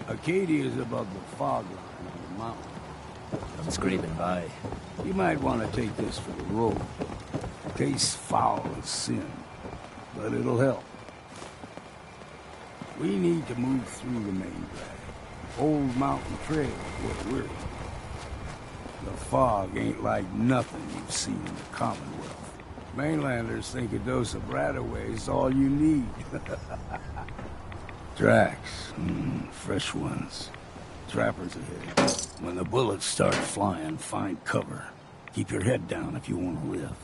Acadia is above the fog line on the mountain. I'm scraping by. You might want to take this for the road. It tastes foul as sin, but it'll help. We need to move through the main drag. Old Mountain Trail is what we're in. The fog ain't like nothing you've seen in the Commonwealth. Mainlanders think a dose of Radaway is all you need. Tracks. Fresh ones. Trappers ahead. When the bullets start flying, find cover. Keep your head down if you want to live.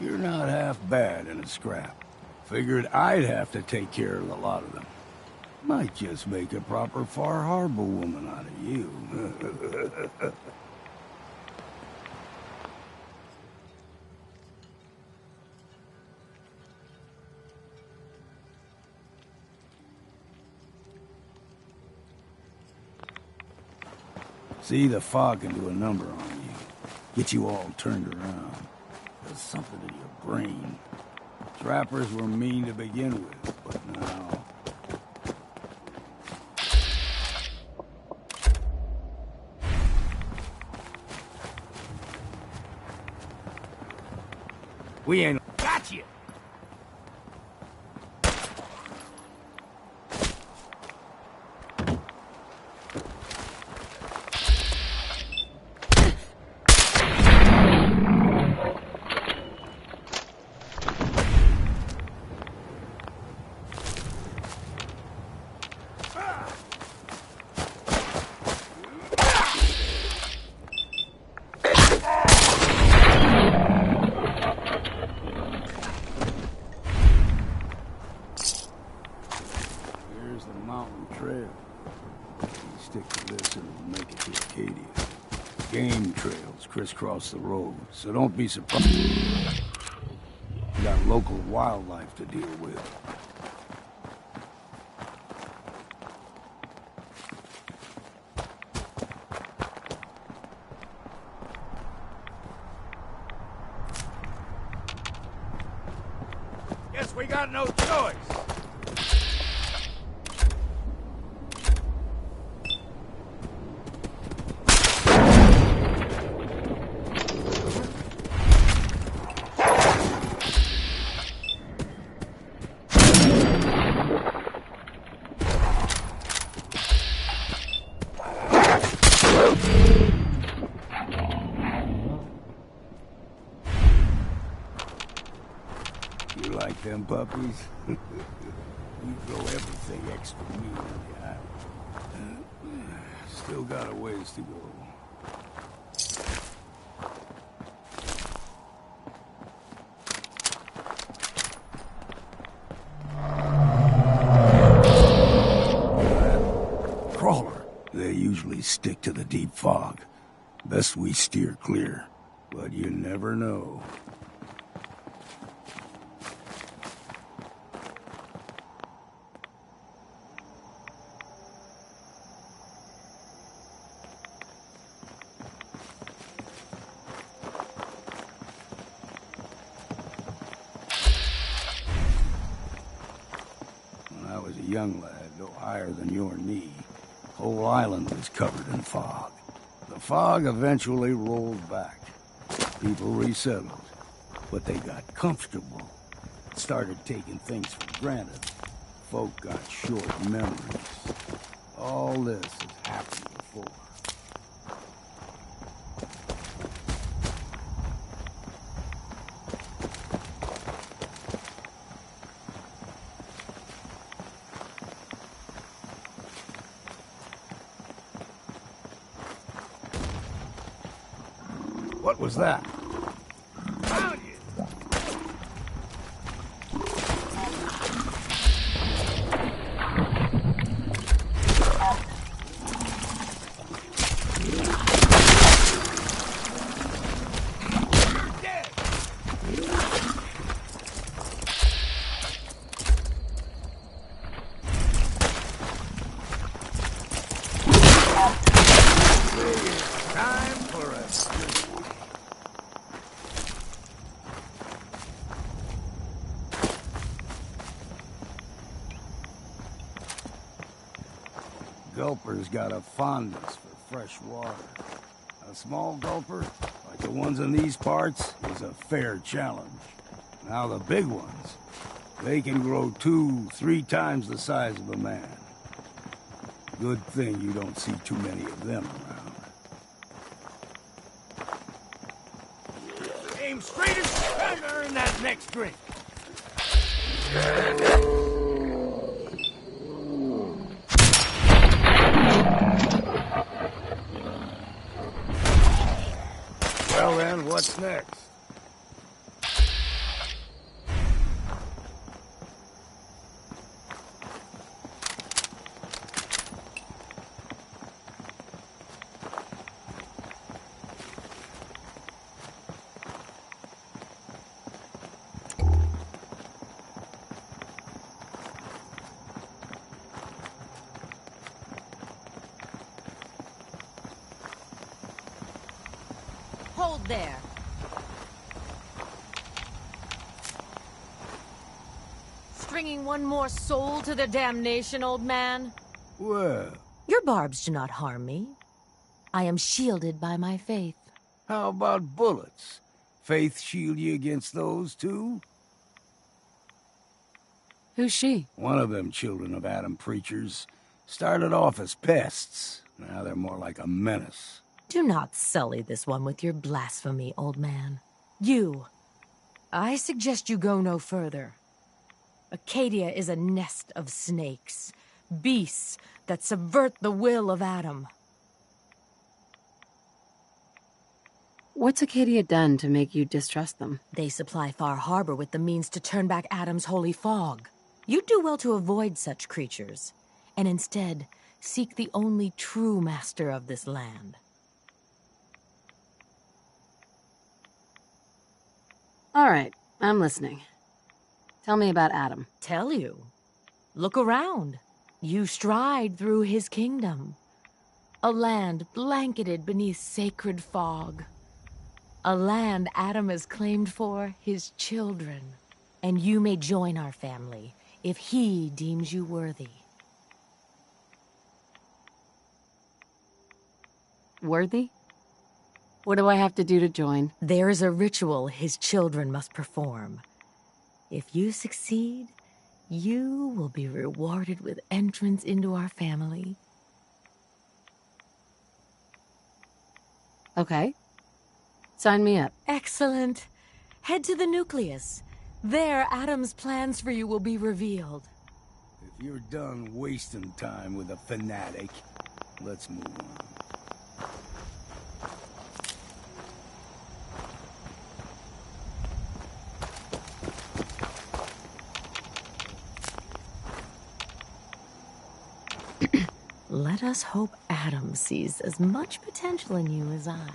You're not half bad in a scrap. Figured I'd have to take care of a lot of them. Might just make a proper Far Harbor woman out of you. See, the fog can do a number on you. Get you all turned around. There's something in your brain. Trappers were mean to begin with, but now... We ain't... Got you! Game trails crisscross the road, so don't be surprised. You got local wildlife to deal with. Guess we got no choice. You like them puppies? You throw everything extra meat on the island. Still got a ways to go. Crawler. They usually stick to the deep fog. Best we steer clear. But you never know. When I was a young lad, no higher than your knee, the whole island was covered in fog. The fog eventually rolled back. People resettled, but they got comfortable. Started taking things for granted. Folk got short memories. All this has happened before. What was that? Found you! Dead! Time for a drink. Gulper's got a fondness for fresh water. A small gulper, like the ones in these parts, is a fair challenge. Now the big ones, they can grow 2-3 times the size of a man. Good thing you don't see too many of them around. Aim straight as you can to earn that next drink. Well then, what's next? Hold there. Stringing one more soul to the damnation, old man? Well, Your barbs do not harm me. I am shielded by my faith. how about bullets? Faith shield you against those, too? Who's she? One of them children of Adam preachers started off as pests. Now they're more like a menace. Do not sully this one with your blasphemy, old man. You. I suggest you go no further. Acadia is a nest of snakes. Beasts that subvert the will of Adam. What's Acadia done to make you distrust them? They supply Far Harbor with the means to turn back Adam's holy fog. You'd do well to avoid such creatures, and instead seek the only true master of this land. All right, I'm listening. Tell me about Adam. Tell you. Look around. You stride through his kingdom. A land blanketed beneath sacred fog. A land Adam has claimed for his children. And you may join our family if he deems you worthy. Worthy? What do I have to do to join? There is a ritual his children must perform. If you succeed, you will be rewarded with entrance into our family. Okay. Sign me up. Excellent. Head to the nucleus. There, Adam's plans for you will be revealed. If you're done wasting time with a fanatic, let's move on. Let us hope Adam sees as much potential in you as I.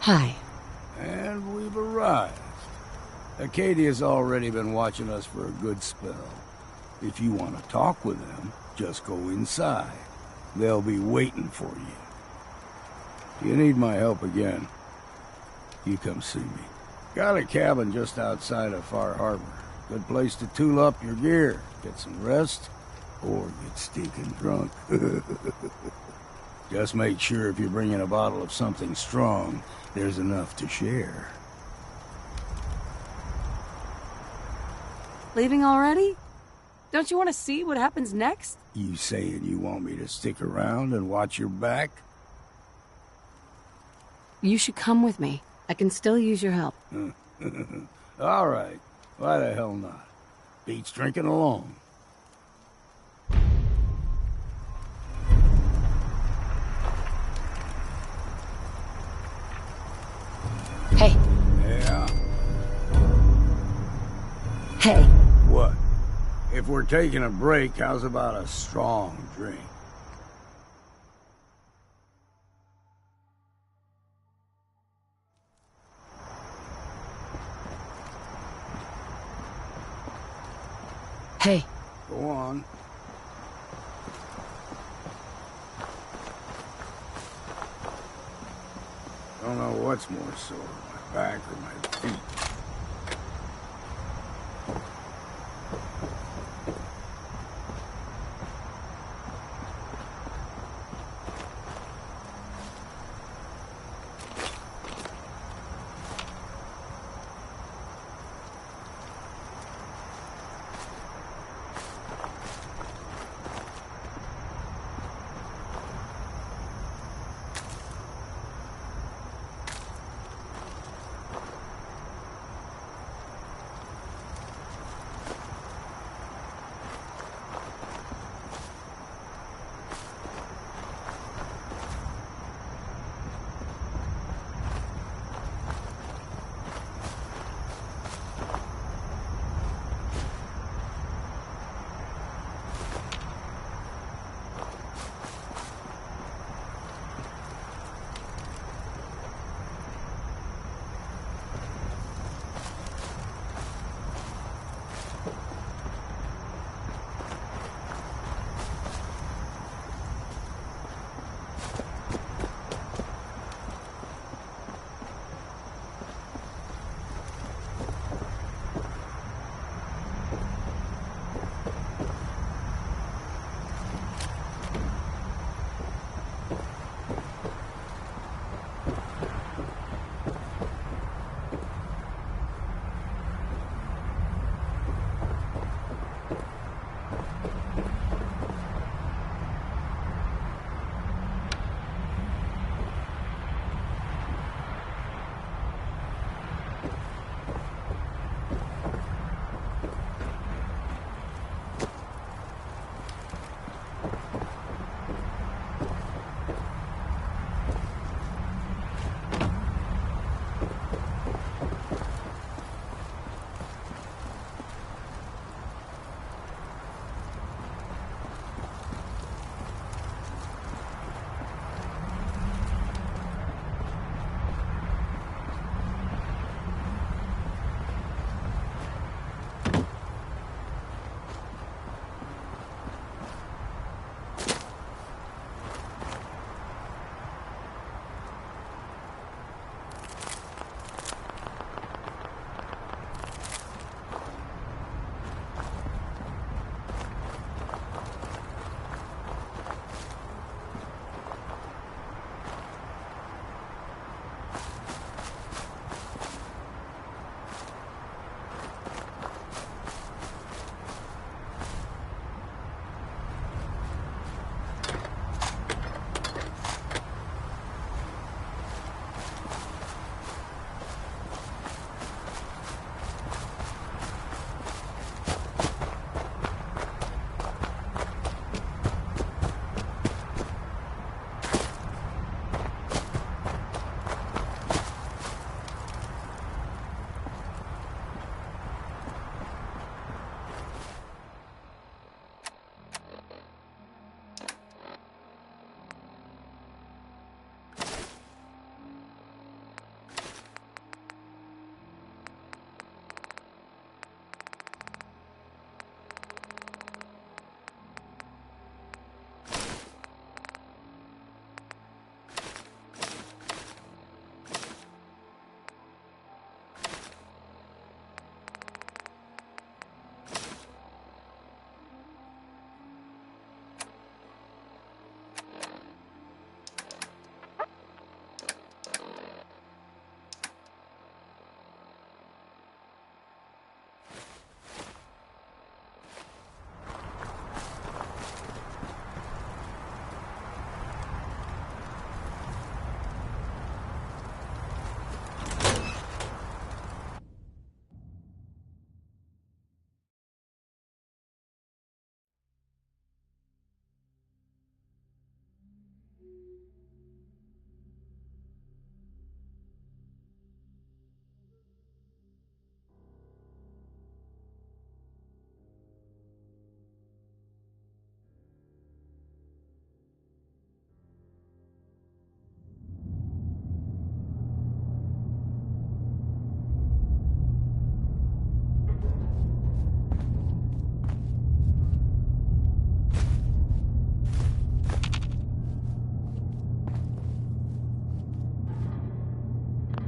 Hi. And we've arrived. Acadia's already been watching us for a good spell. If you want to talk with them, just go inside. They'll be waiting for you. If you need my help again, you come see me. Got a cabin just outside of Far Harbor. Good place to tool up your gear, get some rest, or get stinking drunk. Just make sure if you're bringing a bottle of something strong, there's enough to share. Leaving already? Don't you want to see what happens next? You saying you want me to stick around and watch your back? You should come with me. I can still use your help. All right. Why the hell not? Beats drinking alone. Hey. Yeah? Hey. What? If we're taking a break, how's about a strong drink? Hey. Go on. Don't know what's more sore, my back or my feet.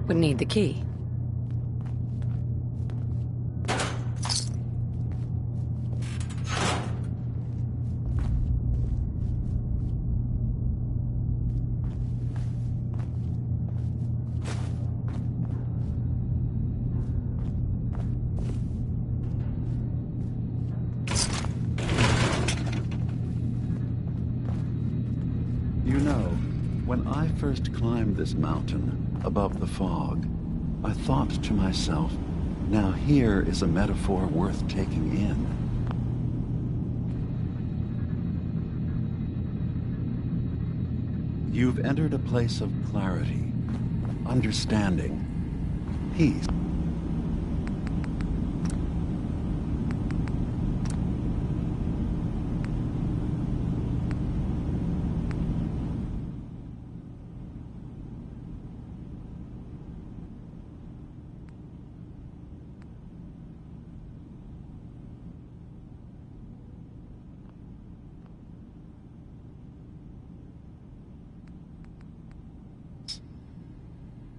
Would need the key. You know, when I first climbed this mountain above the fog, I thought to myself, now here is a metaphor worth taking in. You've entered a place of clarity, understanding, peace.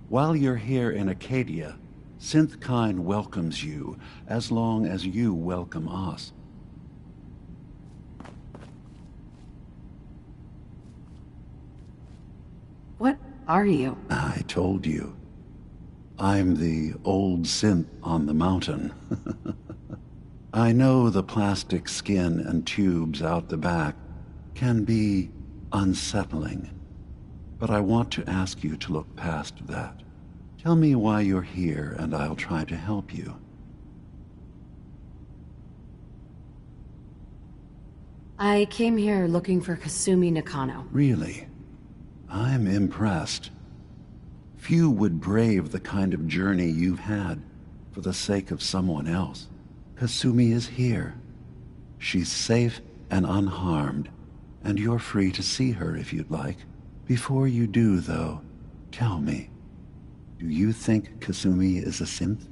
While you're here in Acadia, Synthkind welcomes you as long as you welcome us. What are you? I told you. I'm the old synth on the mountain. I know the plastic skin and tubes out the back can be unsettling, but I want to ask you to look past that. Tell me why you're here, and I'll try to help you. I came here looking for Kasumi Nakano. Really? I'm impressed. Few would brave the kind of journey you've had for the sake of someone else. Kasumi is here. She's safe and unharmed, and you're free to see her if you'd like. Before you do, though, tell me, do you think Kasumi is a synth?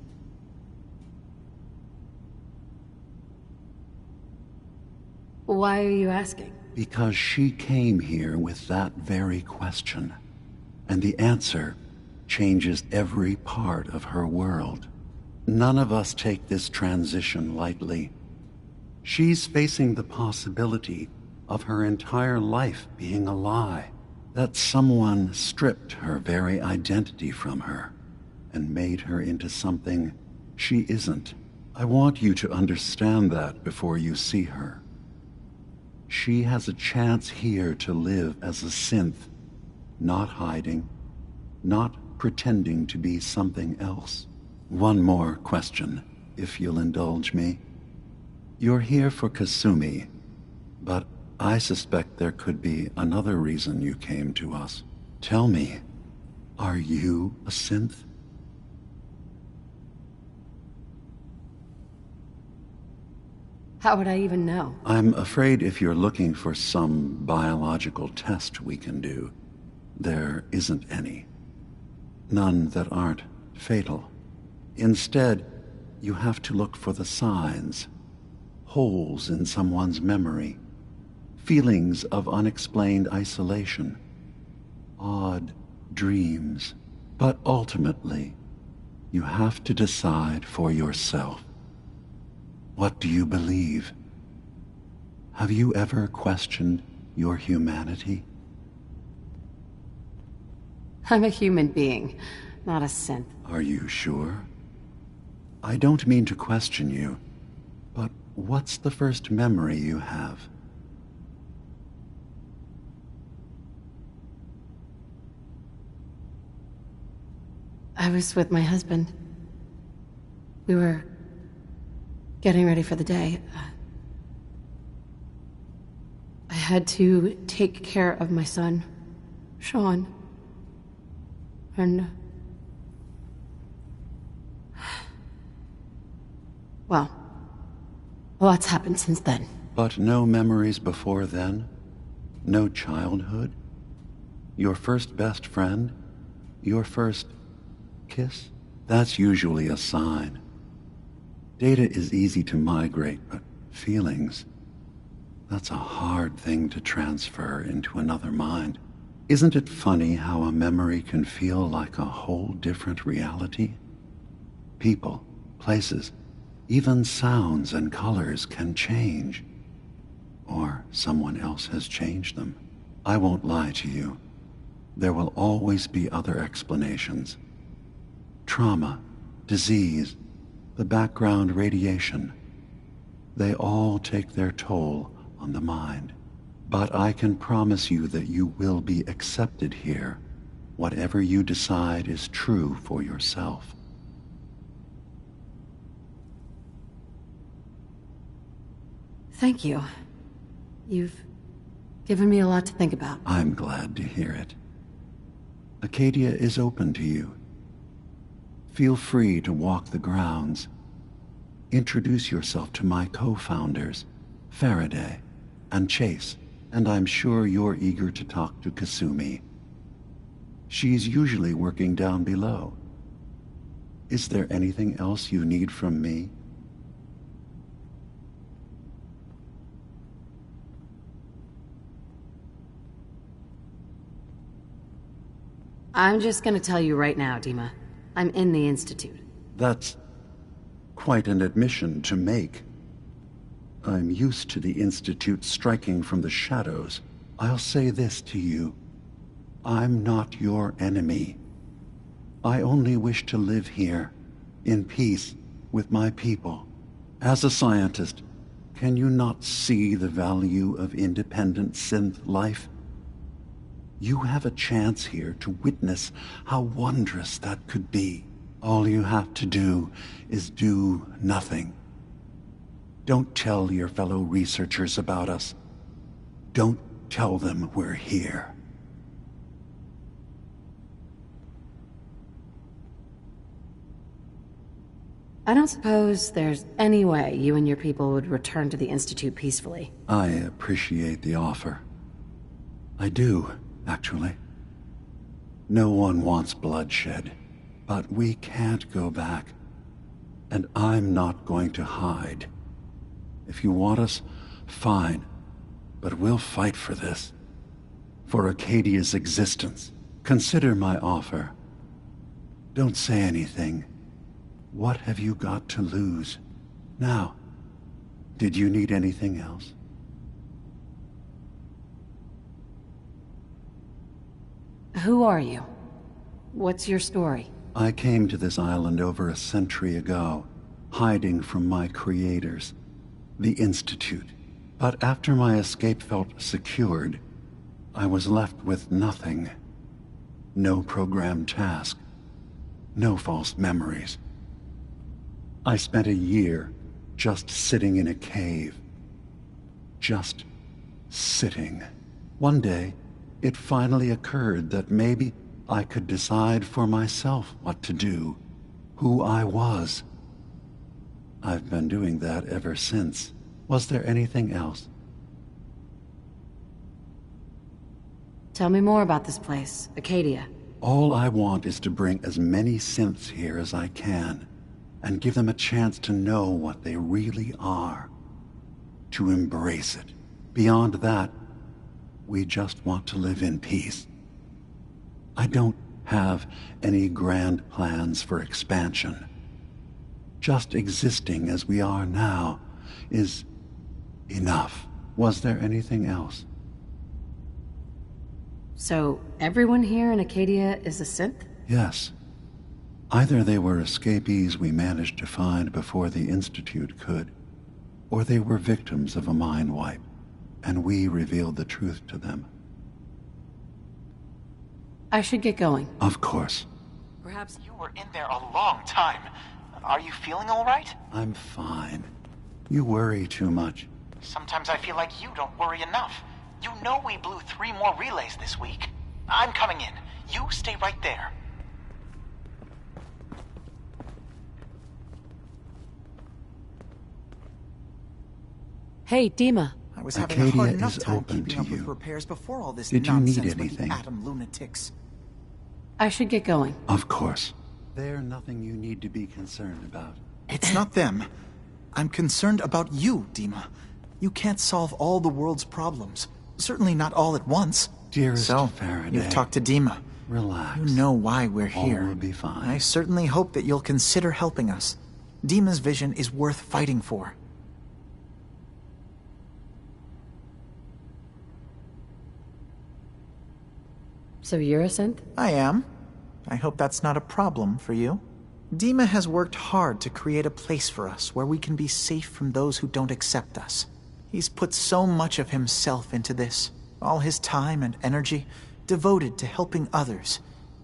Why are you asking? Because she came here with that very question, and the answer changes every part of her world. None of us take this transition lightly. She's facing the possibility of her entire life being a lie, that someone stripped her very identity from her and made her into something she isn't. I want you to understand that before you see her. She has a chance here to live as a synth, not hiding, not pretending to be something else. One more question, if you'll indulge me. You're here for Kasumi, but I suspect there could be another reason you came to us. Tell me, are you a synth? How would I even know? I'm afraid if you're looking for some biological test we can do, there isn't any. None that aren't fatal. Instead, you have to look for the signs, holes in someone's memory, feelings of unexplained isolation, odd dreams. But ultimately, you have to decide for yourself. What do you believe? Have you ever questioned your humanity? I'm a human being, not a synth. Are you sure? I don't mean to question you, but what's the first memory you have? I was with my husband. We were getting ready for the day. I had to take care of my son, Sean. And well, a lot's happened since then. But no memories before then? No childhood? Your first best friend? Your first kiss? That's usually a sign. Data is easy to migrate, but feelings, that's a hard thing to transfer into another mind. Isn't it funny how a memory can feel like a whole different reality? People, places, even sounds and colors can change. Or someone else has changed them. I won't lie to you. There will always be other explanations. Trauma, disease, the background radiation. They all take their toll on the mind. But I can promise you that you will be accepted here, whatever you decide is true for yourself. Thank you. You've given me a lot to think about. I'm glad to hear it. Acadia is open to you. Feel free to walk the grounds. Introduce yourself to my co-founders, Faraday and Chase, and I'm sure you're eager to talk to Kasumi. She's usually working down below. Is there anything else you need from me? I'm just gonna tell you right now, Dima. I'm in the Institute. That's quite an admission to make. I'm used to the Institute striking from the shadows. I'll say this to you. I'm not your enemy. I only wish to live here, in peace, with my people. As a scientist, can you not see the value of independent synth life? You have a chance here to witness how wondrous that could be. All you have to do is do nothing. Don't tell your fellow researchers about us. Don't tell them we're here. I don't suppose there's any way you and your people would return to the Institute peacefully. I appreciate the offer. I do, actually. No one wants bloodshed, but we can't go back. And I'm not going to hide. If you want us, fine. But we'll fight for this. For Acadia's existence. Consider my offer. Don't say anything. What have you got to lose? Now, did you need anything else? Who are you? What's your story? I came to this island over a century ago, hiding from my creators, the Institute. But after my escape felt secured, I was left with nothing. No programmed task. No false memories. I spent a year just sitting in a cave. Just sitting. One day, it finally occurred that maybe I could decide for myself what to do, who I was. I've been doing that ever since. Was there anything else? Tell me more about this place, Acadia. All I want is to bring as many synths here as I can, and give them a chance to know what they really are. To embrace it. Beyond that, we just want to live in peace. I don't have any grand plans for expansion. Just existing as we are now is enough. Was there anything else? So, everyone here in Acadia is a synth? Yes. Either they were escapees we managed to find before the Institute could, or they were victims of a mind wipe, and we revealed the truth to them. I should get going. Of course. Perhaps You were in there a long time. Are you feeling all right? I'm fine. You worry too much. Sometimes I feel like you don't worry enough. You know we blew 3 more relays this week. I'm coming in. You stay right there. Hey, Dima. I was having Acadia a hard enough is time open keeping to up with you. repairs before all this Did you need nonsense with anything? the Atom lunatics. I should get going. Of course. There's nothing you need to be concerned about. It's not them. I'm concerned about you, Dima. You can't solve all the world's problems. Certainly not all at once. Dearest So, Faraday, you've talked to Dima. relax. You know why we're All here. will be fine. I certainly hope that you'll consider helping us. Dima's vision is worth fighting for. So you're a synth? I am. I hope that's not a problem for you. Dima has worked hard to create a place for us where we can be safe from those who don't accept us. He's put so much of himself into this, all his time and energy devoted to helping others.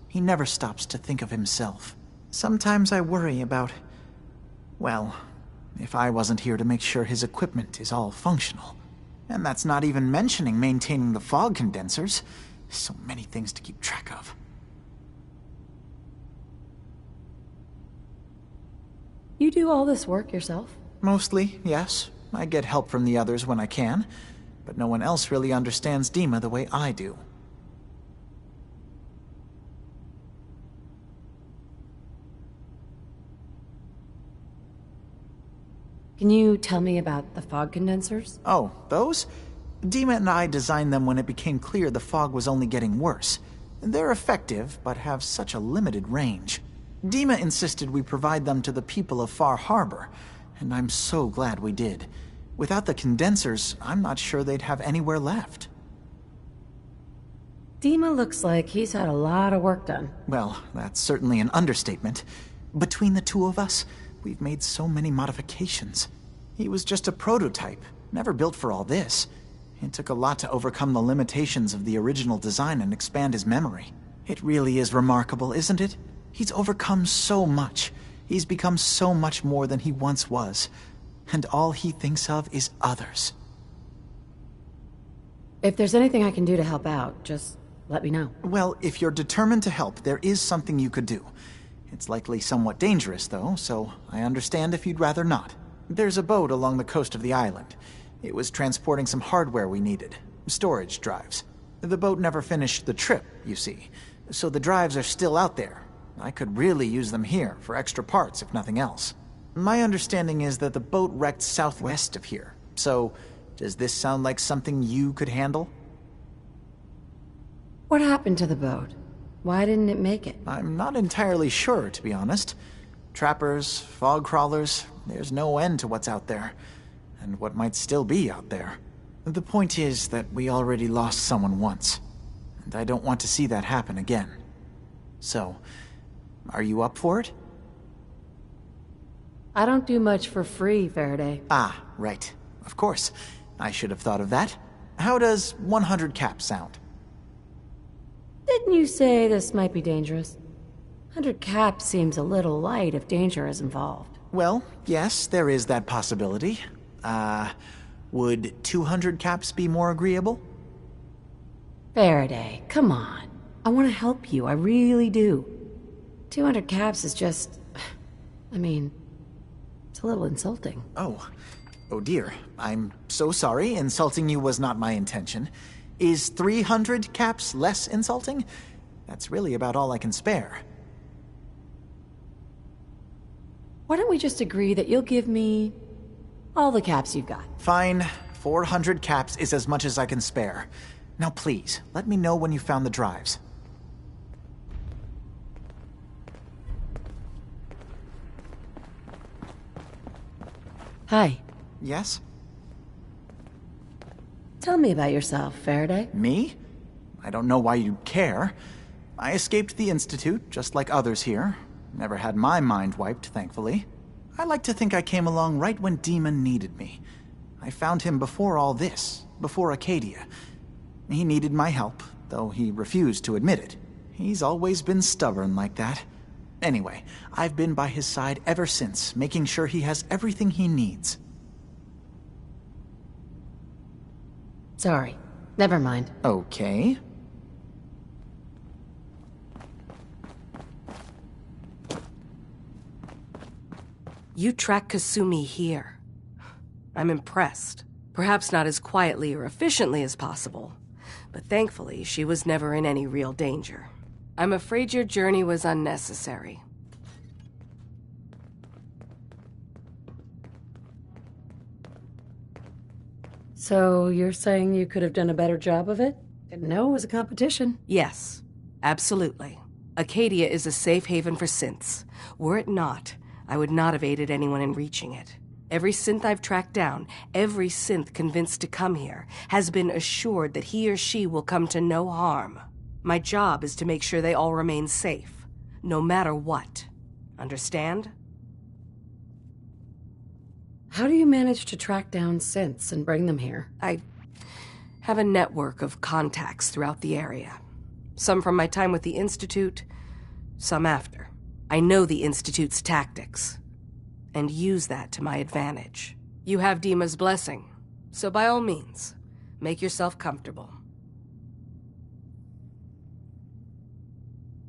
He never stops to think of himself. Sometimes I worry about, well, if I wasn't here to make sure his equipment is all functional. And that's not even mentioning maintaining the fog condensers. So many things to keep track of. You do all this work yourself? Mostly, yes. I get help from the others when I can, but no one else really understands Dima the way I do. Can you tell me about the fog condensers? Oh, those? Dima and I designed them when it became clear the fog was only getting worse. They're effective, but have such a limited range. Dima insisted we provide them to the people of Far Harbor, and I'm so glad we did. Without the condensers, I'm not sure they'd have anywhere left. Dima looks like he's had a lot of work done. Well, that's certainly an understatement. Between the two of us, we've made so many modifications. He was just a prototype, never built for all this. It took a lot to overcome the limitations of the original design and expand his memory. It really is remarkable, isn't it? He's overcome so much. He's become so much more than he once was. And all he thinks of is others. If there's anything I can do to help out, just let me know. Well, if you're determined to help, there is something you could do. It's likely somewhat dangerous, though, so I understand if you'd rather not. There's a boat along the coast of the island. It was transporting some hardware we needed. Storage drives. The boat never finished the trip, you see. So the drives are still out there. I could really use them here for extra parts, if nothing else. My understanding is that the boat wrecked southwest of here. So, does this sound like something you could handle? What happened to the boat? Why didn't it make it? I'm not entirely sure, to be honest. Trappers, fog crawlers, there's no end to what's out there. And what might still be out there. The point is that we already lost someone once. And I don't want to see that happen again. So, are you up for it? I don't do much for free, Faraday. Ah, right. Of course. I should have thought of that. How does 100 caps sound? Didn't you say this might be dangerous? 100 caps seems a little light if danger is involved. Well, yes, there is that possibility. Would 200 caps be more agreeable? Faraday, come on. I want to help you, I really do. 200 caps is just... I mean, it's a little insulting. Oh dear. I'm so sorry. Insulting you was not my intention. Is 300 caps less insulting? That's really about all I can spare. Why don't we just agree that you'll give me all the caps you've got? Fine. 400 caps is as much as I can spare. Now please, let me know when you found the drives. Hi. Yes? Tell me about yourself, Faraday. Me? I don't know why you'd care. I escaped the Institute, just like others here. Never had my mind wiped, thankfully. I like to think I came along right when Demon needed me. I found him before all this, before Acadia. He needed my help, though he refused to admit it. He's always been stubborn like that. Anyway, I've been by his side ever since, making sure he has everything he needs. Sorry. Never mind. Okay. You track Kasumi here. I'm impressed. Perhaps not as quietly or efficiently as possible, but thankfully she was never in any real danger. I'm afraid your journey was unnecessary. So you're saying you could have done a better job of it? Didn't know it was a competition. Yes, absolutely. Acadia is a safe haven for synths. Were it not, I would not have aided anyone in reaching it. Every synth I've tracked down, every synth convinced to come here, has been assured that he or she will come to no harm. My job is to make sure they all remain safe, no matter what. Understand? How do you manage to track down synths and bring them here? I have a network of contacts throughout the area. Some from my time with the Institute, some after. I know the Institute's tactics, and use that to my advantage. You have Dima's blessing, so by all means, make yourself comfortable.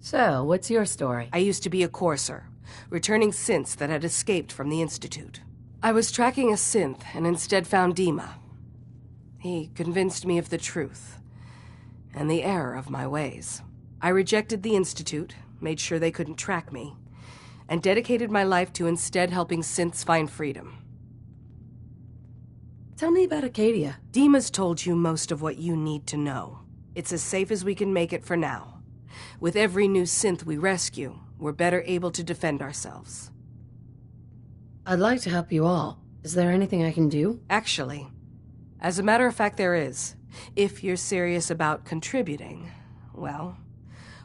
So, what's your story? I used to be a courser, returning synths that had escaped from the Institute. I was tracking a synth and instead found Dima. He convinced me of the truth and the error of my ways. I rejected the Institute, made sure they couldn't track me, and dedicated my life to instead helping synths find freedom. Tell me about Acadia. Dima's told you most of what you need to know. It's as safe as we can make it for now. With every new synth we rescue, we're better able to defend ourselves. I'd like to help you all. Is there anything I can do? Actually, as a matter of fact, there is. If you're serious about contributing, well,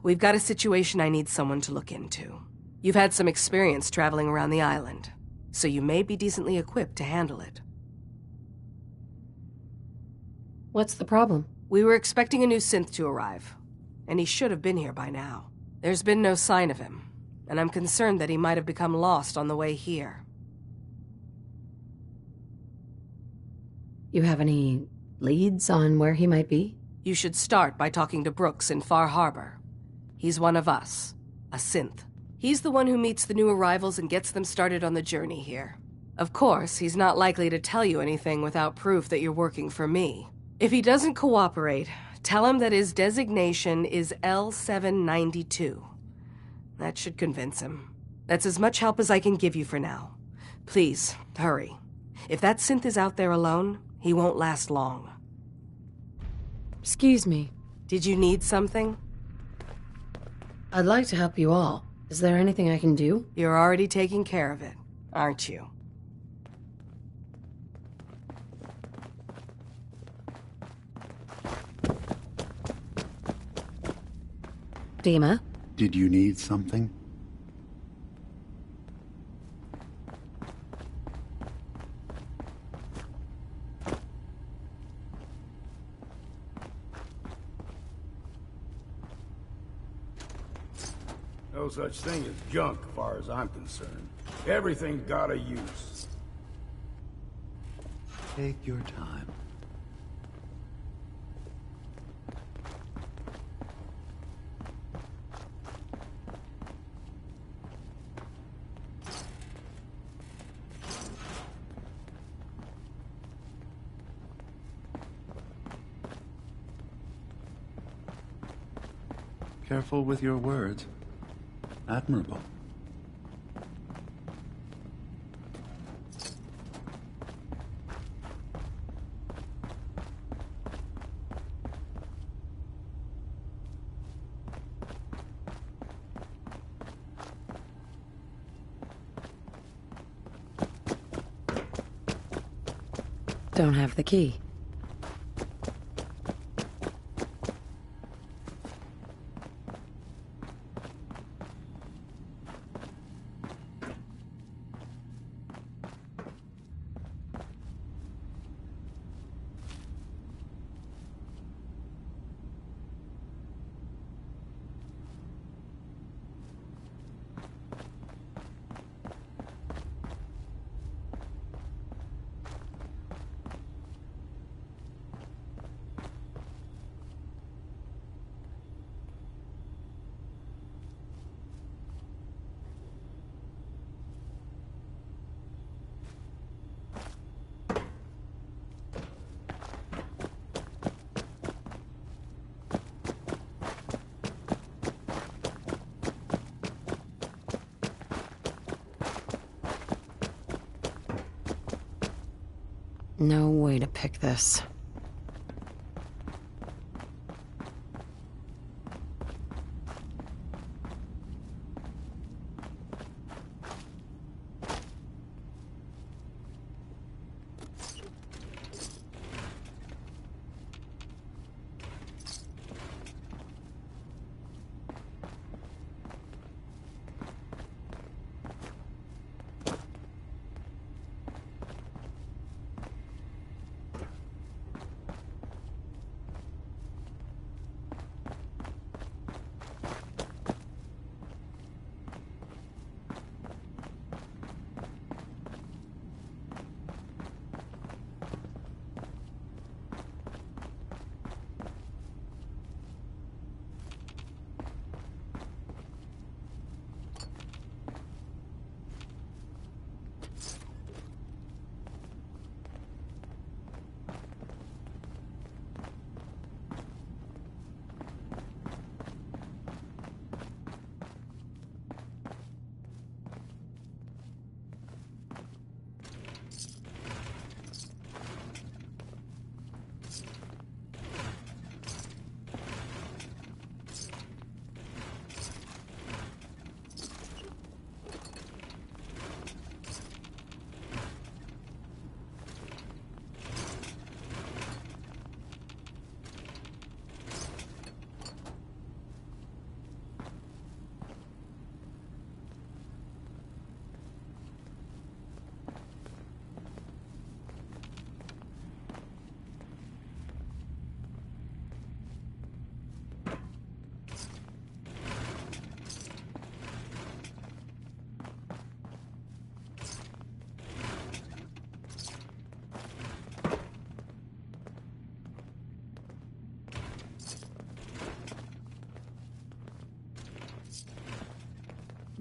we've got a situation I need someone to look into. You've had some experience traveling around the island, so you may be decently equipped to handle it. What's the problem? We were expecting a new synth to arrive, and he should have been here by now. There's been no sign of him, and I'm concerned that he might have become lost on the way here. You have any leads on where he might be? You should start by talking to Brooks in Far Harbor. He's one of us, a synth. He's the one who meets the new arrivals and gets them started on the journey here. Of course, he's not likely to tell you anything without proof that you're working for me. If he doesn't cooperate, tell him that his designation is L792. That should convince him. That's as much help as I can give you for now. Please, hurry. If that synth is out there alone, he won't last long. Excuse me. Did you need something? I'd like to help you all. Is there anything I can do? You're already taking care of it, aren't you? Dima? Did you need something? No such thing as junk, as far as I'm concerned. Everything got a use. Take your time. Careful with your words. Admirable. Don't have the key. No way to pick this.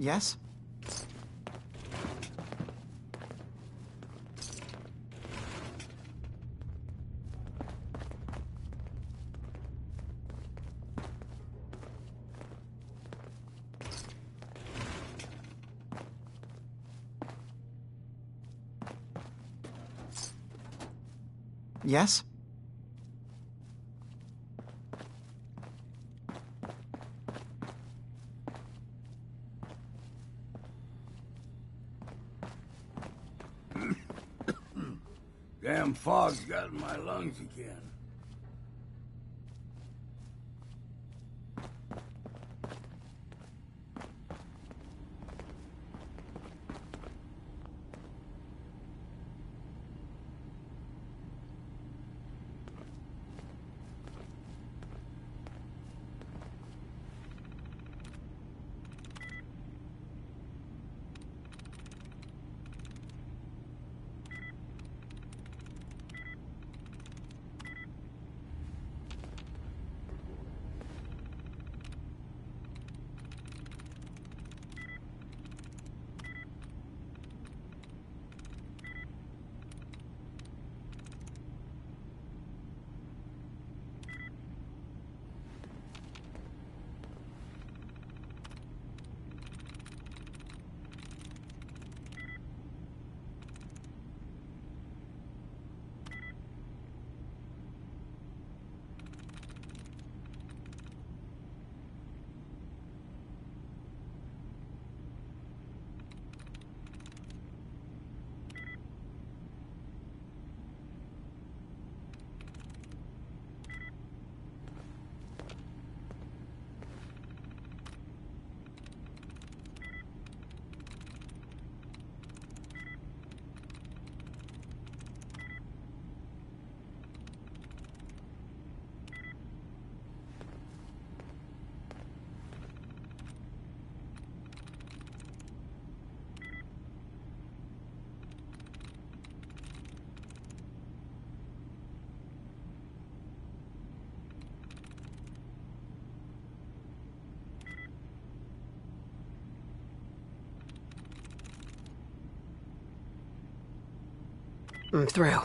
Yes? Yes? Damn fog's got in my lungs again. I'm through.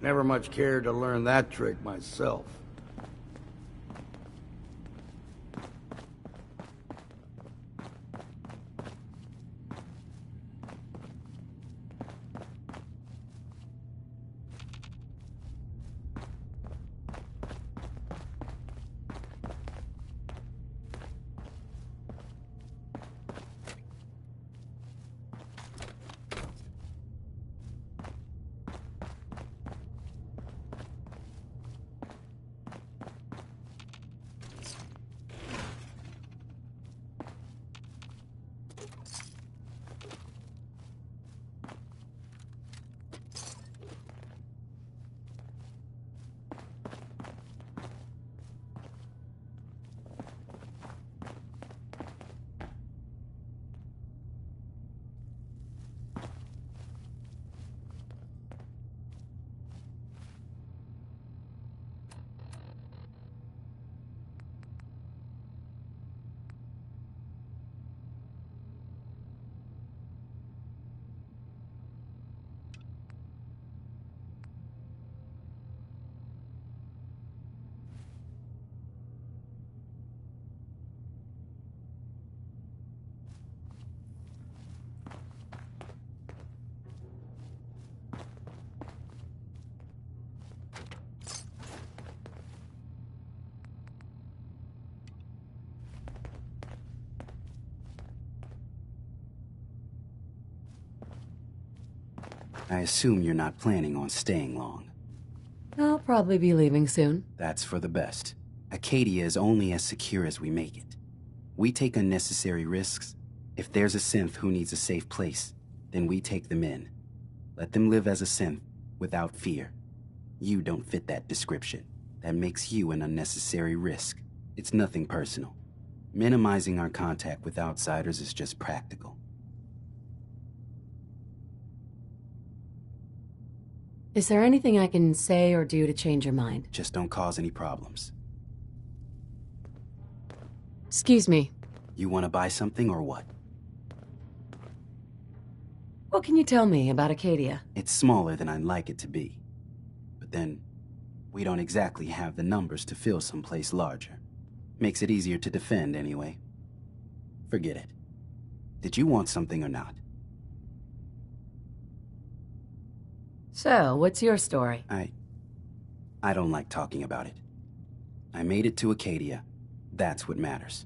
Never much cared to learn that trick myself. I assume you're not planning on staying long. I'll probably be leaving soon. That's for the best. Acadia is only as secure as we make it. We take unnecessary risks. If there's a synth who needs a safe place, then we take them in. Let them live as a synth, without fear. You don't fit that description. That makes you an unnecessary risk. It's nothing personal. Minimizing our contact with outsiders is just practical. Is there anything I can say or do to change your mind? Just don't cause any problems. Excuse me. You want to buy something or what? What can you tell me about Acadia? It's smaller than I'd like it to be. But then, we don't exactly have the numbers to fill someplace larger. Makes it easier to defend anyway. Forget it. Did you want something or not? So, what's your story? I don't like talking about it. I made it to Acadia. That's what matters.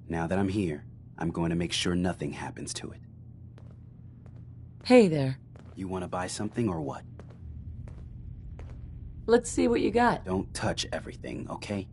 Now that I'm here, I'm going to make sure nothing happens to it. Hey there. You want to buy something or what? Let's see what you got. Don't touch everything, okay?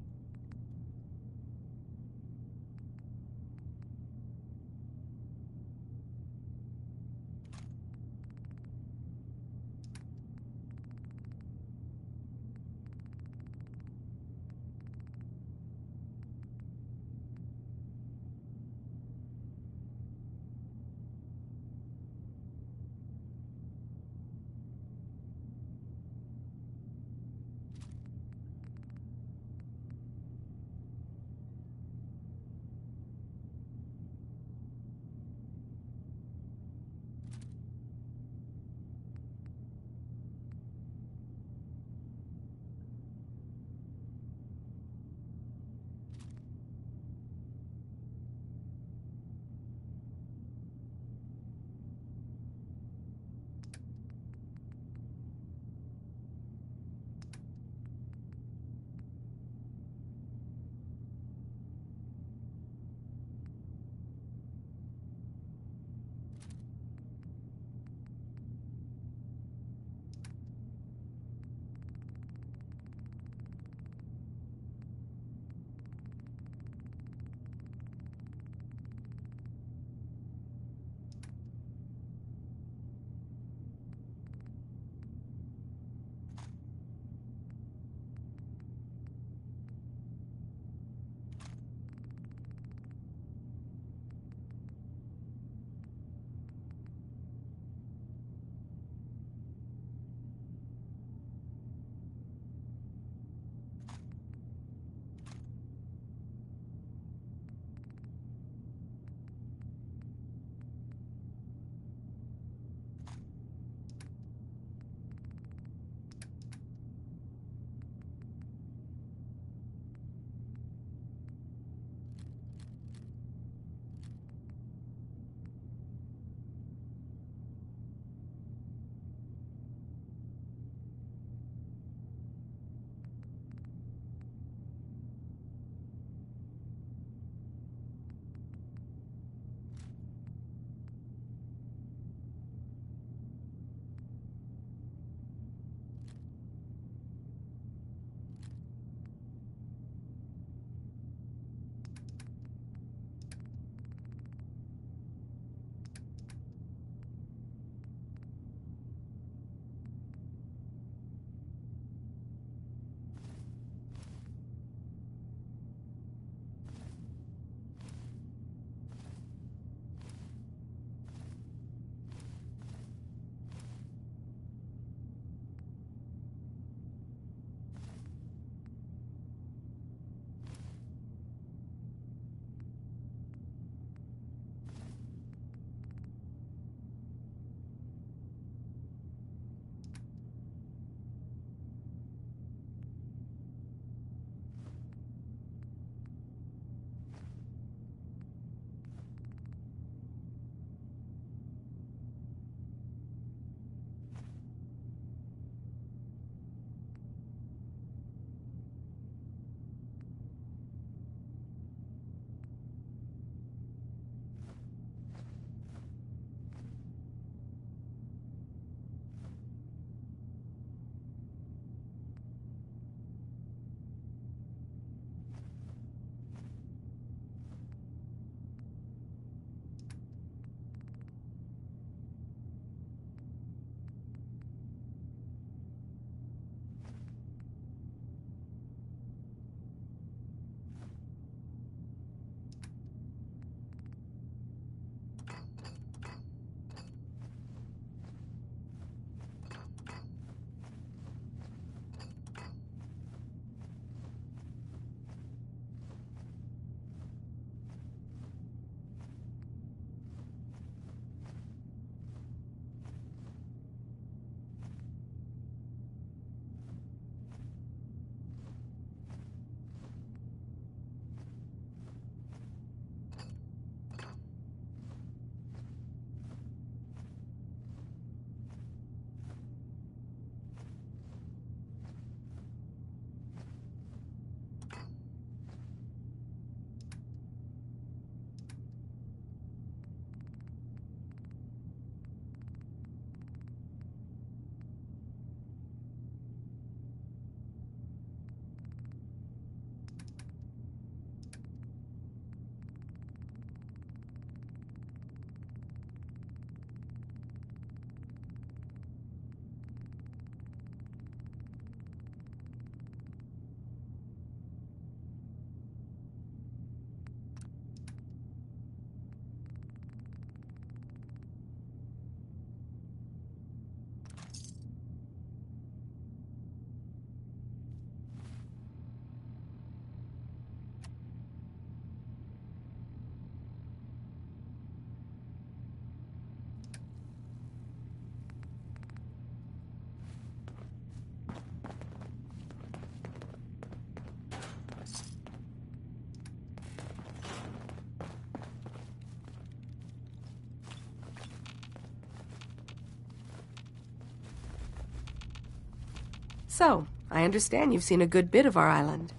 So, I understand you've seen a good bit of our island.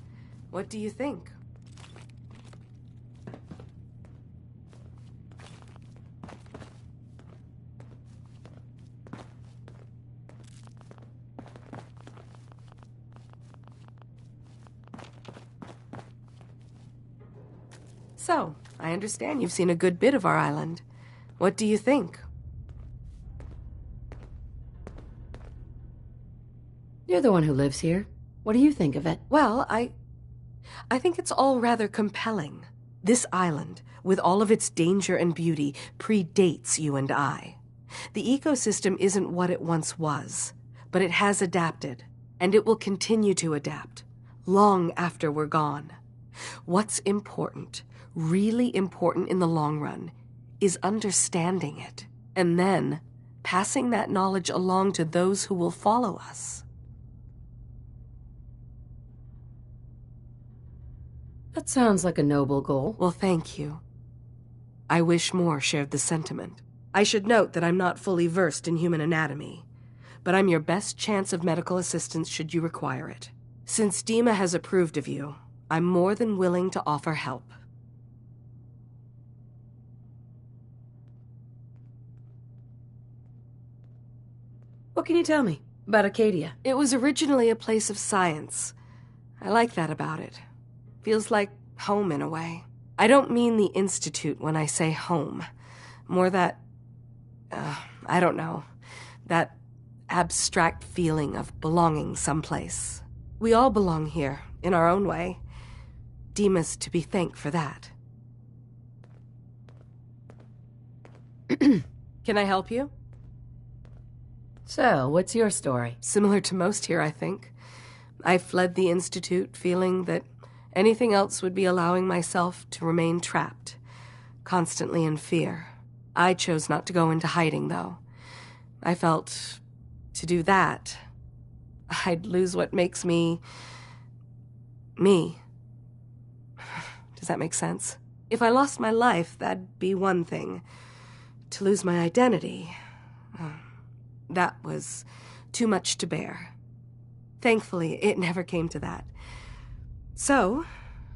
What do you think? So, I understand you've seen a good bit of our island. What do you think? You're the one who lives here. What do you think of it? Well, I think it's all rather compelling. This island, with all of its danger and beauty, predates you and I. The ecosystem isn't what it once was, but it has adapted, and it will continue to adapt, long after we're gone. What's important, really important in the long run, is understanding it, and then passing that knowledge along to those who will follow us. That sounds like a noble goal. Well, thank you. I wish more shared the sentiment. I should note that I'm not fully versed in human anatomy, but I'm your best chance of medical assistance should you require it. Since Dima has approved of you, I'm more than willing to offer help. What can you tell me about Acadia? It was originally a place of science. I like that about it. Feels like home in a way. I don't mean the Institute when I say home. More that, I don't know, that abstract feeling of belonging someplace. We all belong here, in our own way. Dima's to be thanked for that. Can I help you? So, what's your story? Similar to most here, I think. I fled the Institute feeling that anything else would be allowing myself to remain trapped, constantly in fear. I chose not to go into hiding, though. I felt to do that, I'd lose what makes me... me. Does that make sense? If I lost my life, that'd be one thing. To lose my identity, that was too much to bear. Thankfully, it never came to that. So,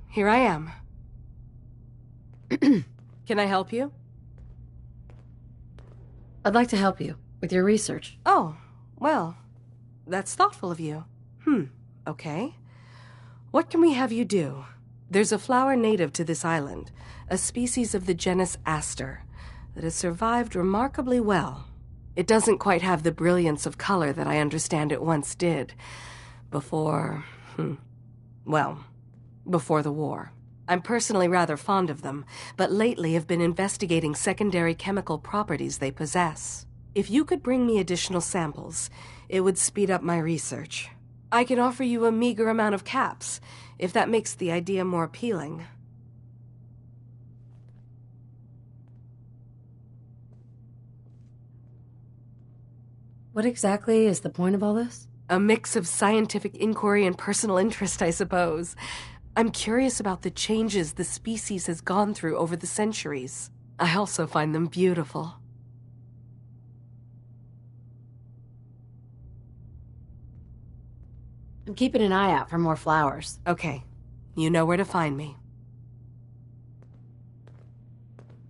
here I am. Can I help you? I'd like to help you with your research. Oh, well, that's thoughtful of you. Okay. What can we have you do? There's a flower native to this island, a species of the genus Aster, that has survived remarkably well. It doesn't quite have the brilliance of color that I understand it once did. Before the war. I'm personally rather fond of them, but lately have been investigating secondary chemical properties they possess. If you could bring me additional samples, it would speed up my research. I can offer you a meager amount of caps, if that makes the idea more appealing. What exactly is the point of all this? A mix of scientific inquiry and personal interest, I suppose. I'm curious about the changes the species has gone through over the centuries. I also find them beautiful. I'm keeping an eye out for more flowers. Okay. You know where to find me.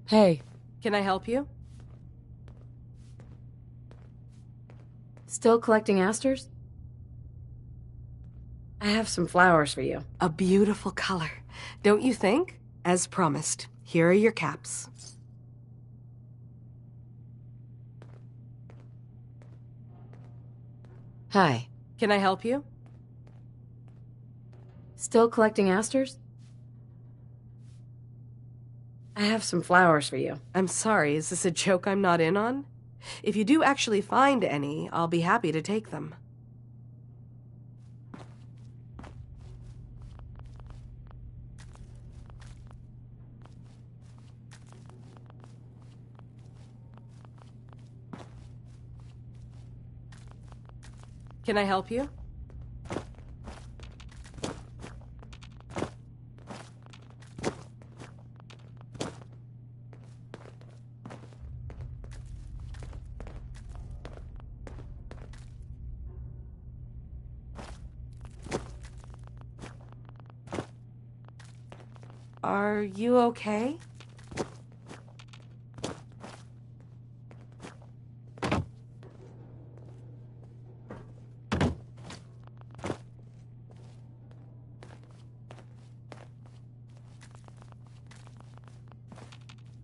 Hey, Can I help you? Still collecting asters? I have some flowers for you. A beautiful color, don't you think? As promised, here are your caps. Hi. Can I help you? Still collecting asters? I have some flowers for you. I'm sorry, is this a joke I'm not in on? If you do actually find any, I'll be happy to take them. Can I help you? Are you okay?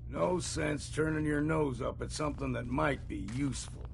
No sense turning your nose up at something that might be useful.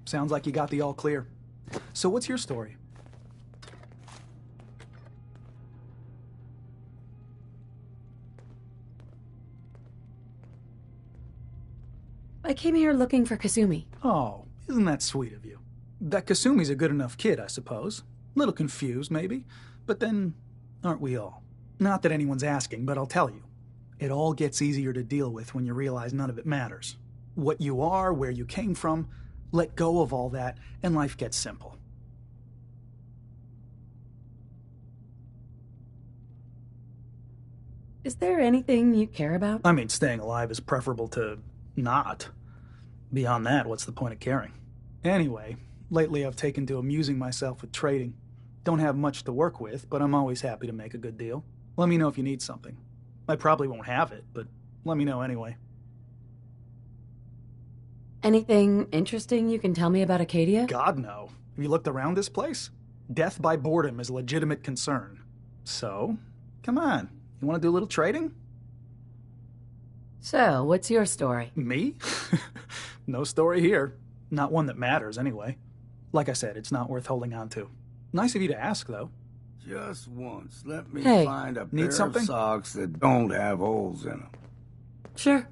Sounds like you got the all clear. So what's your story? I came here looking for Kasumi. Oh, isn't that sweet of you? That Kasumi's a good enough kid, I suppose. Little confused, maybe. But then, aren't we all? Not that anyone's asking, but I'll tell you. It all gets easier to deal with when you realize none of it matters. What you are, where you came from, let go of all that, and life gets simple. Is there anything you care about? I mean, staying alive is preferable to not. Beyond that, what's the point of caring? Anyway, lately I've taken to amusing myself with trading. Don't have much to work with, but I'm always happy to make a good deal. Let me know if you need something. I probably won't have it, but let me know anyway. Anything interesting you can tell me about Acadia? God, no. Have you looked around this place? Death by boredom is a legitimate concern. So, come on. You want to do a little trading? So, what's your story? Me? No story here. Not one that matters, anyway. Like I said, it's not worth holding on to. Nice of you to ask, though. Just once, let me Hey, find a need pair something? of socks that don't have holes in them. Sure.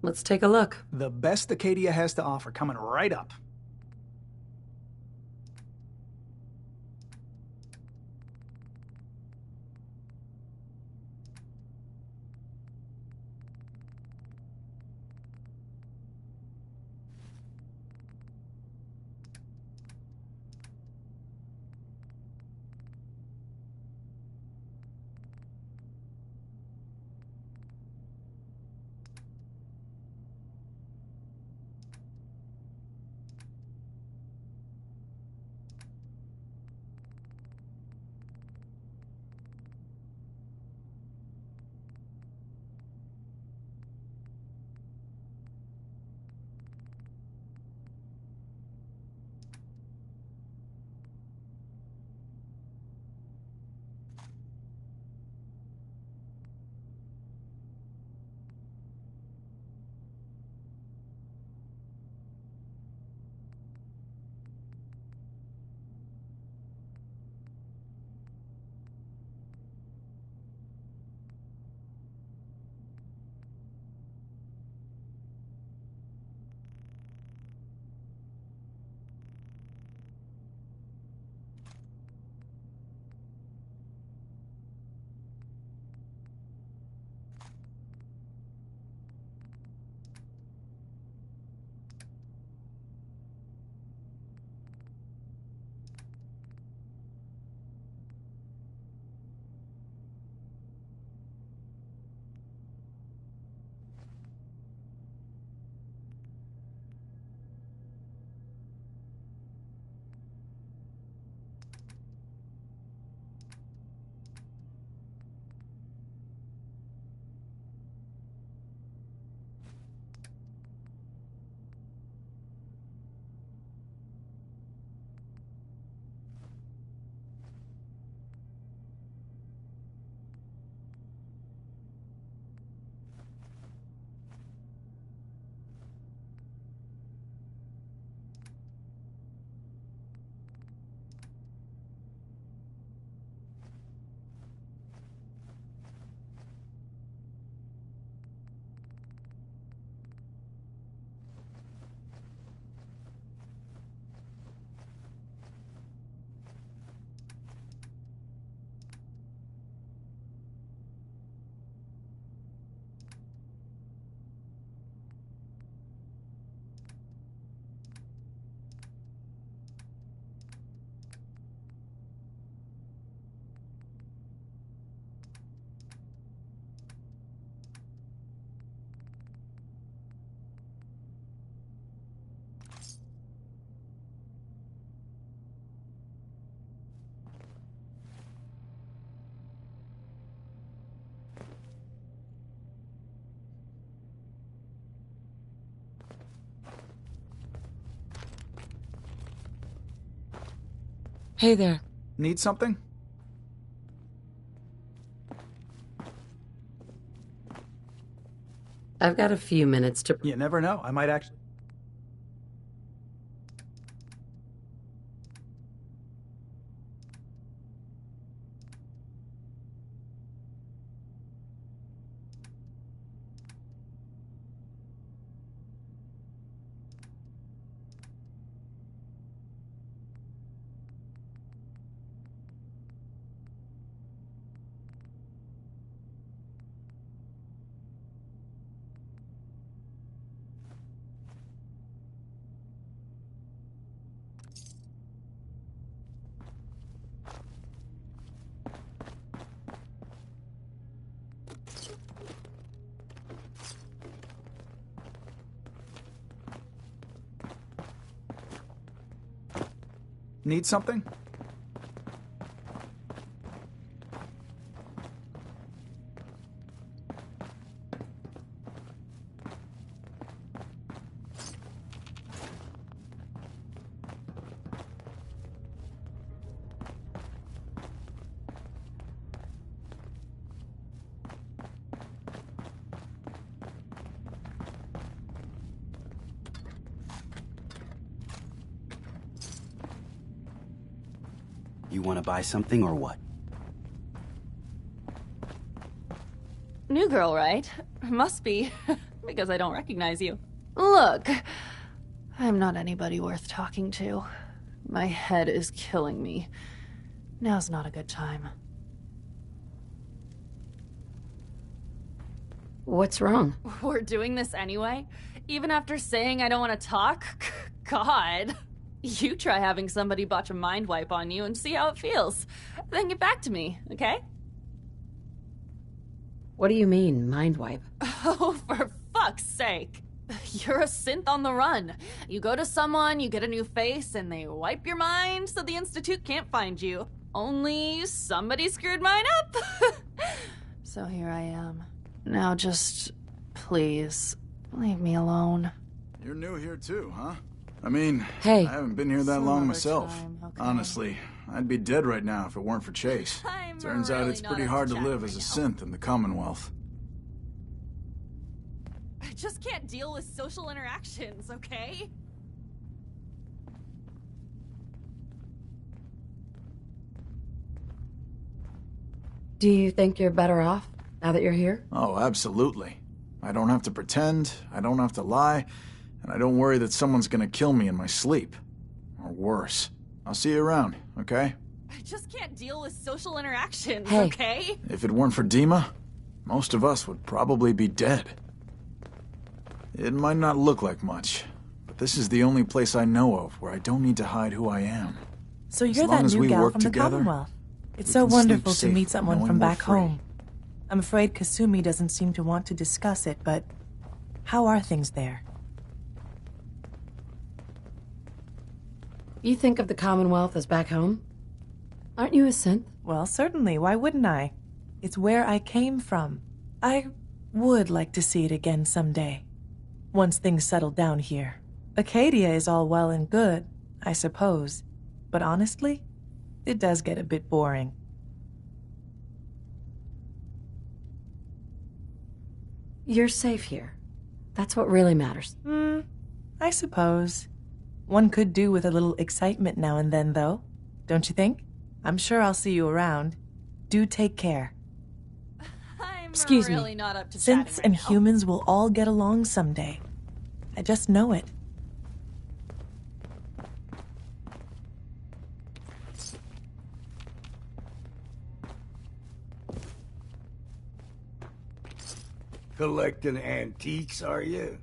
Let's take a look. The best Acadia has to offer coming right up. Hey there. Need something? I've got a few minutes to... You never know. I might actually... Need something? You want to buy something or what? New girl, right? Must be, because I don't recognize you. Look, I'm not anybody worth talking to. My head is killing me. Now's not a good time. What's wrong? We're doing this anyway? Even after saying I don't want to talk? God. You try having somebody botch a mind wipe on you and see how it feels. Then get back to me, okay? What do you mean, mind wipe? Oh, for fuck's sake. You're a synth on the run. You go to someone, you get a new face, and they wipe your mind so the Institute can't find you. Only somebody screwed mine up. So here I am. Now just, please, leave me alone. You're new here too, huh? I mean, Hey. I haven't been here that long Some myself. other time, okay. Honestly, I'd be dead right now if it weren't for Chase. I'm Turns out really it's not pretty up hard to to chatting live right as a now. synth in the Commonwealth. I just can't deal with social interactions, okay? Do you think you're better off now that you're here? Oh, absolutely. I don't have to pretend, I don't have to lie, and I don't worry that someone's gonna kill me in my sleep. Or worse. I'll see you around, okay? I just can't deal with social interactions, Hey. okay? If it weren't for Dima, most of us would probably be dead. It might not look like much, but this is the only place I know of where I don't need to hide who I am. So As you're long that as new we gal work from the together, Commonwealth. It's we so can sleep wonderful to safe meet someone knowing from we're back free. home. I'm afraid Kasumi doesn't seem to want to discuss it, but how are things there? You think of the Commonwealth as back home? Aren't you a synth? Well, certainly. Why wouldn't I? It's where I came from. I would like to see it again someday. Once things settle down here. Acadia is all well and good, I suppose. But honestly, it does get a bit boring. You're safe here. That's what really matters. I suppose. One could do with a little excitement now and then, though. Don't you think? I'm sure I'll see you around. Do take care. I'm Excuse me. really not up to chatting Synths right and now. humans will all get along someday. I just know it. Collecting antiques, are you?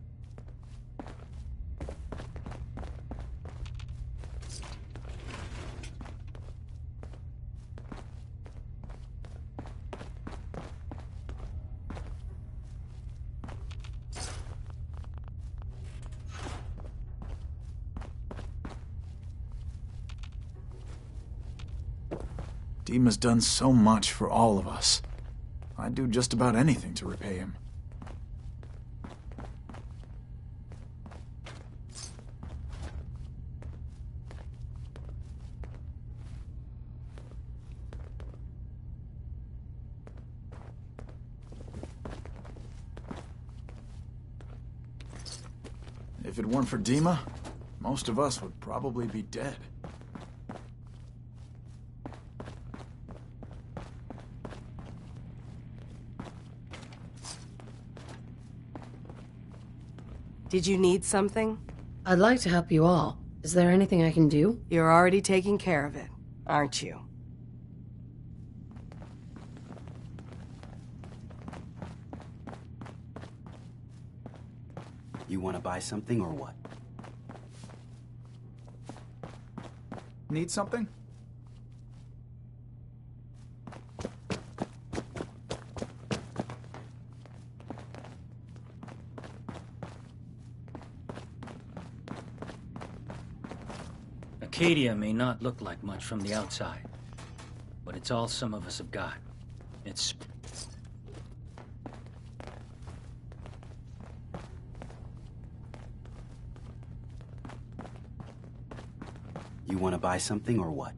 Dima's done so much for all of us. I'd do just about anything to repay him. If it weren't for Dima, most of us would probably be dead. Did you need something? I'd like to help you all. Is there anything I can do? You're already taking care of it, aren't you? You want to buy something or what? Need something? Acadia may not look like much from the outside, but it's all some of us have got. It's... You want to buy something or what?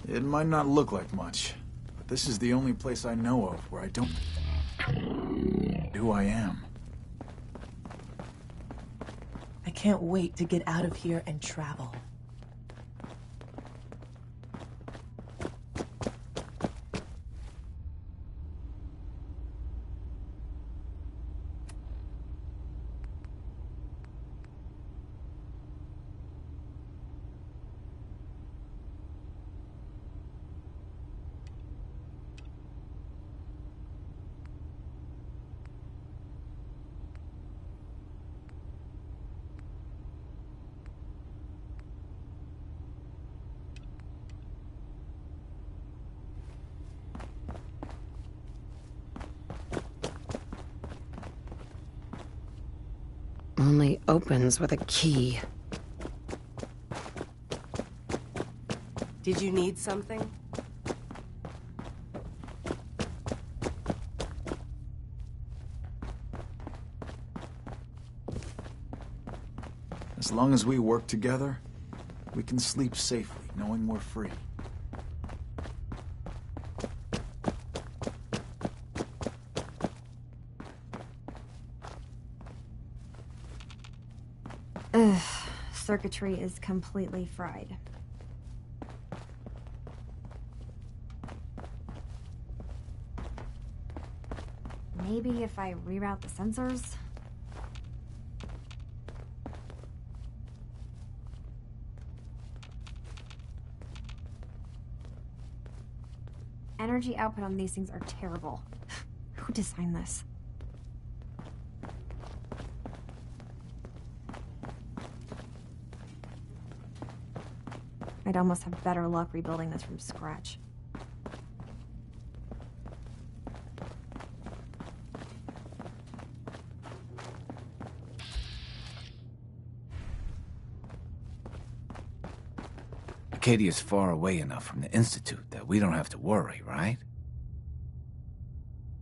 It might not look like much, but this is the only place I know of where I don't... who I am. I can't wait to get out of here and travel. Only opens with a key. Did you need something? As long as we work together, we can sleep safely, knowing we're free. Ugh, circuitry is completely fried. Maybe if I reroute the sensors? Energy output on these things are terrible. Who designed this? I'd almost have better luck rebuilding this from scratch. Acadia's far away enough from the Institute that we don't have to worry, right?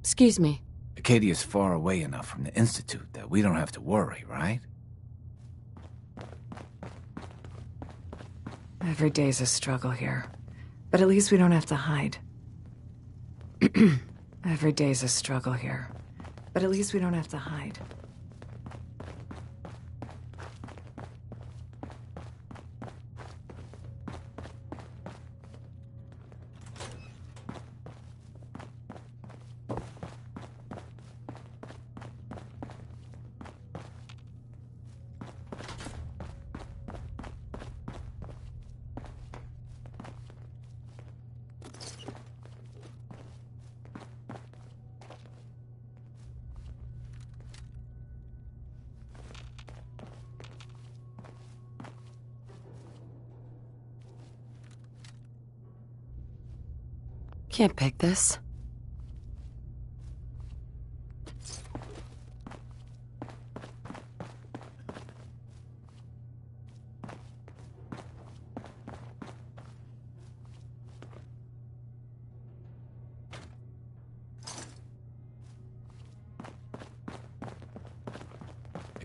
Excuse me. Acadia's far away enough from the Institute that we don't have to worry, right? Every day's a struggle here. But at least we don't have to hide. Every day's a struggle here. But at least we don't have to hide. Can't pick this.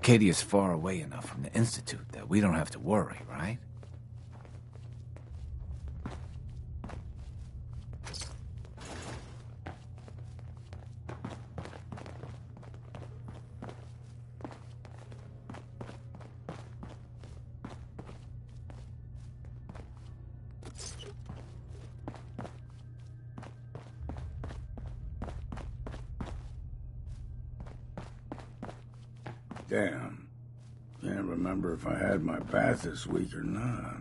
Acadia's far away enough from the Institute that we don't have to worry, right? Damn. Can't remember if I had my bath this week or not.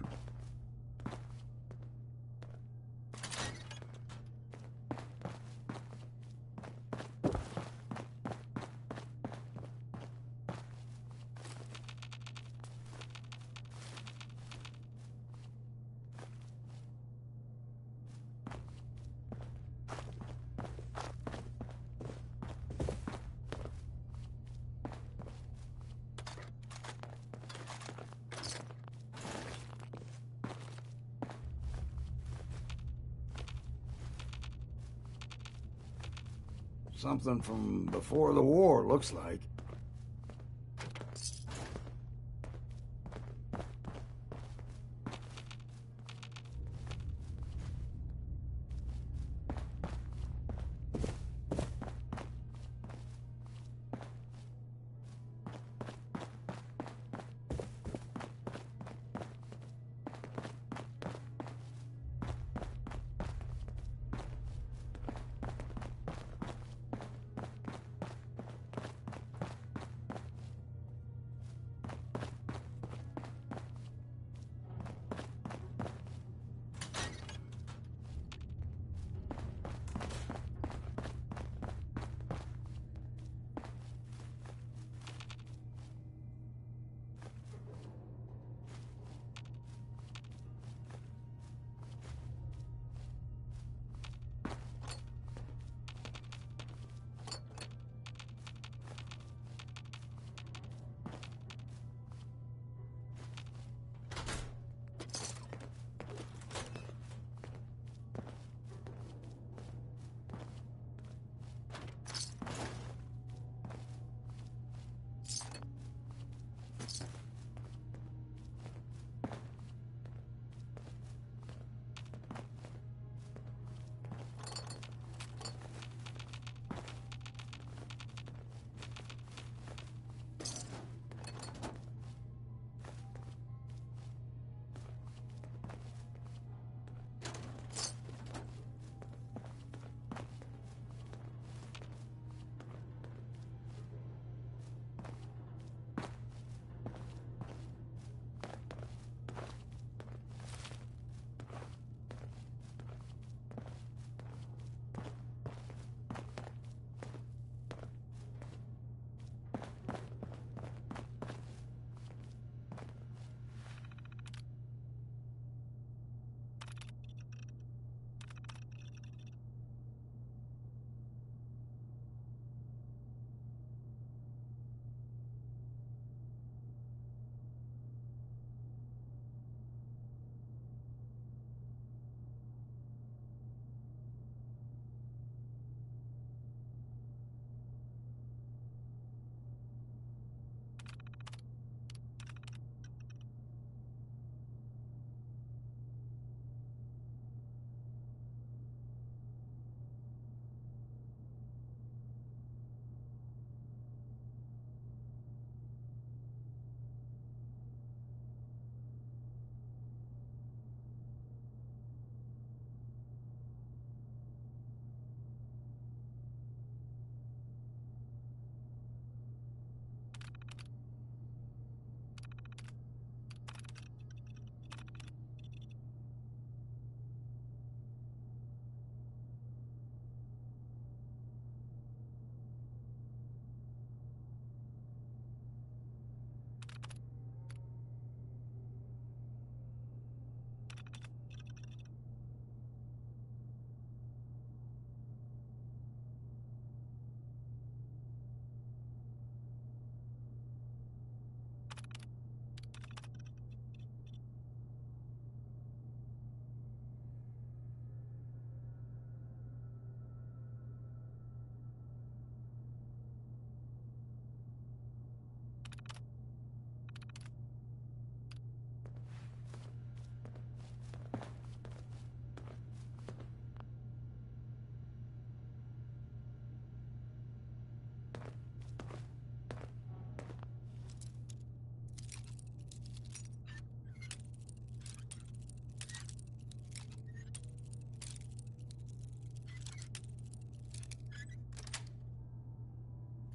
Something from before the war, looks like.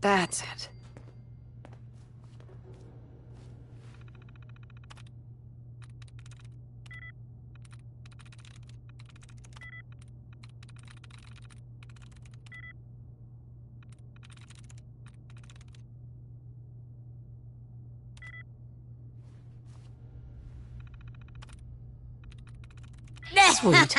That's it. Sweet.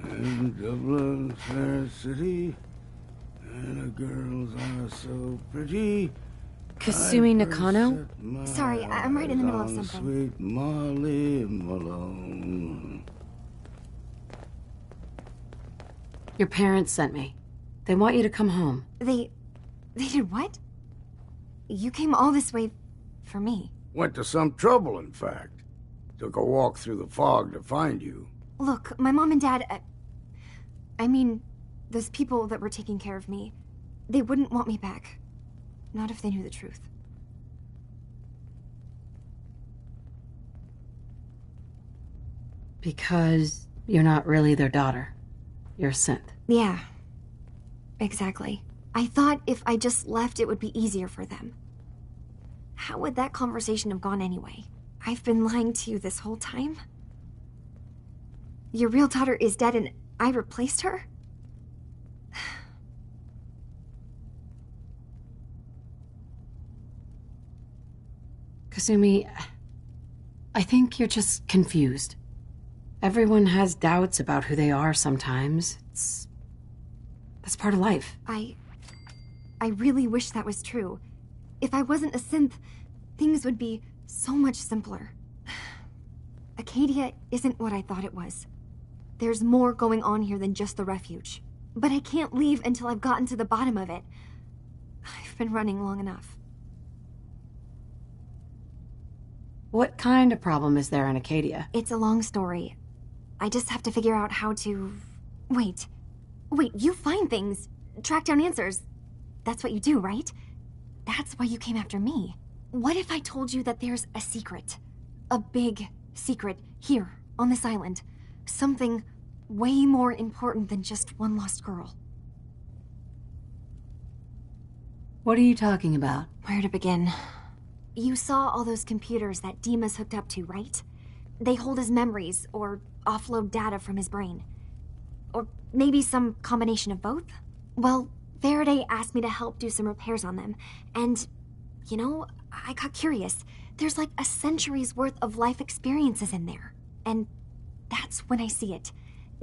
In Dublin, fair city, and the girls are so pretty. Kasumi Nakano? Sorry, I'm right in the middle of something. Sweet Molly Malone. Your parents sent me. They want you to come home. They did what? You came all this way for me. Went to some trouble, in fact. Took a walk through the fog to find you. Look, my mom and dad... I mean, those people that were taking care of me, they wouldn't want me back. Not if they knew the truth. Because you're not really their daughter. You're a synth. Yeah, exactly. I thought if I just left, it would be easier for them. How would that conversation have gone anyway? I've been lying to you this whole time? Your real daughter is dead and I replaced her? Kasumi, I think you're just confused. Everyone has doubts about who they are sometimes. That's part of life. I really wish that was true. If I wasn't a synth, things would be so much simpler. Acadia isn't what I thought it was. There's more going on here than just the refuge. But I can't leave until I've gotten to the bottom of it. I've been running long enough. What kind of problem is there in Acadia? It's a long story. I just have to figure out how to... Wait, you find things, track down answers. That's what you do, right? That's why you came after me. What if I told you that there's a secret? a big secret here on this island. Something way more important than just one lost girl. What are you talking about? Where to begin? You saw all those computers that Dima's hooked up to, right? They hold his memories or offload data from his brain. Or maybe some combination of both? Well, Faraday asked me to help do some repairs on them, and, you know, I got curious. There's like a century's worth of life experiences in there. And that's when I see it.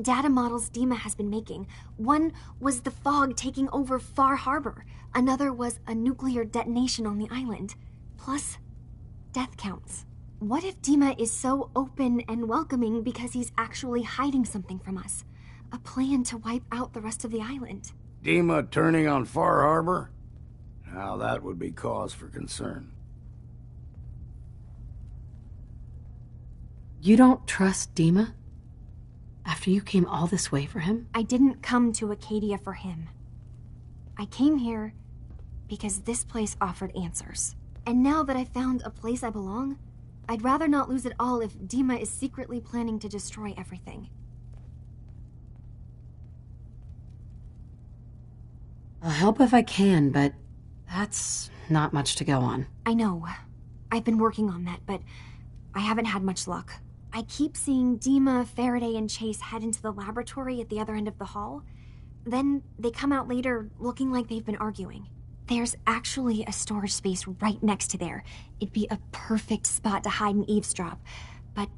Data models Dima has been making. One was the fog taking over Far Harbor. Another was a nuclear detonation on the island. Plus, death counts. What if Dima is so open and welcoming because he's actually hiding something from us? A plan to wipe out the rest of the island. Dima turning on Far Harbor? Now that would be cause for concern. You don't trust Dima? After you came all this way for him? I didn't come to Acadia for him. I came here because this place offered answers. And now that I found a place I belong, I'd rather not lose it all if Dima is secretly planning to destroy everything. I'll help if I can, but that's not much to go on. I know. I've been working on that, but I haven't had much luck. I keep seeing Dima, Faraday, and Chase head into the laboratory at the other end of the hall. Then they come out later looking like they've been arguing. There's actually a storage space right next to there. It'd be a perfect spot to hide and eavesdrop, but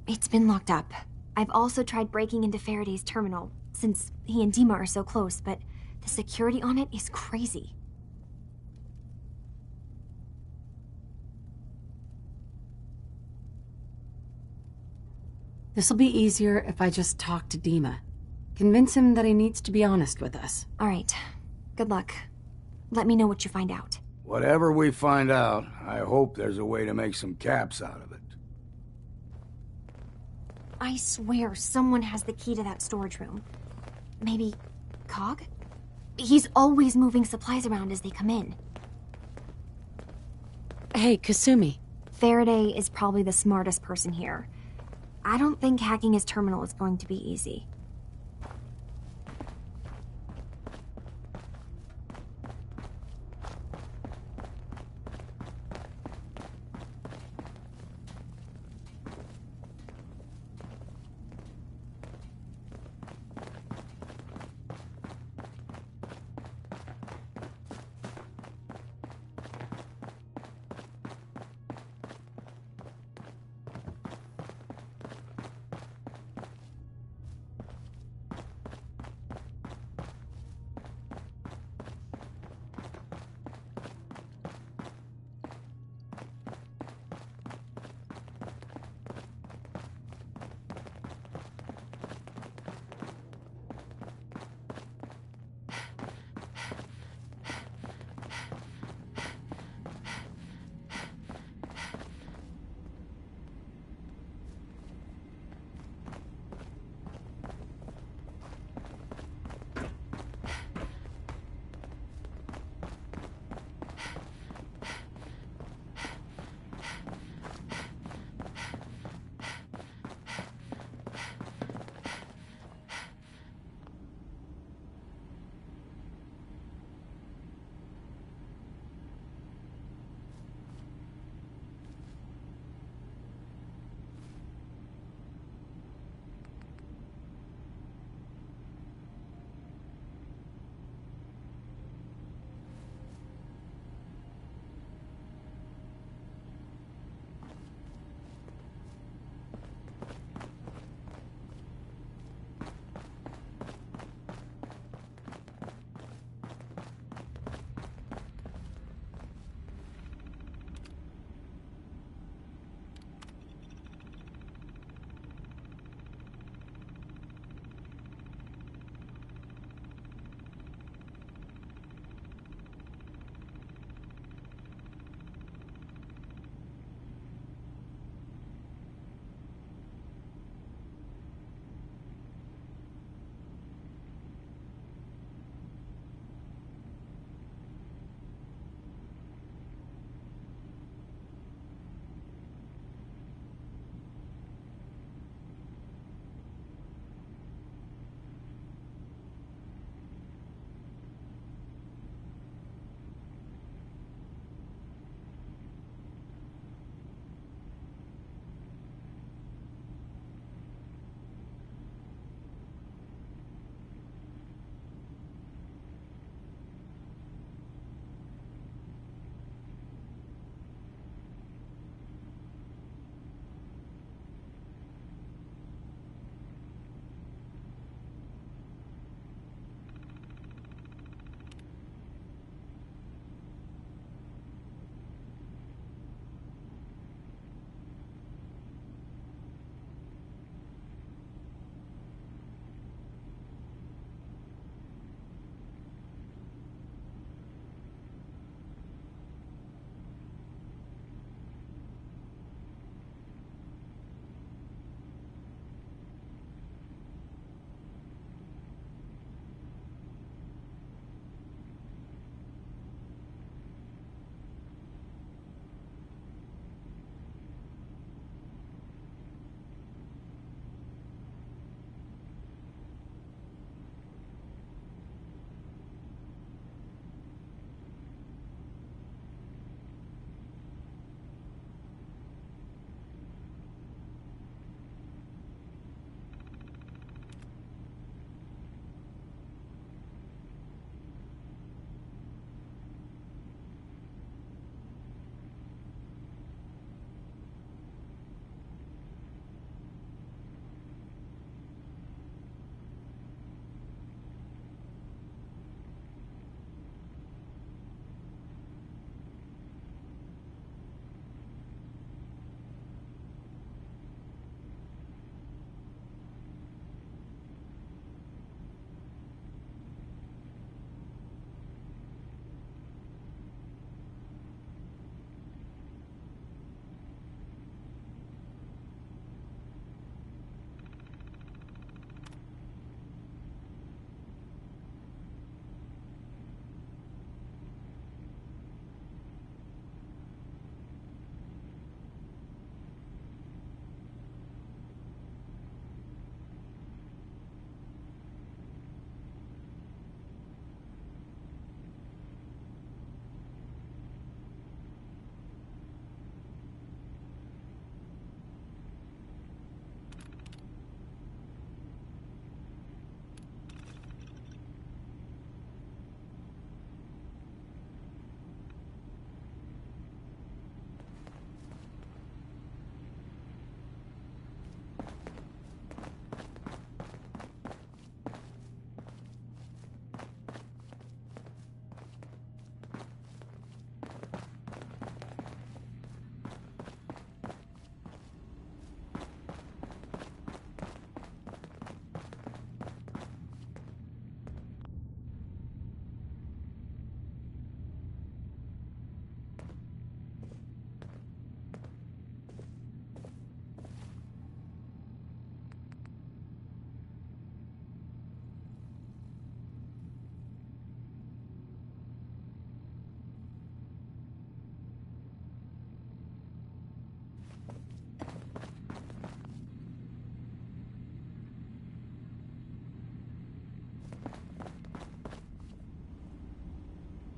it's been locked up. I've also tried breaking into Faraday's terminal, since he and Dima are so close, but the security on it is crazy. This'll be easier if I just talk to Dima. Convince him that he needs to be honest with us. All right. Good luck. Let me know what you find out. Whatever we find out, I hope there's a way to make some caps out of it. I swear someone has the key to that storage room. Maybe Cog? He's always moving supplies around as they come in. Hey, Kasumi. Faraday is probably the smartest person here. I don't think hacking his terminal is going to be easy.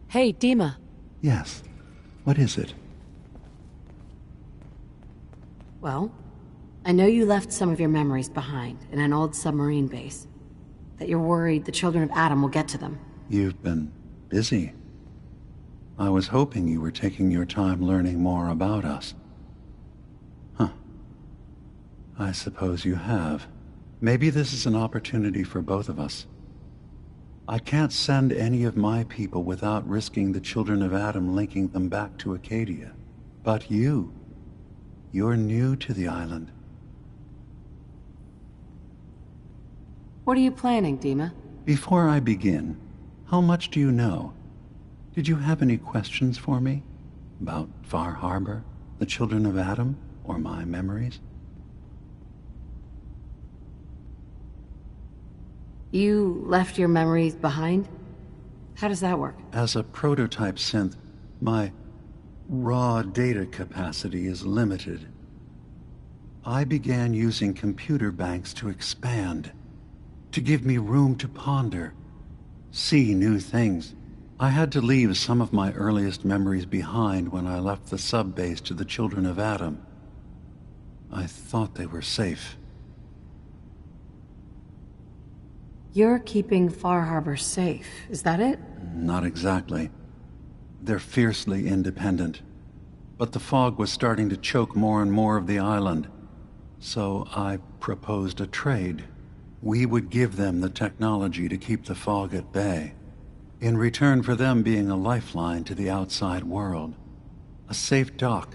Hey, Dima. Yes. What is it? Well, I know you left some of your memories behind in an old submarine base. That you're worried the children of Adam will get to them. You've been busy. I was hoping you were taking your time learning more about us. Huh. I suppose you have. Maybe this is an opportunity for both of us. I can't send any of my people without risking the children of Adam linking them back to Acadia. But you're new to the island. What are you planning, Dima? Before I begin, how much do you know? Did you have any questions for me? About Far Harbor, the children of Adam, or my memories? You left your memories behind? How does that work? As a prototype synth, my raw data capacity is limited. I began using computer banks to expand, to give me room to ponder, see new things. I had to leave some of my earliest memories behind when I left the sub-base to the children of Adam. I thought they were safe. You're keeping Far Harbor safe, is that it? Not exactly. They're fiercely independent. But the fog was starting to choke more and more of the island. So I proposed a trade. We would give them the technology to keep the fog at bay, in return for them being a lifeline to the outside world, a safe dock,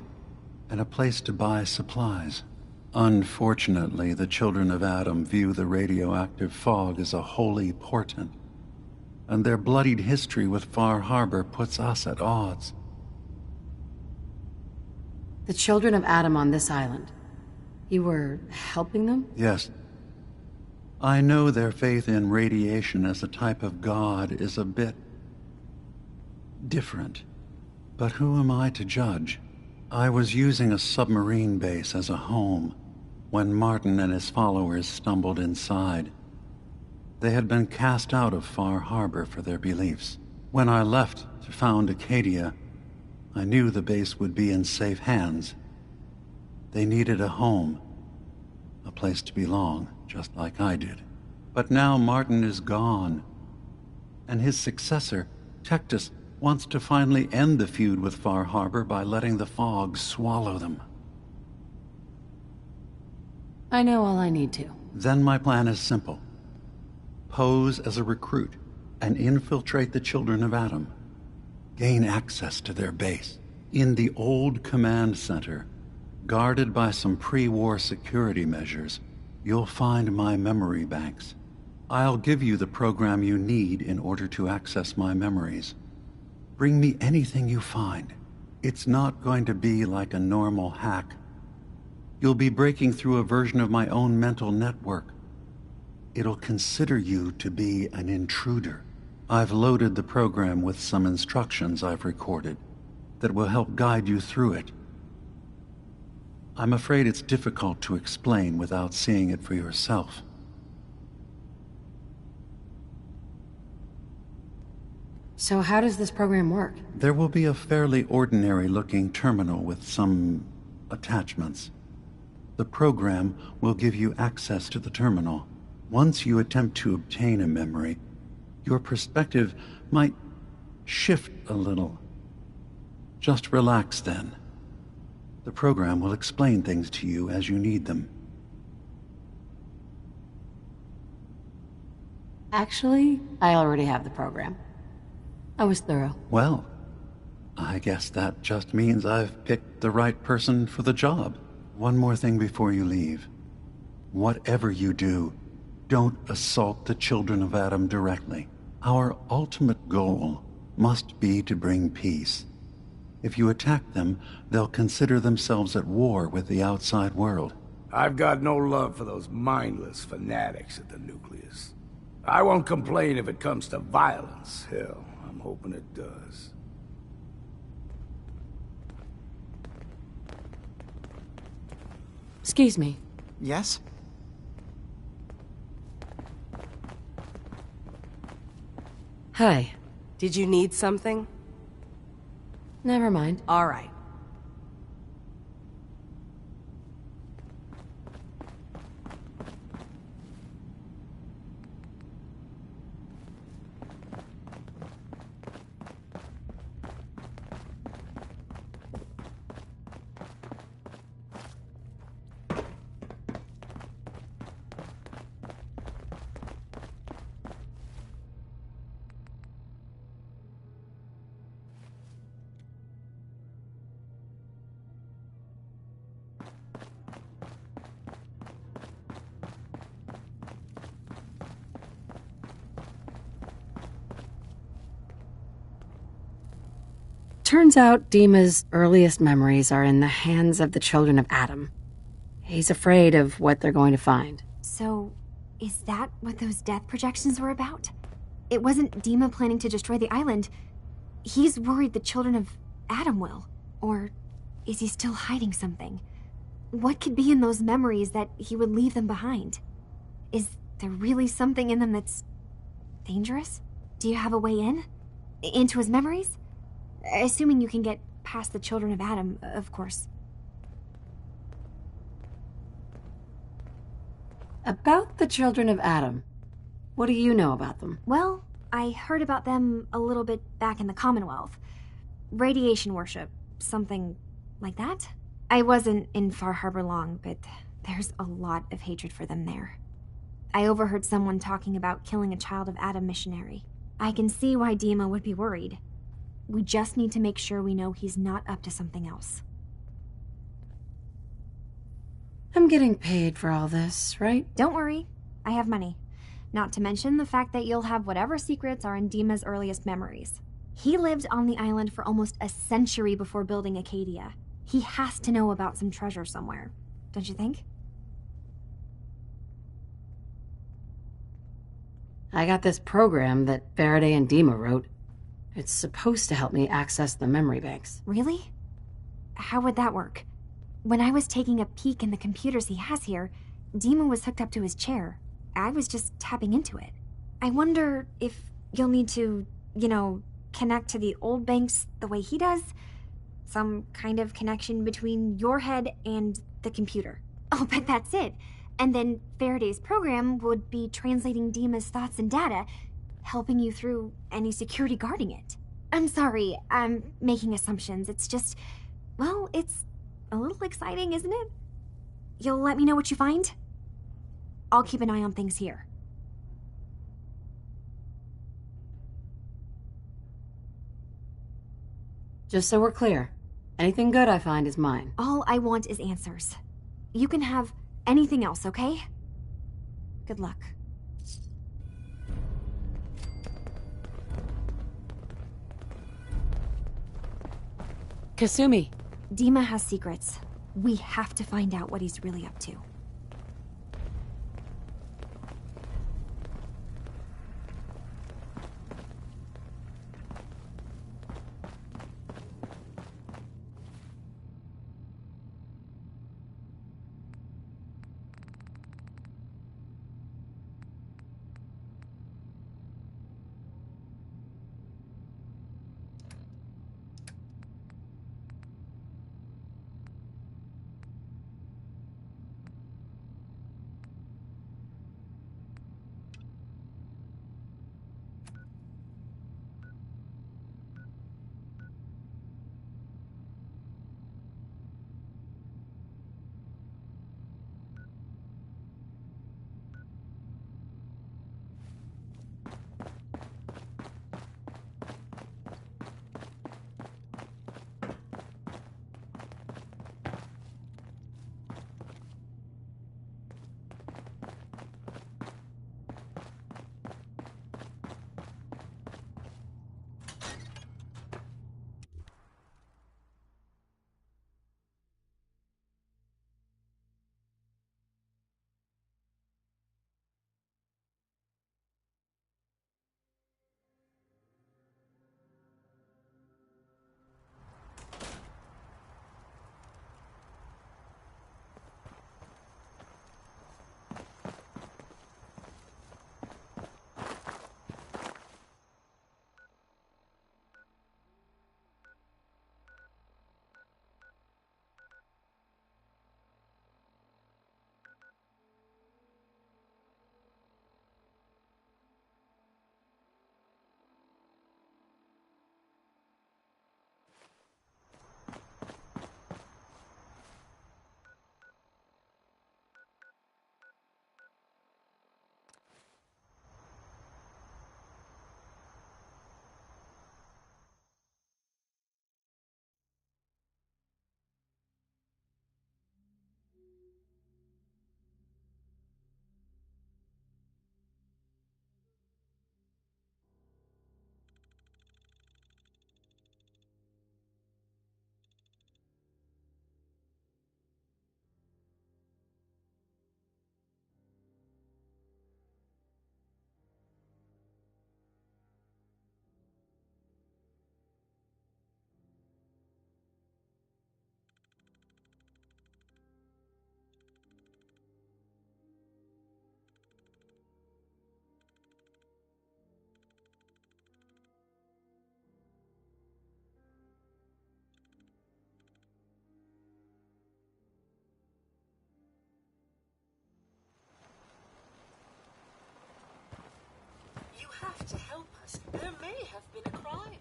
and a place to buy supplies. Unfortunately, the children of Adam view the radioactive fog as a holy portent, and their bloodied history with Far Harbor puts us at odds. The children of Adam on this island. You were helping them? Yes. I know their faith in radiation as a type of god is a bit different. But who am I to judge? I was using a submarine base as a home when Martin and his followers stumbled inside. They had been cast out of Far Harbor for their beliefs. When I left to found Acadia, I knew the base would be in safe hands. They needed a home, a place to belong, just like I did. But now Martin is gone, and his successor, Tectus, wants to finally end the feud with Far Harbor by letting the fog swallow them. I know all I need to. Then my plan is simple. Pose as a recruit and infiltrate the children of Adam. Gain access to their base. In the old command center, guarded by some pre-war security measures, you'll find my memory banks. I'll give you the program you need in order to access my memories. Bring me anything you find. It's not going to be like a normal hack. You'll be breaking through a version of my own mental network. It'll consider you to be an intruder. I've loaded the program with some instructions I've recorded that will help guide you through it. I'm afraid it's difficult to explain without seeing it for yourself. So how does this program work? There will be a fairly ordinary-looking terminal with some attachments. The program will give you access to the terminal. Once you attempt to obtain a memory, your perspective might shift a little. Just relax then. The program will explain things to you as you need them. Actually, I already have the program. I was thorough. Well, I guess that just means I've picked the right person for the job. One more thing before you leave. Whatever you do, don't assault the children of Adam directly. Our ultimate goal must be to bring peace. If you attack them, they'll consider themselves at war with the outside world. I've got no love for those mindless fanatics at the nucleus. I won't complain if it comes to violence. Hell, I'm hoping it does. Excuse me. Yes? Hi. Did you need something? Never mind. All right. Turns out Dima's earliest memories are in the hands of the children of Adam. He's afraid of what they're going to find. So, is that what those death projections were about? It wasn't Dima planning to destroy the island. He's worried the children of Adam will. Or is he still hiding something? What could be in those memories that he would leave them behind? Is there really something in them that's dangerous? Do you have a way in? Into his memories? Assuming you can get past the children of Adam, of course. About the children of Adam, what do you know about them? Well, I heard about them a little bit back in the Commonwealth. Radiation worship, something like that. I wasn't in Far Harbor long, but there's a lot of hatred for them there. I overheard someone talking about killing a child of Adam missionary. I can see why Dima would be worried. We just need to make sure we know he's not up to something else. I'm getting paid for all this, right? Don't worry. I have money. Not to mention the fact that you'll have whatever secrets are in Dima's earliest memories. He lived on the island for almost a century before building Acadia. He has to know about some treasure somewhere, don't you think? I got this program that Faraday and Dima wrote. It's supposed to help me access the memory banks. Really? How would that work? When I was taking a peek in the computers he has here, Dima was hooked up to his chair. I was just tapping into it. I wonder if you'll need to, connect to the old banks the way he does? Some kind of connection between your head and the computer. I'll bet that's it. And then Faraday's program would be translating Dima's thoughts and data, helping you through any security guarding it. I'm sorry, I'm making assumptions. It's just, well, it's a little exciting, isn't it? You'll let me know what you find? I'll keep an eye on things here. Just so we're clear, anything good I find is mine. All I want is answers. You can have anything else, okay? Good luck. Kasumi. Dima has secrets. We have to find out what he's really up to. have to help us. There may have been a crime.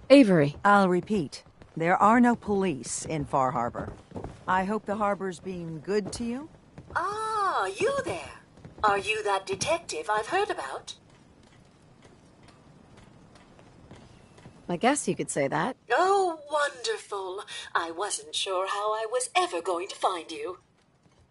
Avery. I'll repeat. There are no police in Far Harbor. I hope the harbor's being good to you? Ah, you there. Are you that detective I've heard about? I guess you could say that. Oh, wonderful. I wasn't sure how I was ever going to find you.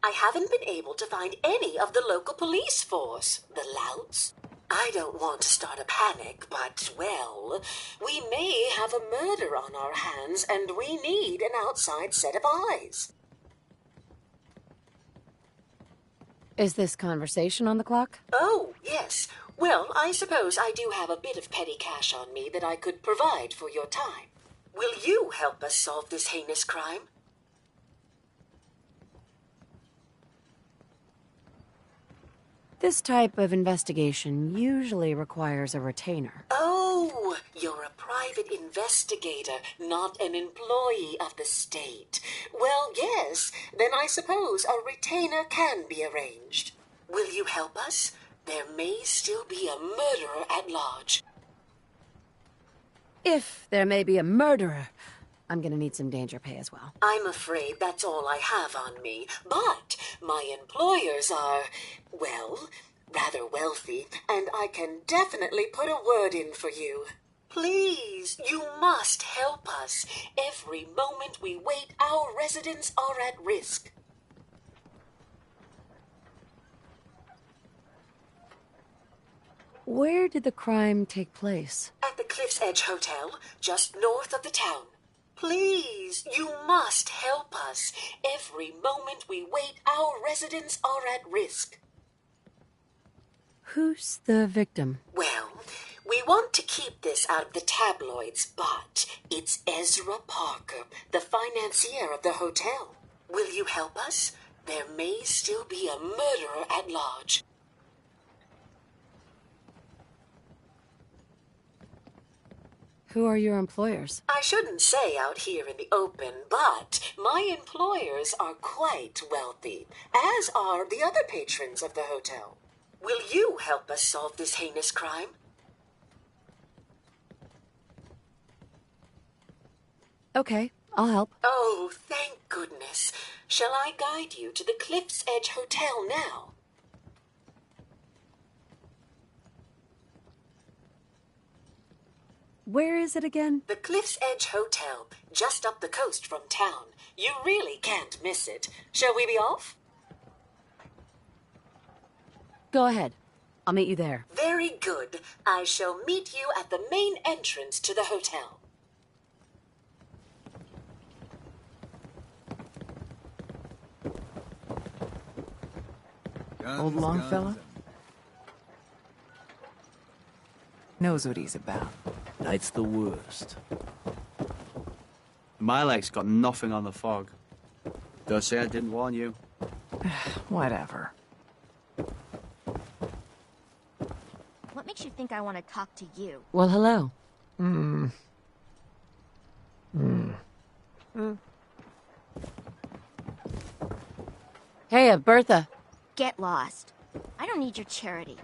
I haven't been able to find any of the local police force, the louts. I don't want to start a panic, but, well, we may have a murder on our hands, and we need an outside set of eyes. Is this conversation on the clock? Oh, yes. Well, I suppose I do have a bit of petty cash on me that I could provide for your time. Will you help us solve this heinous crime? This type of investigation usually requires a retainer. Oh, you're a private investigator, not an employee of the state. Well, yes, then I suppose a retainer can be arranged. Will you help us? There may still be a murderer at large. If there may be a murderer, I'm gonna need some danger pay as well. I'm afraid that's all I have on me, but my employers are, well, rather wealthy, and I can definitely put a word in for you. Please, you must help us. Every moment we wait, our residents are at risk. Where did the crime take place? At the Cliff's Edge Hotel, just north of the town. Please, you must help us. Every moment we wait, our residents are at risk. Who's the victim? Well, we want to keep this out of the tabloids, but it's Ezra Parker, the financier of the hotel. Will you help us? There may still be a murderer at large. Who are your employers? I shouldn't say out here in the open, but my employers are quite wealthy, as are the other patrons of the hotel. Will you help us solve this heinous crime? Okay, I'll help. Oh, thank goodness. Shall I guide you to the Cliff's Edge Hotel now? Where is it again? The Cliff's Edge Hotel, just up the coast from town. You really can't miss it. Shall we be off? Go ahead. I'll meet you there. Very good. I shall meet you at the main entrance to the hotel. Old Longfellow? Knows what he's about. Night's the worst. My leg's got nothing on the fog. Don't say I didn't warn you. Whatever. What makes you think I want to talk to you? Well, hello. Hey, Bertha. Get lost. I don't need your charity.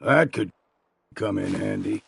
That could come in handy.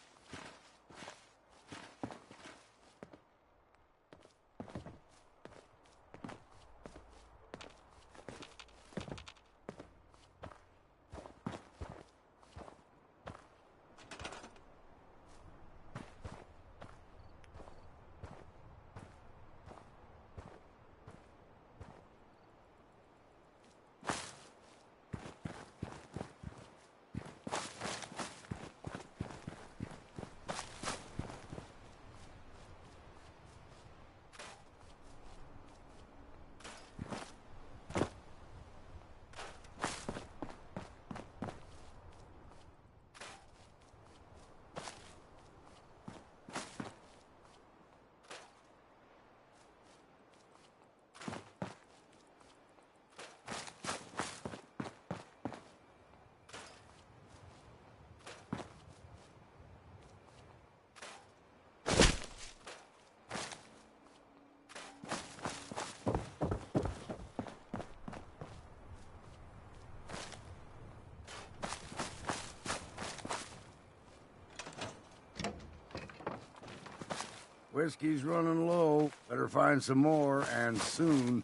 Whiskey's running low. Better find some more, and soon.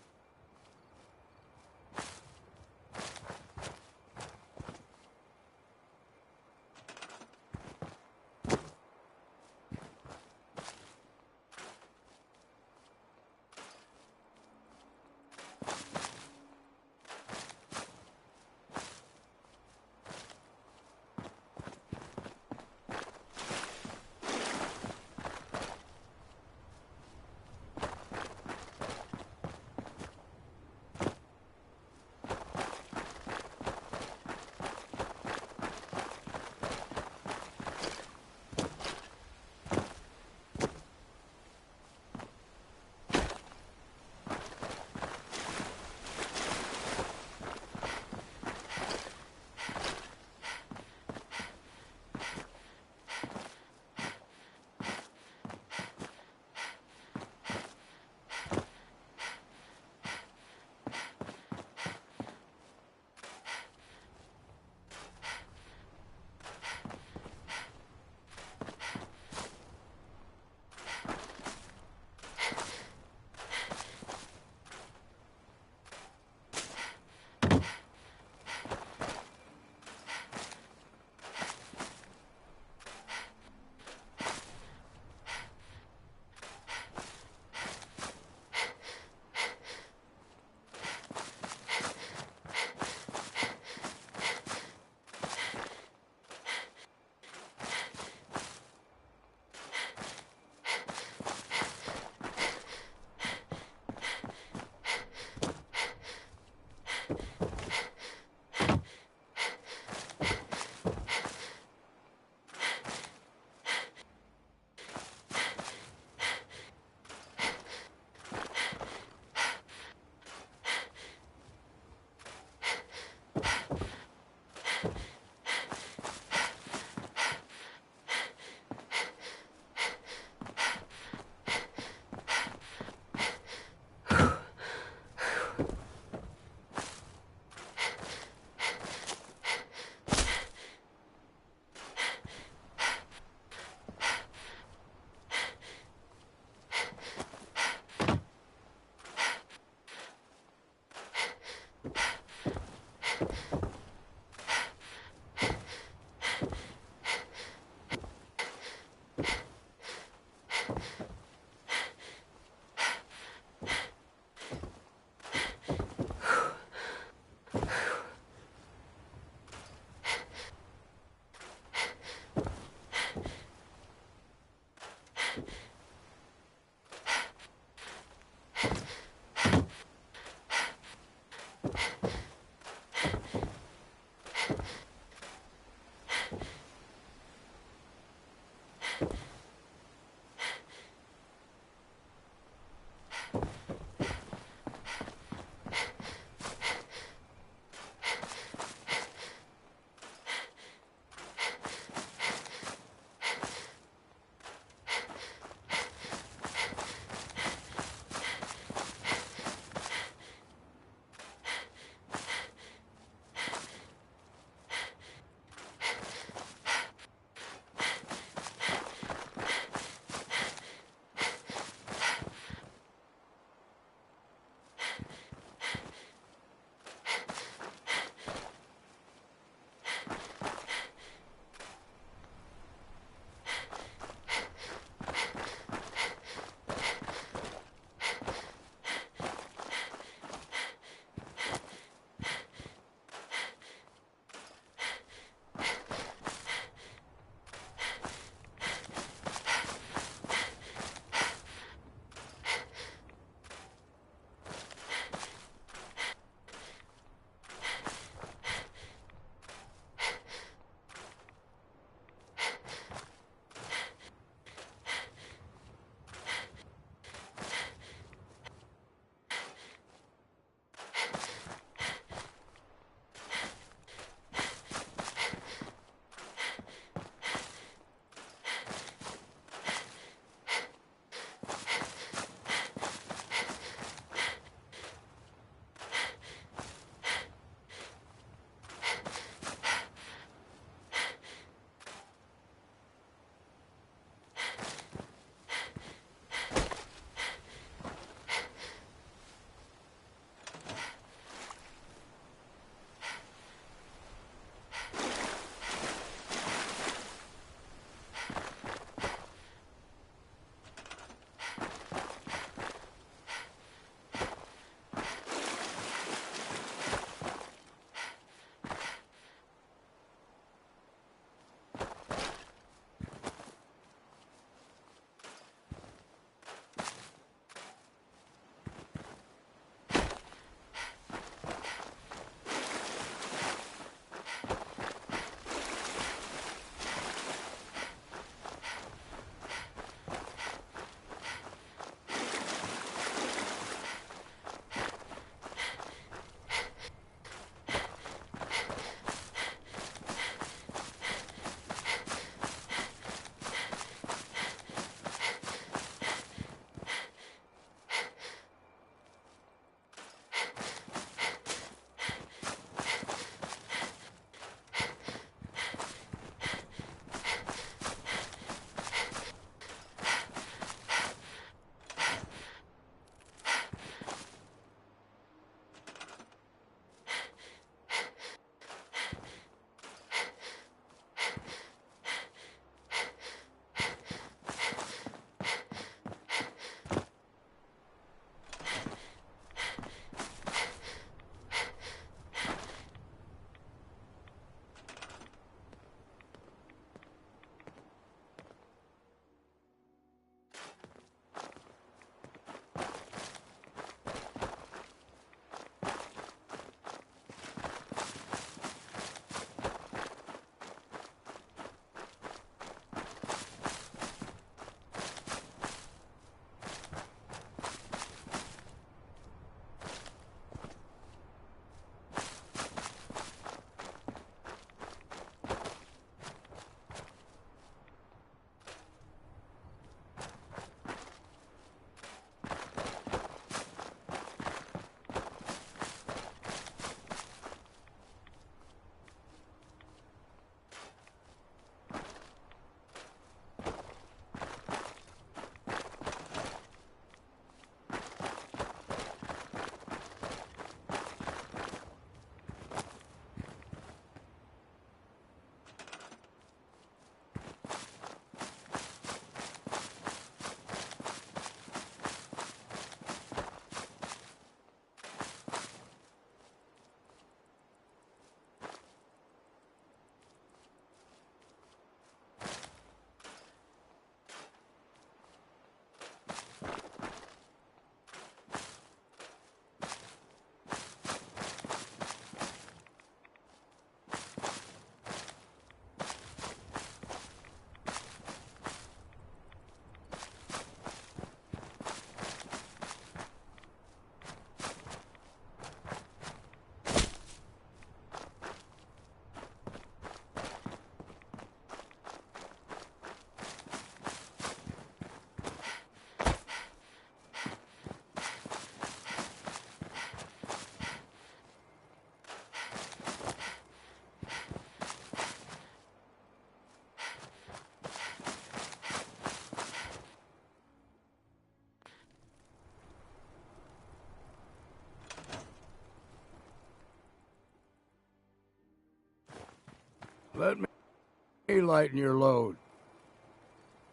Let me lighten your load.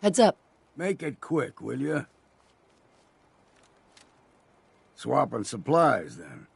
Heads up. Make it quick, will you? Swapping supplies, then.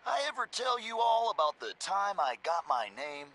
I ever tell you all about the time I got my name?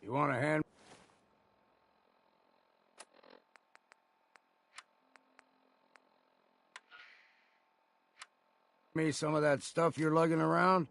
You want a hand? Me some of that stuff you're lugging around?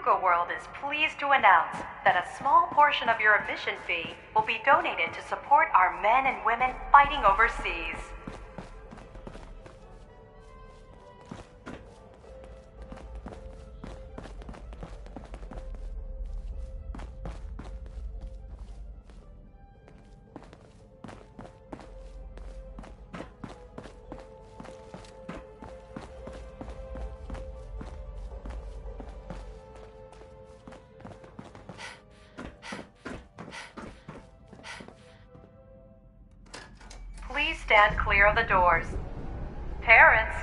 Nuka World is pleased to announce that a small portion of your admission fee will be donated to support our men and women fighting overseas. Please stand clear of the doors. Parents,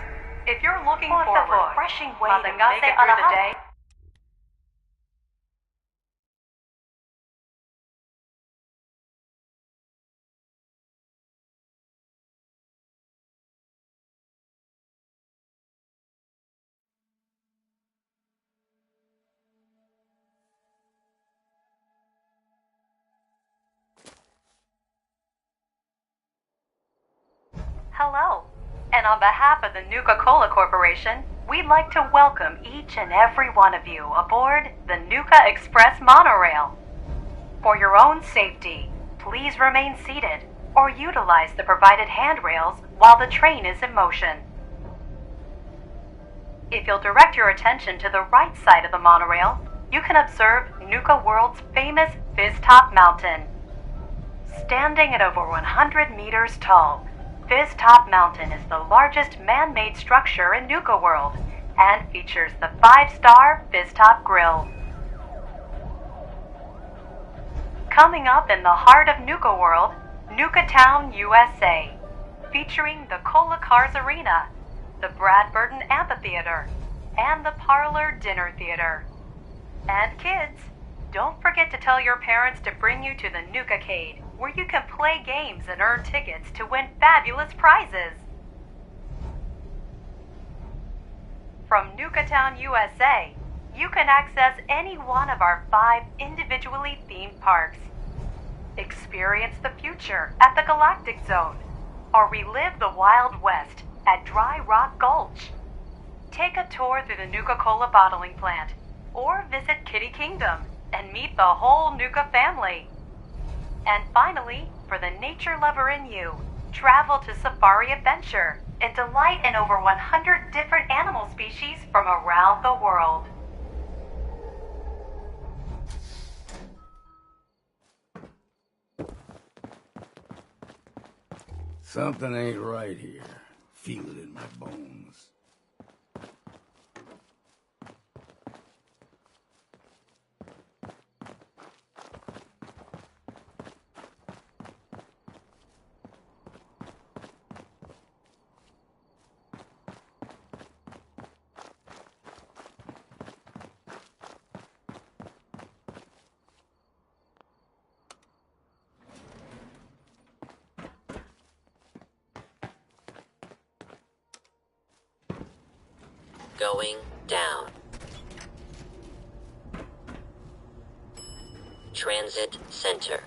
if you're looking for a refreshing way to make it through the day, hello. And on behalf of the Nuka-Cola Corporation, we'd like to welcome each and every one of you aboard the Nuka Express monorail. For your own safety, please remain seated or utilize the provided handrails while the train is in motion. If you'll direct your attention to the right side of the monorail, you can observe Nuka World's famous Fizztop Mountain. Standing at over 100 meters tall, Fizztop Mountain is the largest man-made structure in Nuka World and features the 5-star Fizztop Grill. Coming up in the heart of Nuka World, Nuka Town, USA, featuring the Cola Cars Arena, the Brad Burton Amphitheater, and the Parlor Dinner Theater. And kids, don't forget to tell your parents to bring you to the Nuka-Cade, where you can play games and earn tickets to win fabulous prizes. From Nuka Town, USA, you can access any one of our 5 individually themed parks. Experience the future at the Galactic Zone, or relive the Wild West at Dry Rock Gulch. Take a tour through the Nuka-Cola bottling plant, or visit Kitty Kingdom and meet the whole Nuka family. And finally, for the nature lover in you, travel to Safari Adventure and delight in over 100 different animal species from around the world. Something ain't right here. Feel it in my bones. Going down. Transit Center.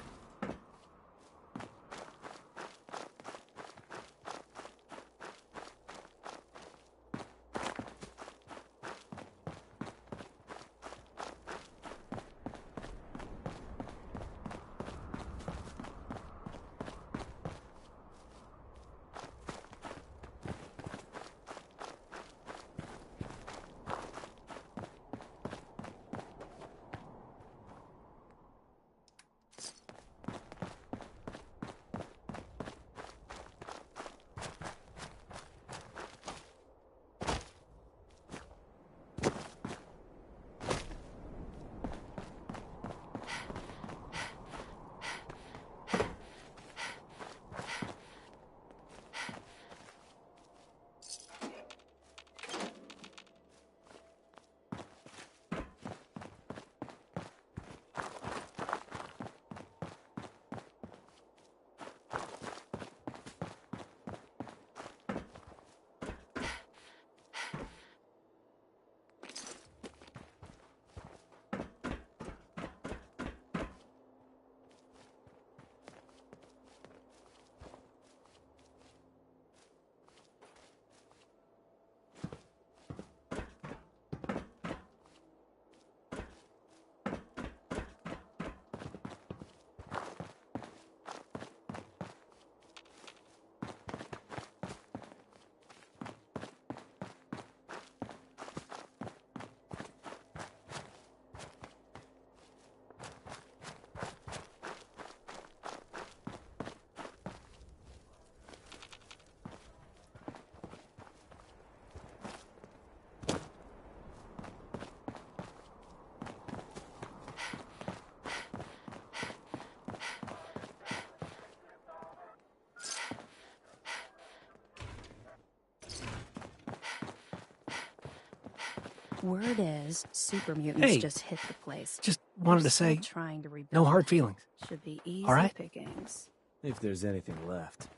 Word is, super mutants Hey, just hit the place. just wanted They're to say, still trying to rebuild. no hard feelings. Should be easy All right? pickings. If there's anything left.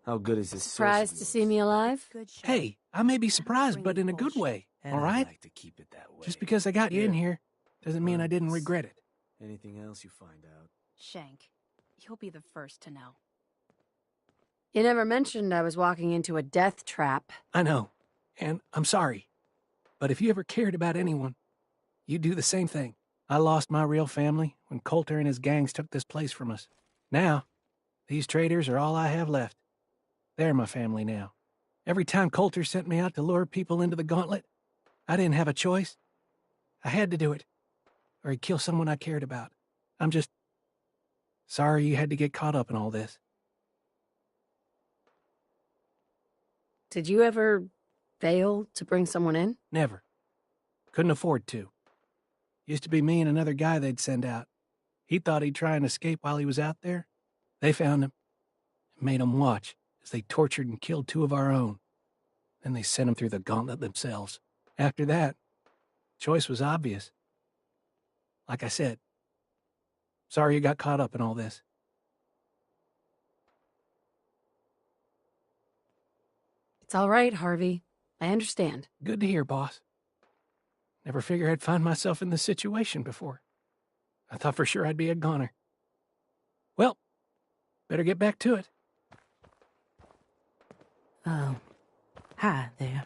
How good is this Surprised to see me alive? Hey, I may be surprised, but in a good way. And All I right? like to keep it that way. Just because I got you in Here. here doesn't mean I didn't regret it. Anything else you find out? Shank, you'll be the first to know. You never mentioned I was walking into a death trap. I know, and I'm sorry. But if you ever cared about anyone, you'd do the same thing. I lost my real family when Coulter and his gangs took this place from us. Now, these traitors are all I have left. They're my family now. Every time Coulter sent me out to lure people into the gauntlet, I didn't have a choice. I had to do it, or he'd kill someone I cared about. I'm just sorry you had to get caught up in all this. Did you ever fail to bring someone in? Never. Couldn't afford to. Used to be me and another guy they'd send out. He thought he'd try and escape while he was out there. They found him and made him watch as they tortured and killed 2 of our own. Then they sent him through the gauntlet themselves. After that, choice was obvious. Like I said, sorry you got caught up in all this. It's all right, Harvey. I understand. Good to hear, boss. Never figured I'd find myself in this situation before. I thought for sure I'd be a goner. Well, better get back to it. Oh, hi there.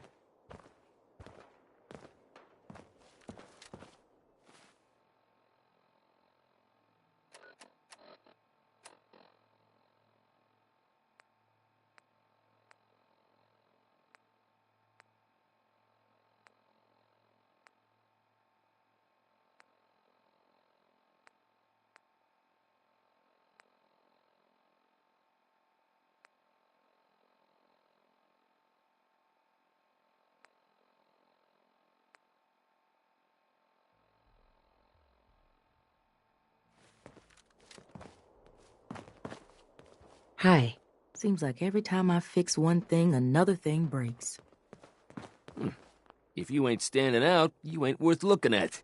Hi. Seems like every time I fix one thing, another thing breaks. If you ain't standing out, you ain't worth looking at.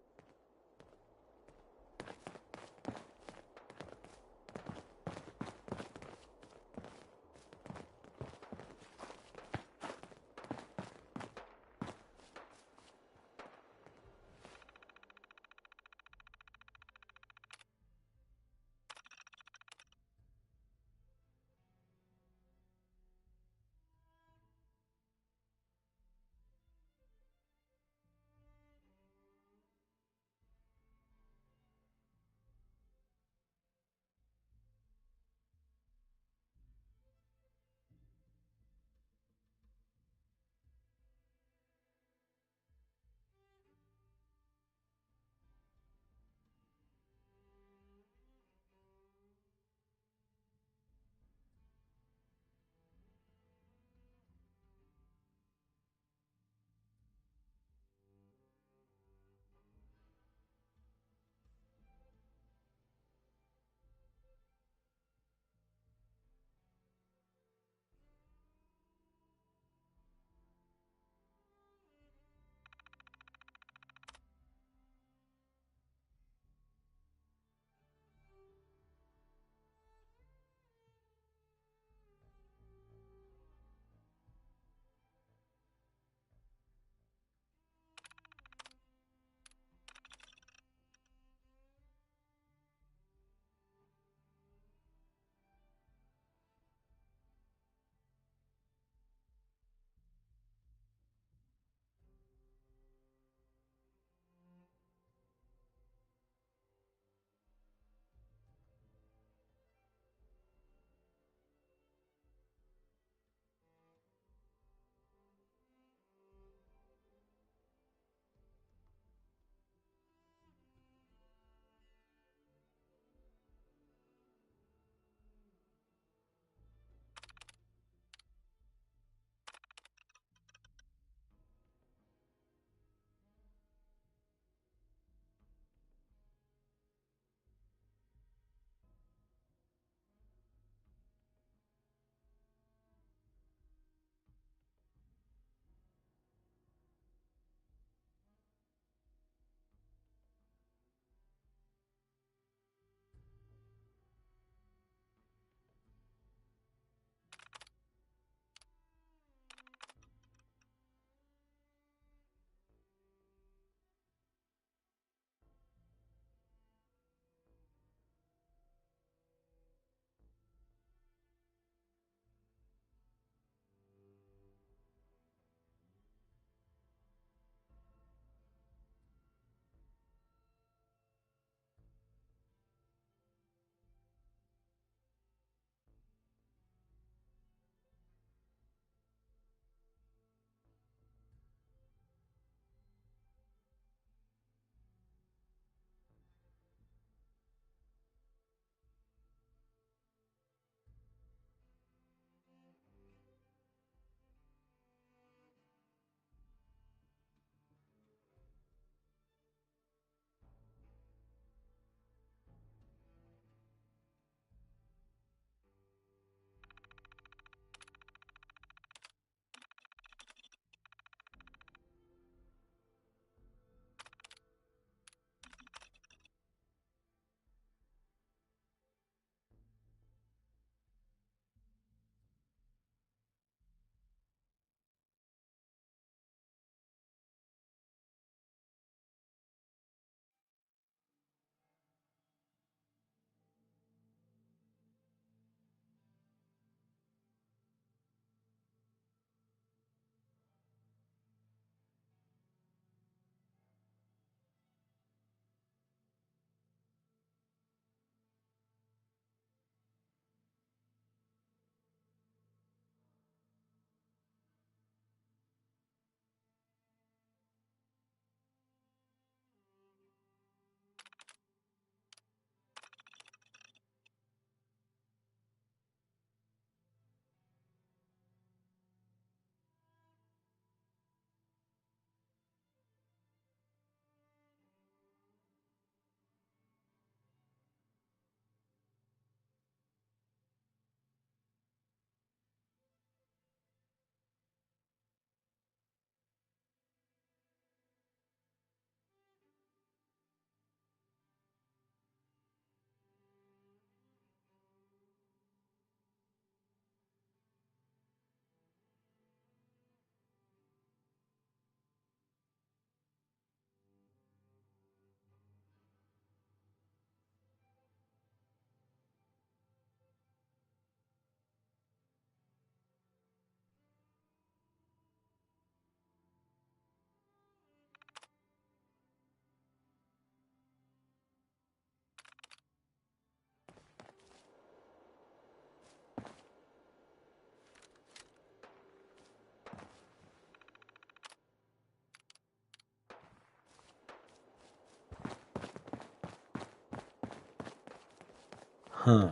Huh.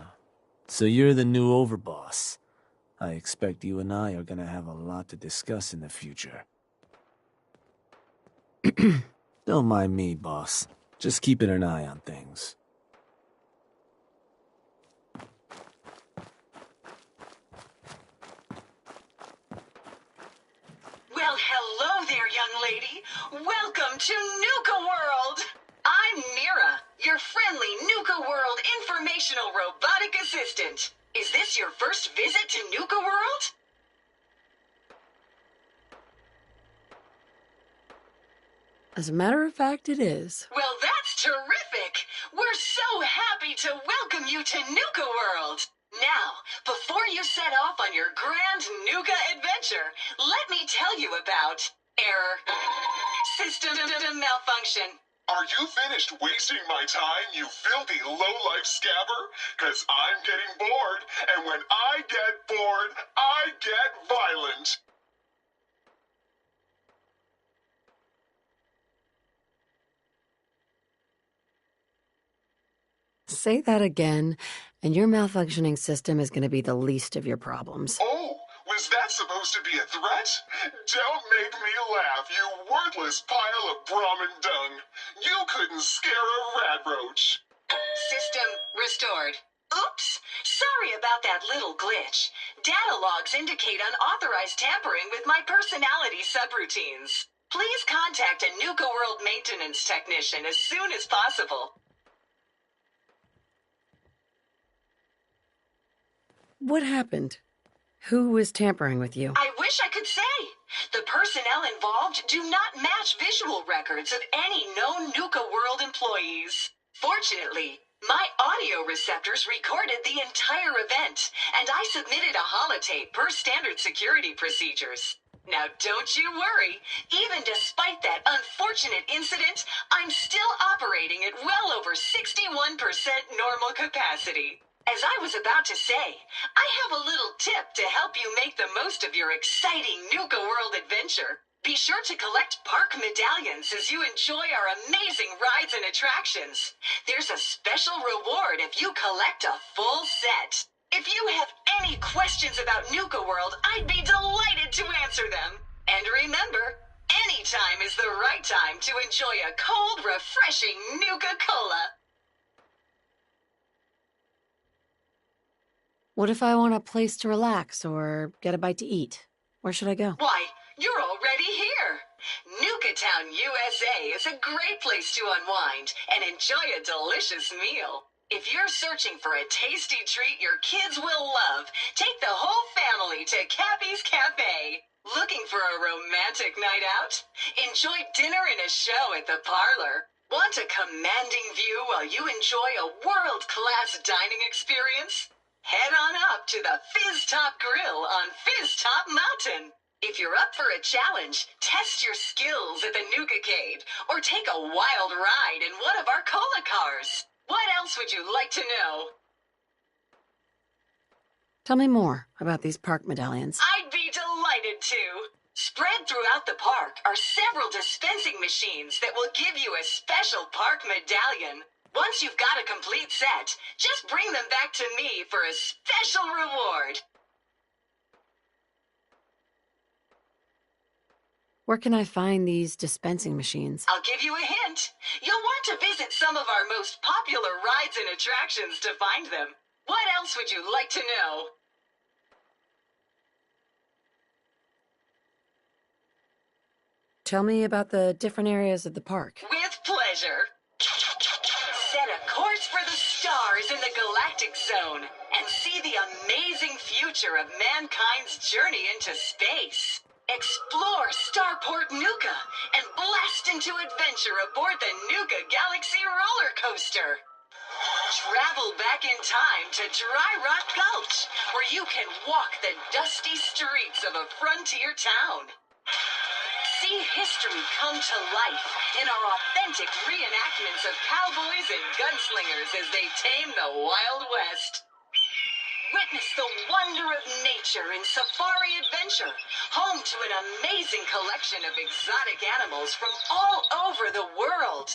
So you're the new overboss. I expect you and I are gonna have a lot to discuss in the future. Don't mind me, boss. Just keeping an eye on things. Well, hello there, young lady. Welcome to Nuka World. I'm Mira, your friendly Nuka World informational robotic assistant. Is this your first visit to Nuka World? As a matter of fact, it is. Well, that's terrific. We're so happy to welcome you to Nuka World. Now, before you set off on your grand Nuka adventure, let me tell you about error, system malfunction. Are you finished wasting my time, you filthy low-life scabber? 'Cause I'm getting bored, and when I get bored, I get violent. Say that again, and your malfunctioning system is going to be the least of your problems. Oh, was that supposed to be a threat? Don't make me laugh, you worthless pile of Brahmin dung. You couldn't scare a rat roach. System restored. Oops, sorry about that little glitch. Data logs indicate unauthorized tampering with my personality subroutines. Please contact a Nuka World maintenance technician as soon as possible. What happened? Who was tampering with you? I wish I could say. The personnel involved do not match visual records of any known Nuka World employees. Fortunately, my audio receptors recorded the entire event, and I submitted a holotape per standard security procedures. Now don't you worry, even despite that unfortunate incident, I'm still operating at well over 61% normal capacity. As I was about to say, I have a little tip to help you make the most of your exciting Nuka World adventure. Be sure to collect park medallions as you enjoy our amazing rides and attractions. There's a special reward if you collect a full set. If you have any questions about Nuka World, I'd be delighted to answer them. And remember, any time is the right time to enjoy a cold, refreshing Nuka-Cola. What if I want a place to relax or get a bite to eat? Where should I go? Why, you're already here. Nuka Town, USA is a great place to unwind and enjoy a delicious meal. If you're searching for a tasty treat your kids will love, take the whole family to Cappy's Cafe. Looking for a romantic night out? Enjoy dinner and a show at the parlor. Want a commanding view while you enjoy a world-class dining experience? Head on up to the Fizz Top Grill on Fizz Top Mountain. If you're up for a challenge, test your skills at the Nuka-Cade or take a wild ride in one of our cola cars. What else would you like to know? Tell me more about these park medallions. I'd be delighted to. Spread throughout the park are several dispensing machines that will give you a special park medallion. Once you've got a complete set, just bring them back to me for a special reward. Where can I find these dispensing machines? I'll give you a hint. You'll want to visit some of our most popular rides and attractions to find them. What else would you like to know? Tell me about the different areas of the park. With pleasure. Set a course for the stars in the galactic zone and see the amazing future of mankind's journey into space. Explore Starport Nuka and blast into adventure aboard the Nuka Galaxy roller coaster. Travel back in time to Dry Rock Gulch, where you can walk the dusty streets of a frontier town. See history come to life in our authentic reenactments of cowboys and gunslingers as they tame the Wild West. Witness the wonder of nature in Safari Adventure, home to an amazing collection of exotic animals from all over the world.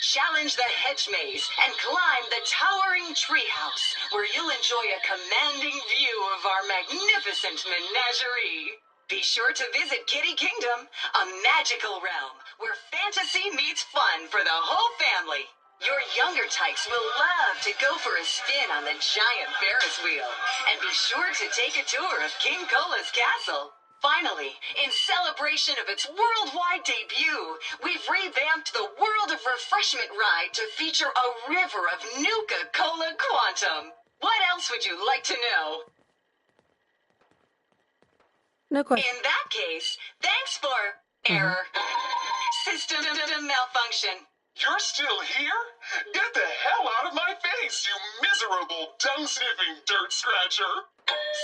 challenge the hedge maze, and climb the towering treehouse, where you'll enjoy a commanding view of our magnificent menagerie. Be sure to visit Kitty Kingdom, a magical realm where fantasy meets fun for the whole family. Your younger tykes will love to go for a spin on the giant Ferris wheel, and be sure to take a tour of King Cola's castle. Finally, in celebration of its worldwide debut, we've revamped the World of Refreshment ride to feature a river of Nuka-Cola Quantum. What else would you like to know? No question. In that case, thanks for error. System malfunction. You're still here? Get the hell out of my face, you miserable, dung-sniffing dirt scratcher!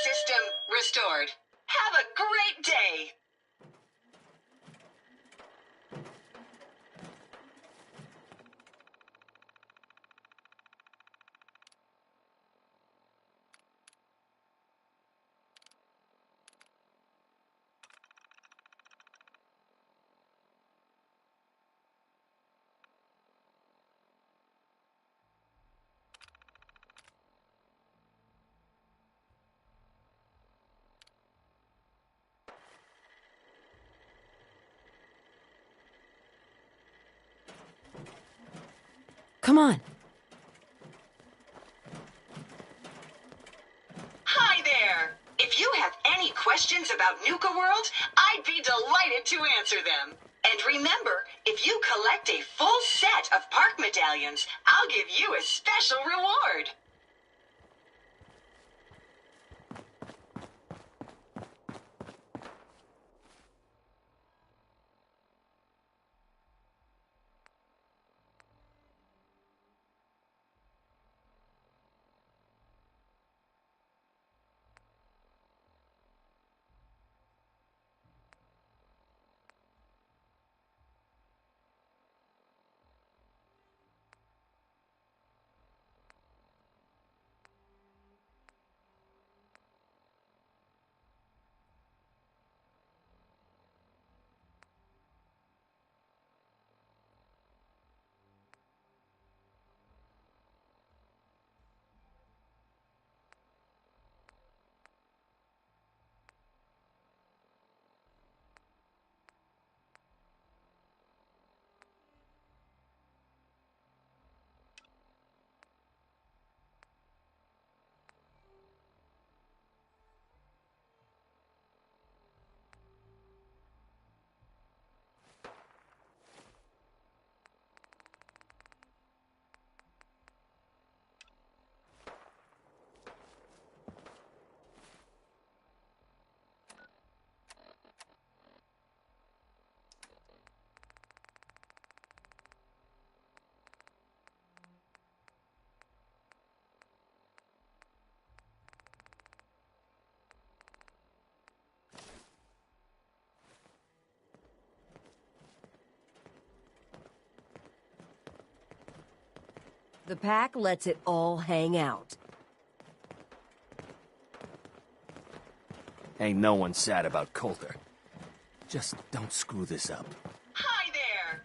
System restored. Have a great day! Come on. Hi there! If you have any questions about Nuka World, I'd be delighted to answer them. And remember, if you collect a full set of park medallions, I'll give you a special reward. The pack lets it all hang out. Ain't no one sad about Coulter. Just don't screw this up. Hi there!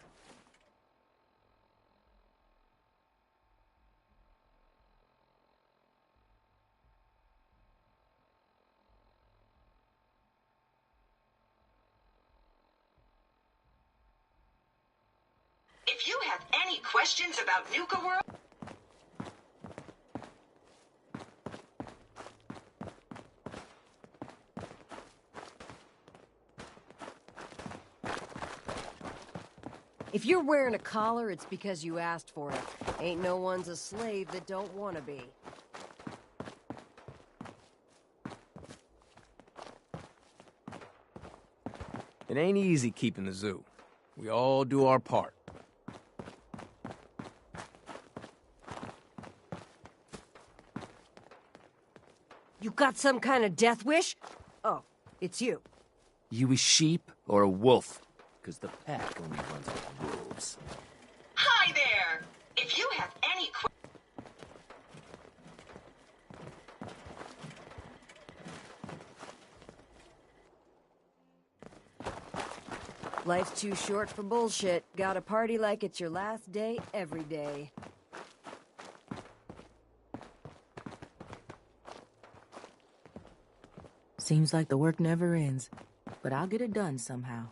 If you have any questions about Nuka World... If you're wearing a collar, it's because you asked for it. Ain't no one's a slave that don't want to be. It ain't easy keeping the zoo. We all do our part. You got some kind of death wish? Oh, it's you. You a sheep or a wolf? Because the pack only runs with wolves. Hi there! If you have any Life's too short for bullshit. Gotta party like it's your last day every day. Seems like the work never ends, but I'll get it done somehow.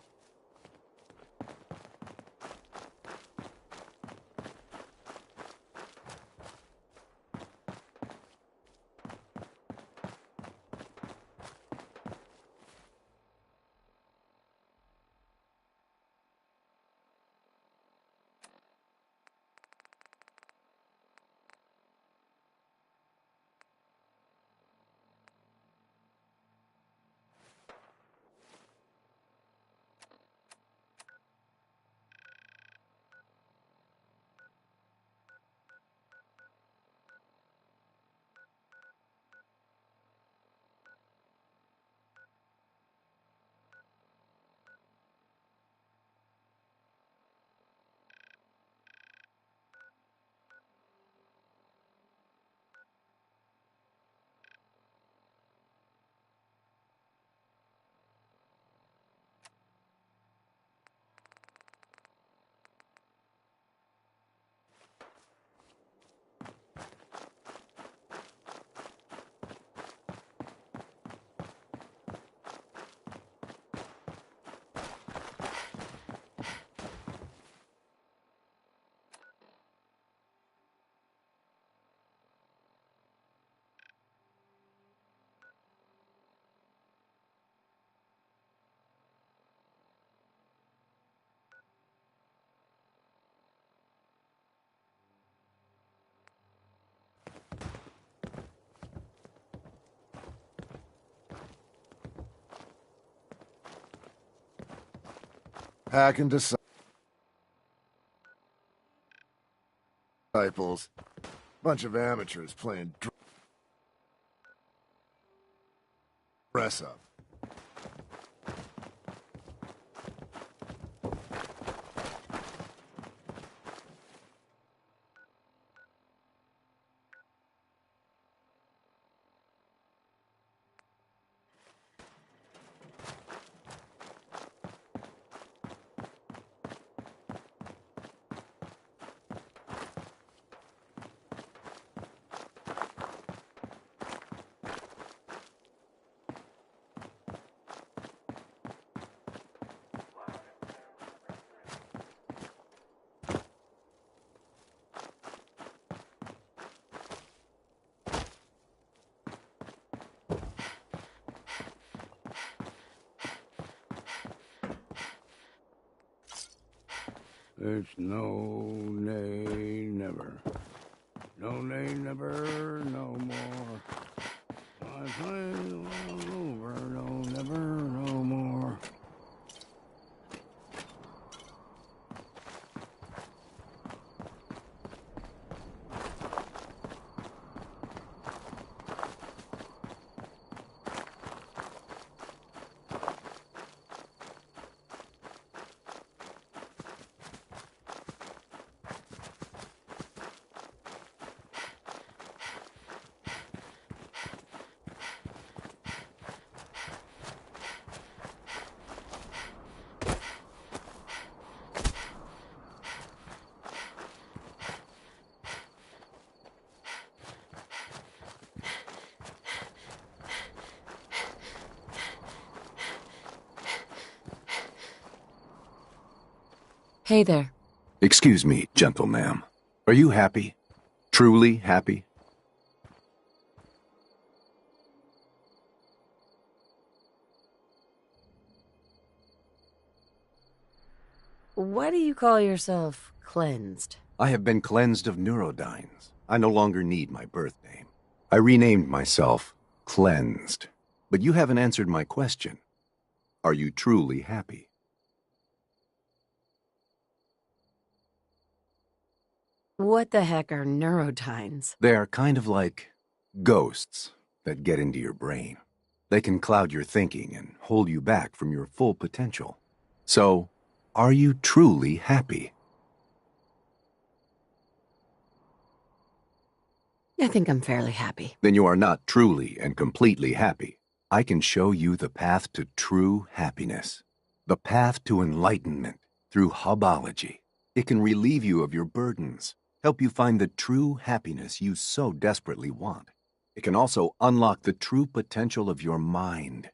Hacking disciples. Bunch of amateurs playing dress up. It's no, nay, never. No, nay, never, no more. I play all over, no, never, no more. Hey there. Excuse me, gentle ma'am. Are you happy? Truly happy? Why do you call yourself cleansed? I have been cleansed of neurodynes. I no longer need my birth name. I renamed myself Cleansed. But you haven't answered my question. Are you truly happy? What the heck are neurodynes? They are kind of like ghosts that get into your brain. They can cloud your thinking and hold you back from your full potential. So, are you truly happy? I think I'm fairly happy. Then you are not truly and completely happy. I can show you the path to true happiness. The path to enlightenment through Hubology. It can relieve you of your burdens, help you find the true happiness you so desperately want. It can also unlock the true potential of your mind,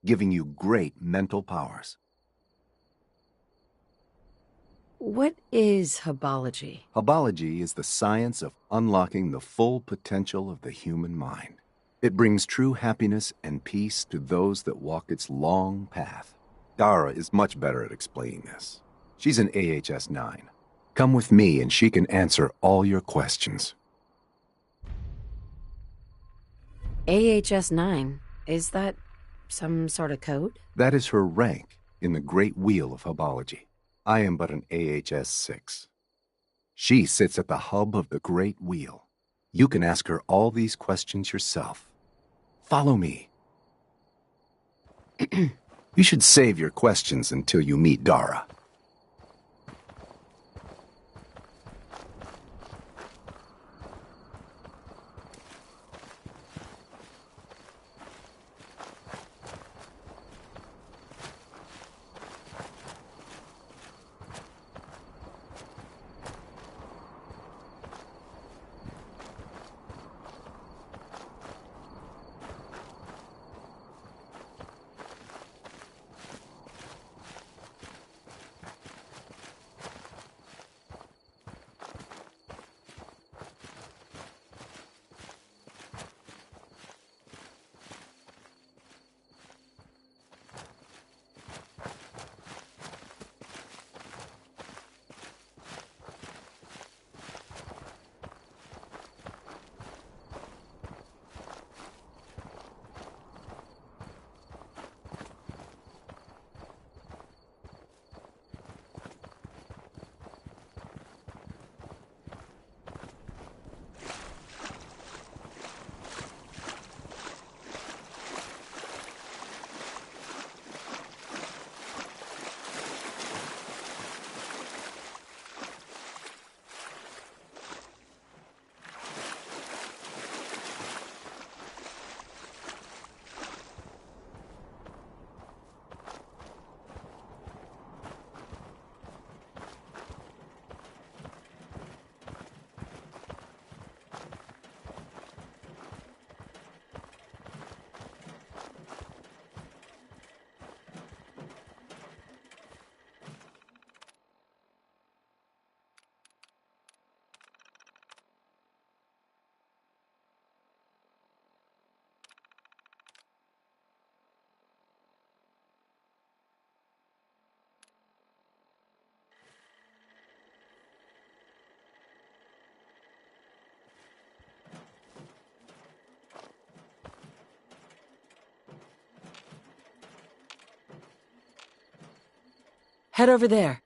giving you great mental powers. What is Hubology? Hubology is the science of unlocking the full potential of the human mind. It brings true happiness and peace to those that walk its long path. Dara is much better at explaining this. She's an AHS 9. Come with me and she can answer all your questions. AHS 9. Is that some sort of code? That is her rank in the Great Wheel of Hubology. I am but an AHS 6. She sits at the hub of the Great Wheel. You can ask her all these questions yourself. Follow me. You should save your questions until you meet Dara. Head over there.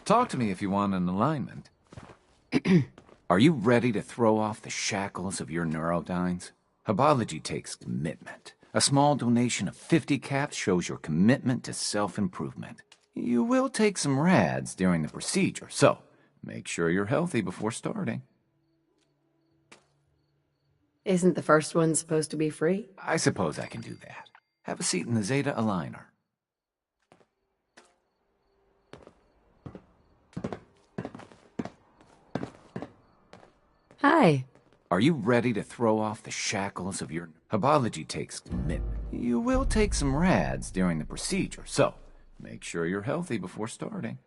Talk to me if you want an alignment. Are you ready to throw off the shackles of your neurodynes? Hubology takes commitment. A small donation of 50 caps shows your commitment to self-improvement. You will take some rads during the procedure, so make sure you're healthy before starting. Isn't the first one supposed to be free? I suppose I can do that. Have a seat in the Zeta Aligner. Hi. Are you ready to throw off the shackles of your... Hubology takes commitment. You will take some rads during the procedure, so make sure you're healthy before starting.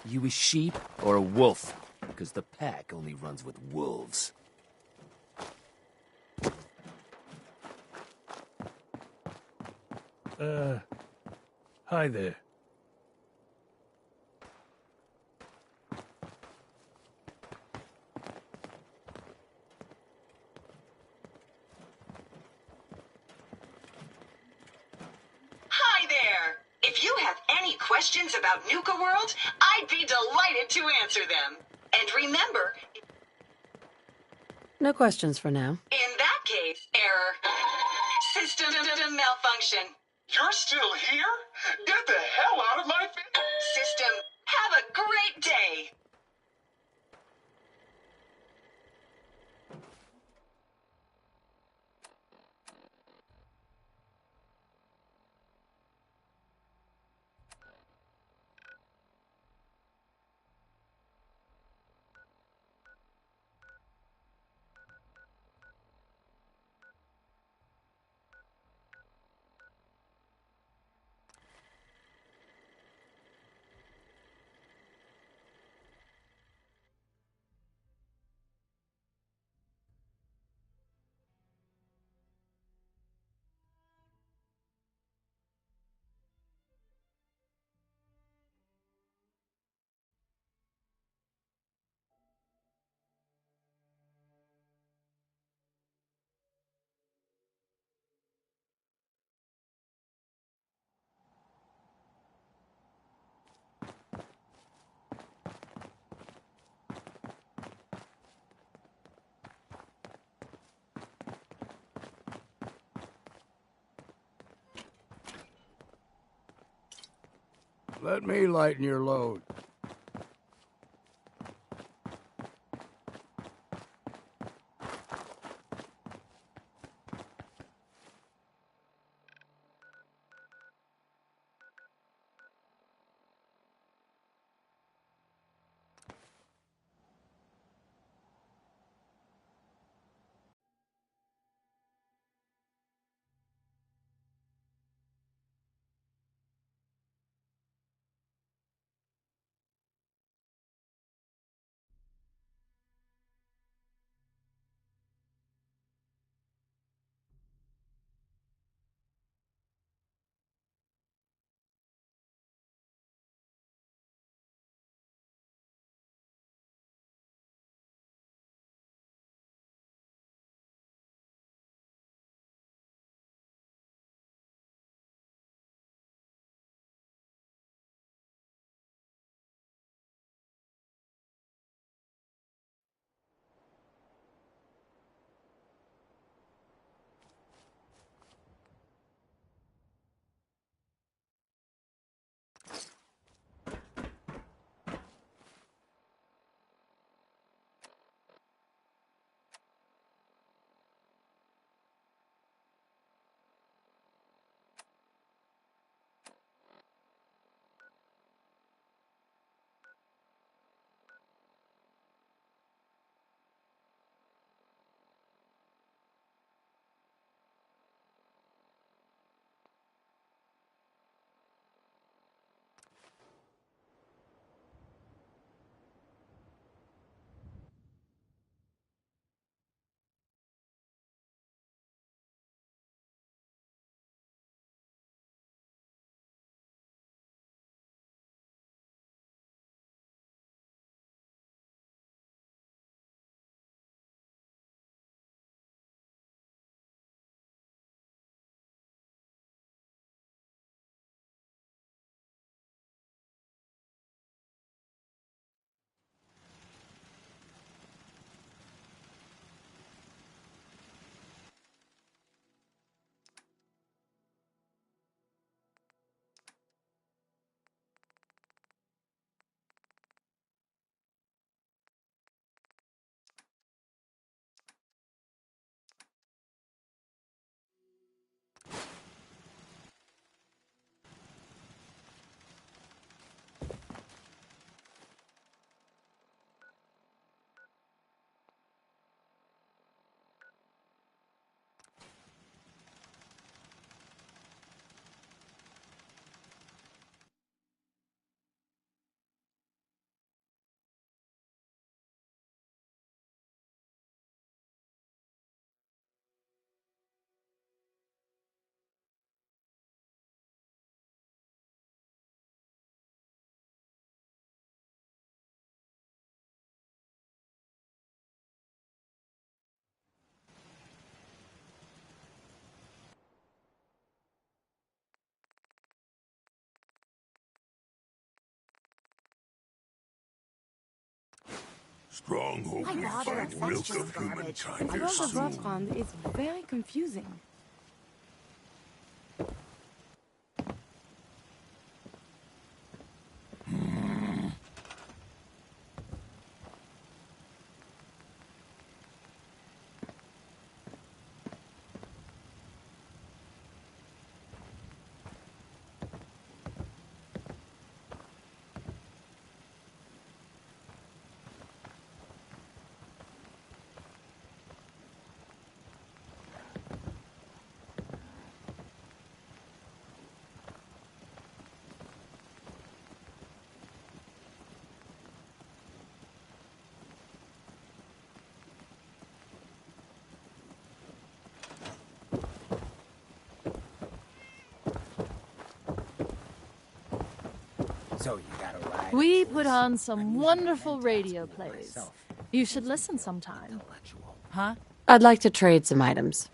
You a sheep or a wolf? Because the pack only runs with wolves. Hi there. Hi there! If you have any questions about Nuka World, I'd be delighted to answer them. And remember, No questions for now. in that case, error. System malfunction. You're still here? Get the hell out of my face! System, have a great day! Let me lighten your load. Stronghold My will father find that's milk just of garbage. humankind I love the soon. restaurant. It's very confusing. So you got a ride? We put on some wonderful radio plays. You should listen sometime. Huh? I'd like to trade some items.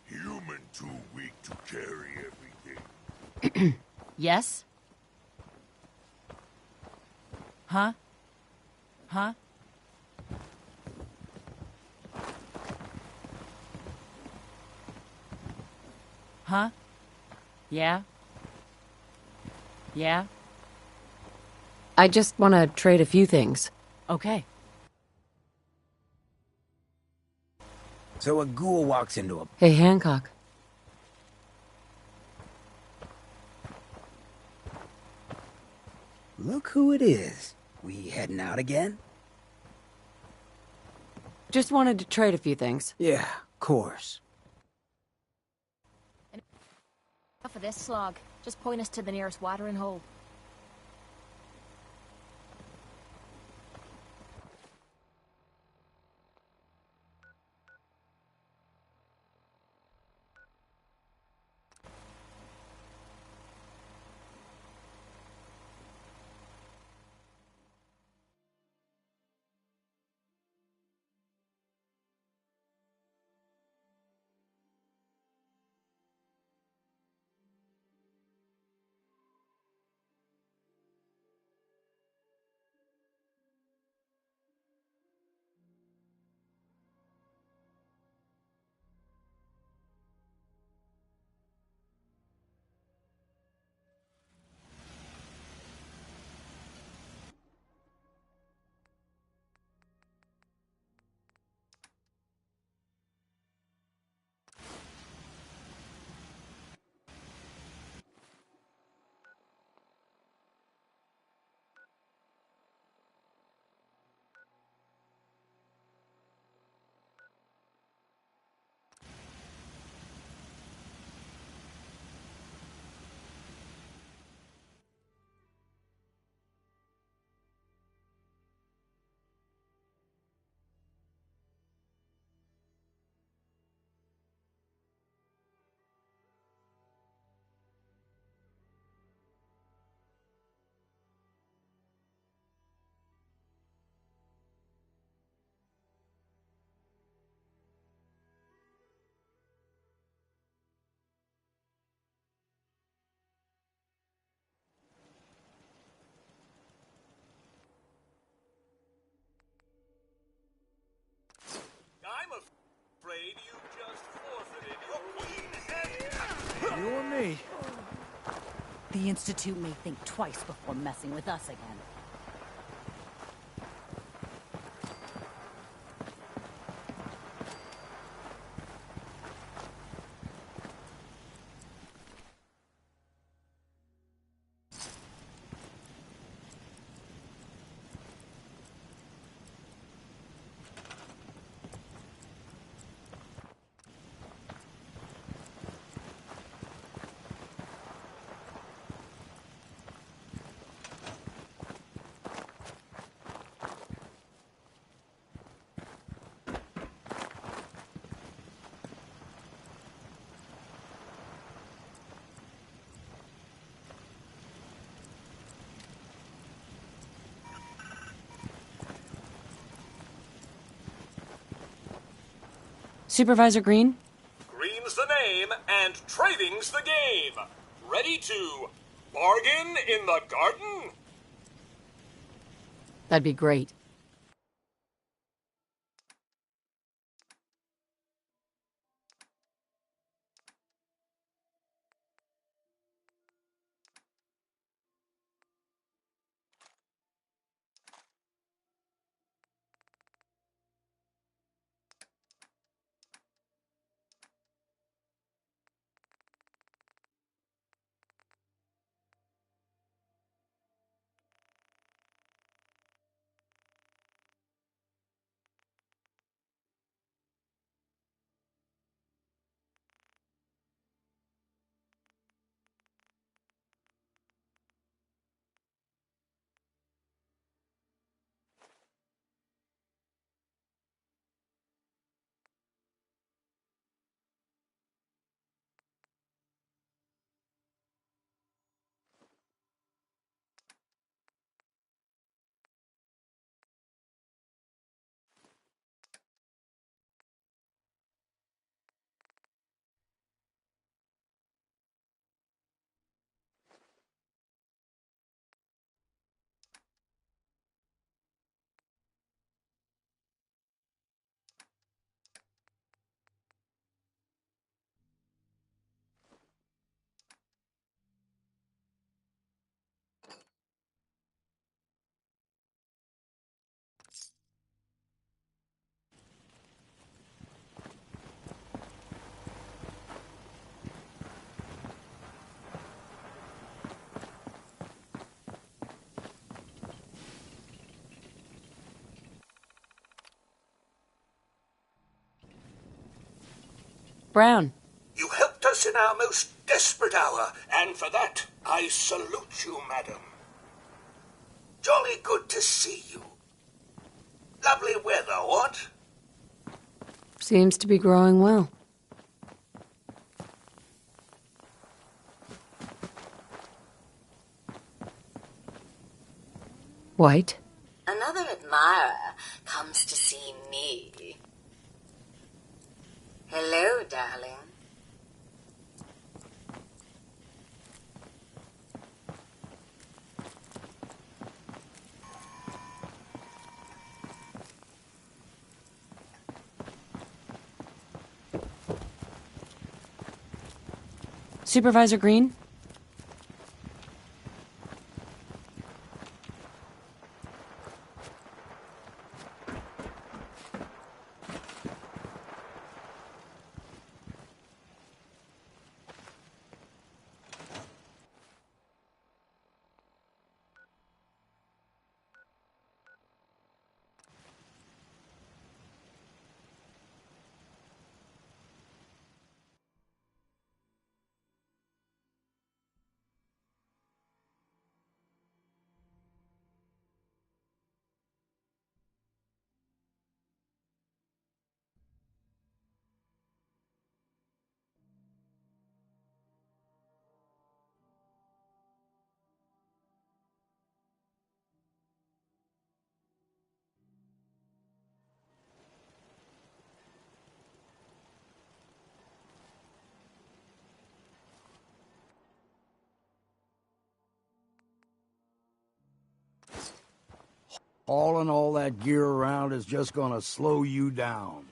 Human too weak to carry everything. Yes? Huh? Huh? Huh? Yeah? Yeah? I just want to trade a few things. Okay. So a ghoul walks into a... Hey, Hancock. Look who it is. We heading out again? Just wanted to trade a few things. Yeah, of course. Enough of this slog. Just point us to the nearest watering hole. I'm afraid you just forfeited your queen. You or me? The Institute may think twice before messing with us again. Supervisor Green? Green's the name, and trading's the game. Ready to Bargain in the garden? That'd be great. Brown. You helped us in our most desperate hour, and for that, I salute you, madam. Jolly good to see you. Lovely weather, what? Seems to be growing well. White? Another admirer comes to see me. Hello, darling. Supervisor Green? Hauling all that gear around is just gonna slow you down.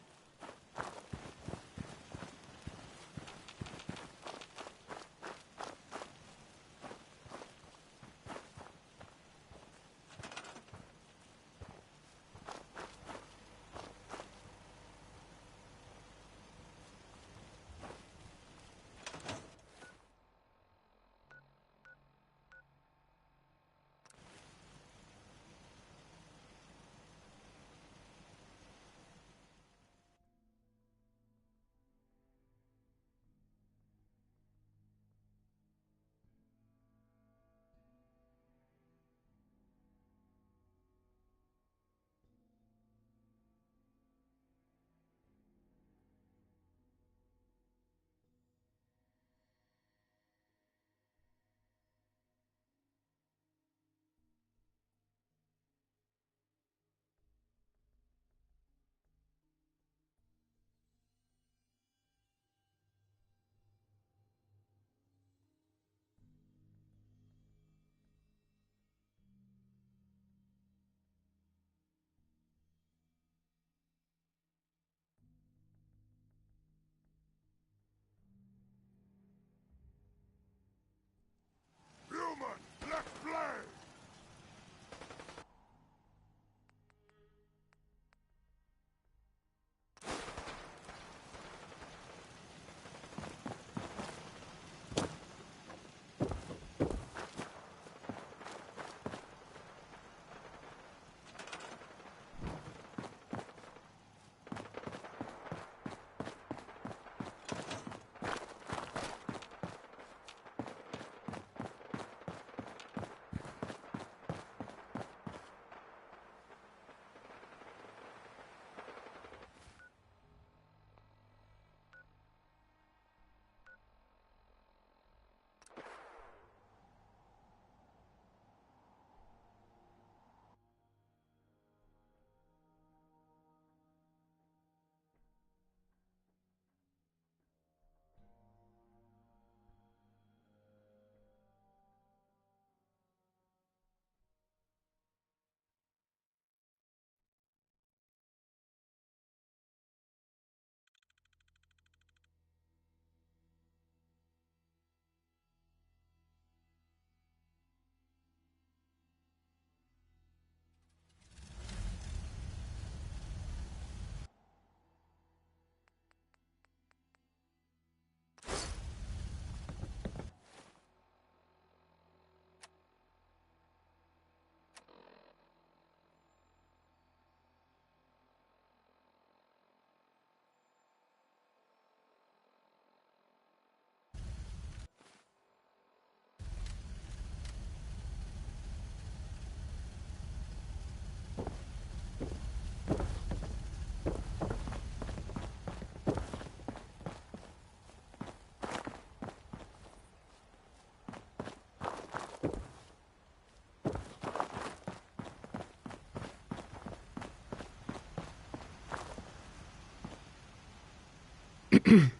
You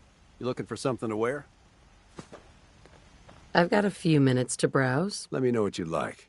looking for something to wear? I've got a few minutes to browse. Let me know what you like.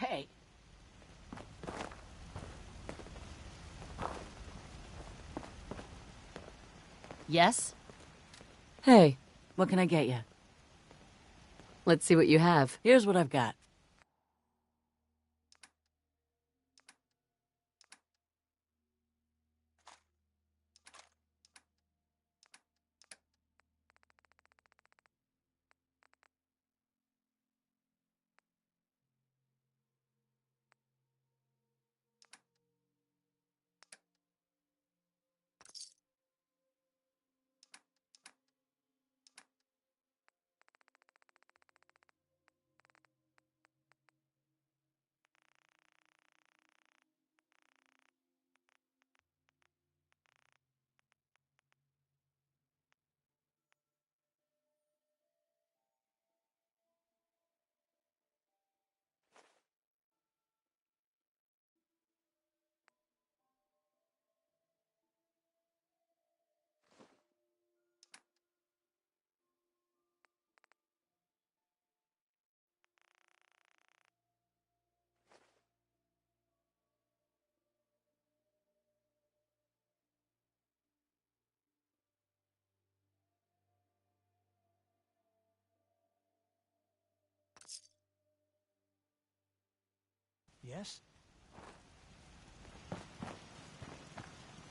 Hey. Yes? Hey. What can I get you? Let's see what you have. Here's what I've got. Yes?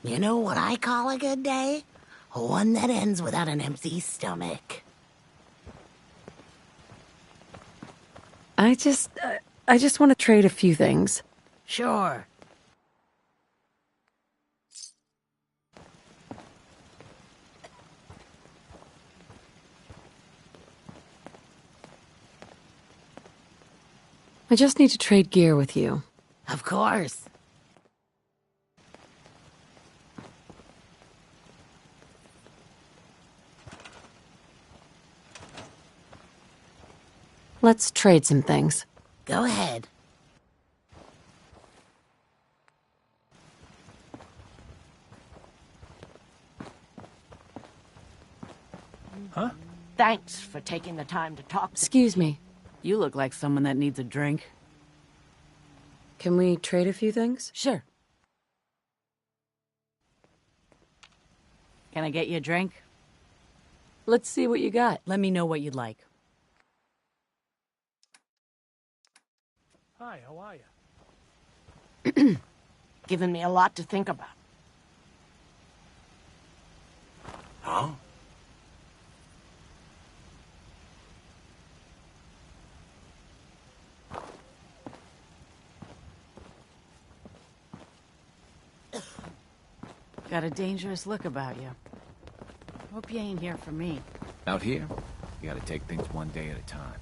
You know what I call a good day? One that ends without an empty stomach. I just want to trade a few things. Sure. I just need to trade gear with you. Of course. Let's trade some things. Go ahead. Huh? Thanks for taking the time to talk to Excuse me. You look like someone that needs a drink. Can we trade a few things? Sure. Can I get you a drink? Let's see what you got. Let me know what you'd like. Hi, how are you? Giving me a lot to think about. Huh? Got a dangerous look about you. Hope you ain't here for me. Out here, you gotta take things one day at a time.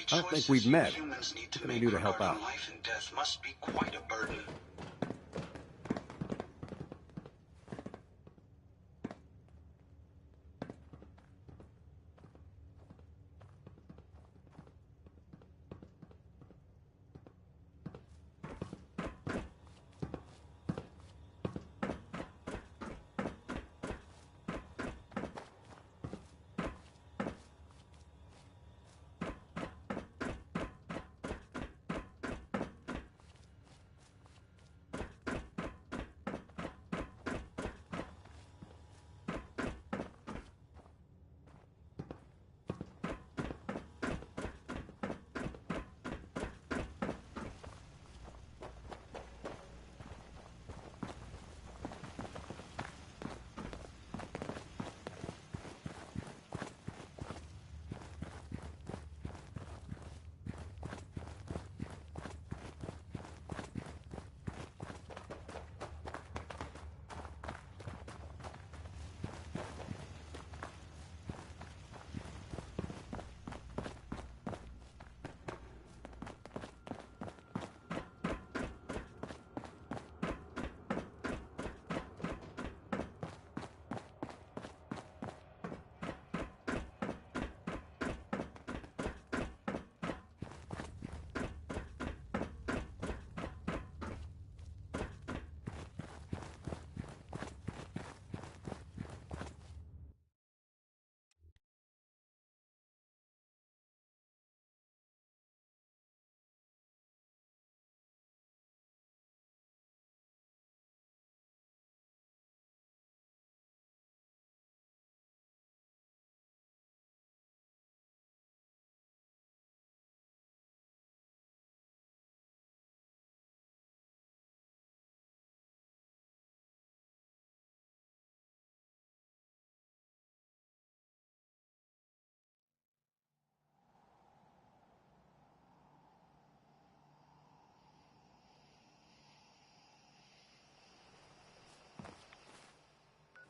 I don't think we've met. What can I do to help out? Life and death must be quite a burden.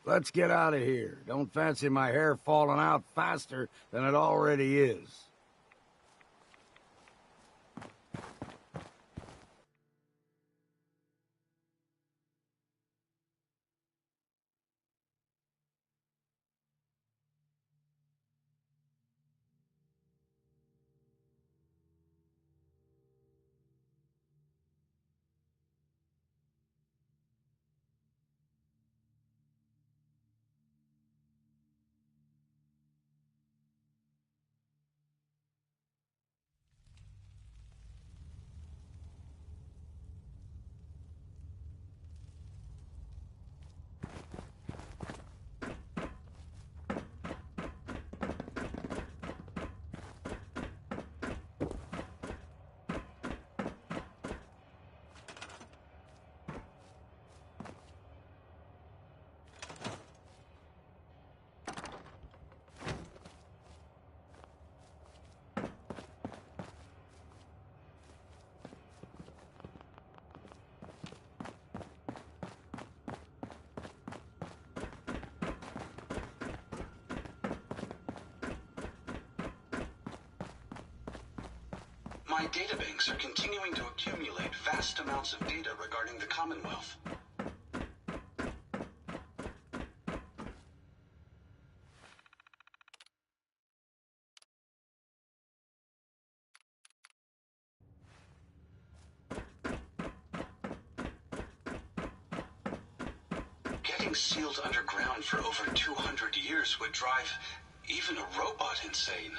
Let's get out of here. Don't fancy my hair falling out faster than it already is. My databanks are continuing to accumulate vast amounts of data regarding the Commonwealth. Getting sealed underground for over 200 years would drive even a robot insane.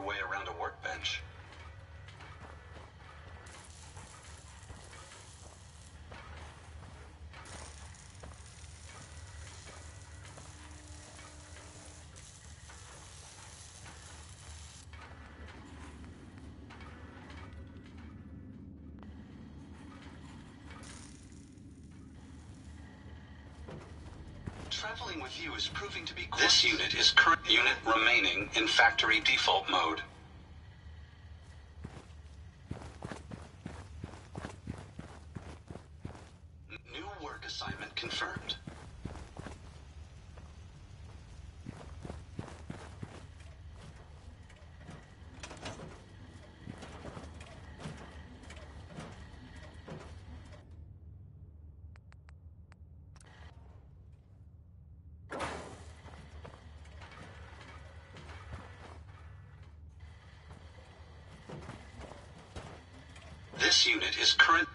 way around a workbench. Traveling with you is proving to be... This unit is current unit remaining in factory default mode. New work assignment confirmed. This unit is currently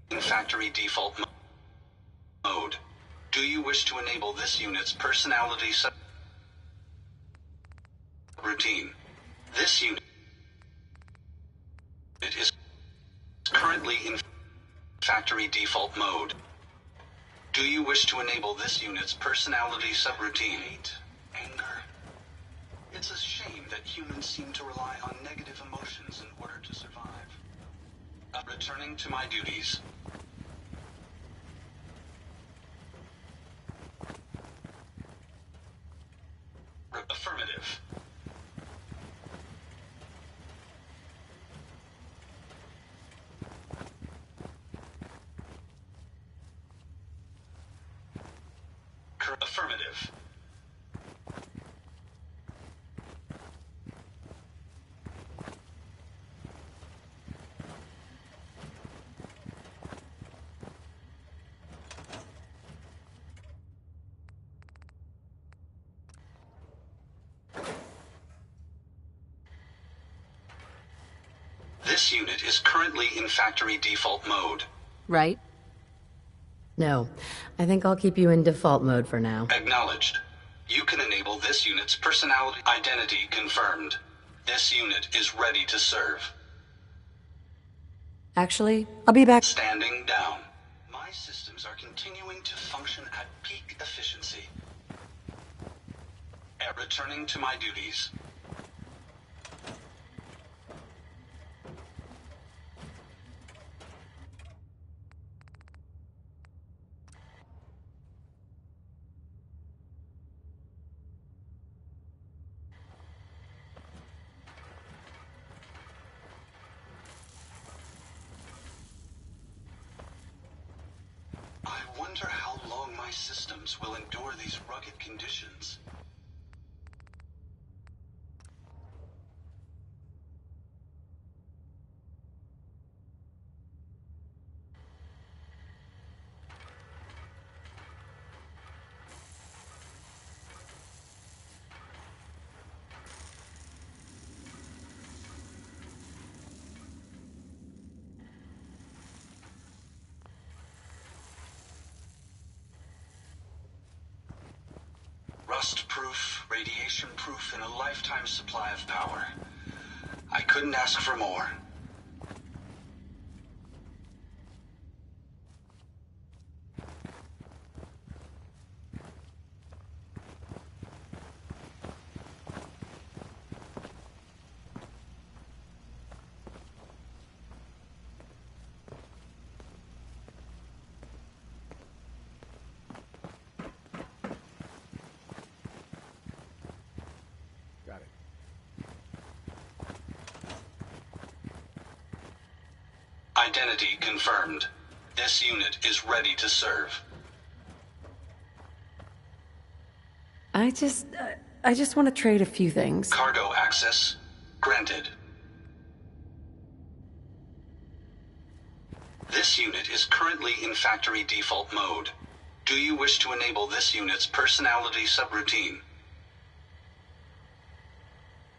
in factory default mode. Do you wish to enable this unit's personality routine? This unit is currently in factory default mode. Do you wish to enable this unit's personality subroutine? Hate, anger. It's a shame that humans seem to rely on negative emotions in order to survive. Returning to my duties. Affirmative. Affirmative. This unit is currently in factory default mode. Right? No. I think I'll keep you in default mode for now. Acknowledged. You can enable this unit's personality identity confirmed. This unit is ready to serve. Actually, I'll be back. Standing down. My systems are continuing to function at peak efficiency. Returning to my duties. I wonder how long my systems will endure these rugged conditions. Rust-proof, radiation-proof, and a lifetime supply of power. I couldn't ask for more. Got it. Identity confirmed. This unit is ready to serve. I just want to trade a few things. Cargo access granted. This unit is currently in factory default mode. Do you wish to enable this unit's personality subroutine?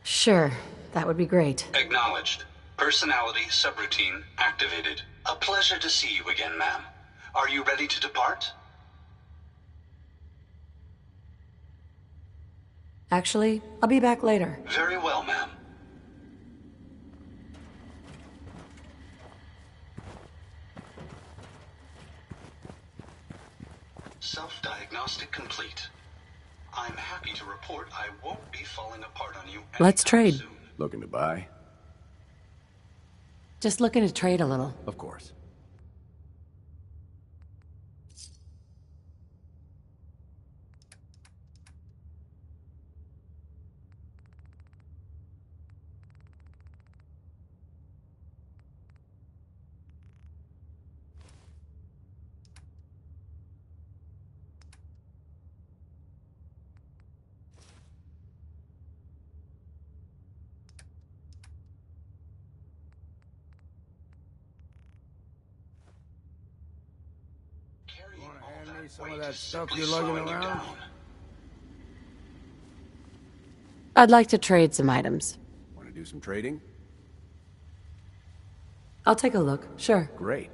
Sure, that would be great. Acknowledged. Personality subroutine activated. A pleasure to see you again, ma'am. Are you ready to depart? Actually, I'll be back later. Very well, ma'am. Self-diagnostic complete. I'm happy to report I won't be falling apart on you Let's trade. soon. Looking to buy? Just looking to trade a little. Of course. Some of that stuff you're lugging around? I'd like to trade some items. Want to do some trading? I'll take a look, sure. Great.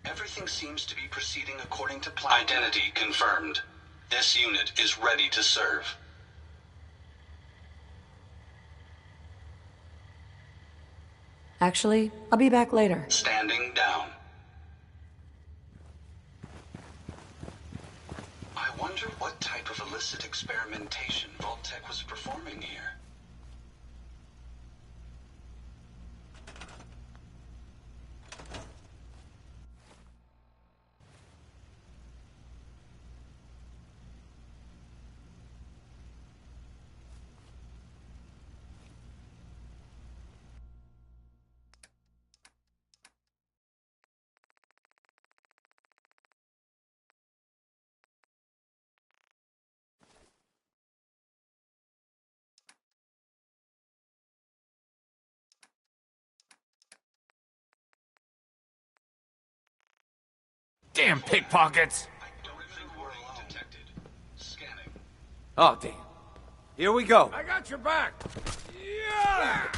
Everything seems to be proceeding according to plan. Identity confirmed. This unit is ready to serve. Actually, I'll be back later. Standing down. I wonder what type of illicit experimentation Vault-Tec was performing here. Damn pickpockets! Oh, damn. Here we go. I got your back. Yeah!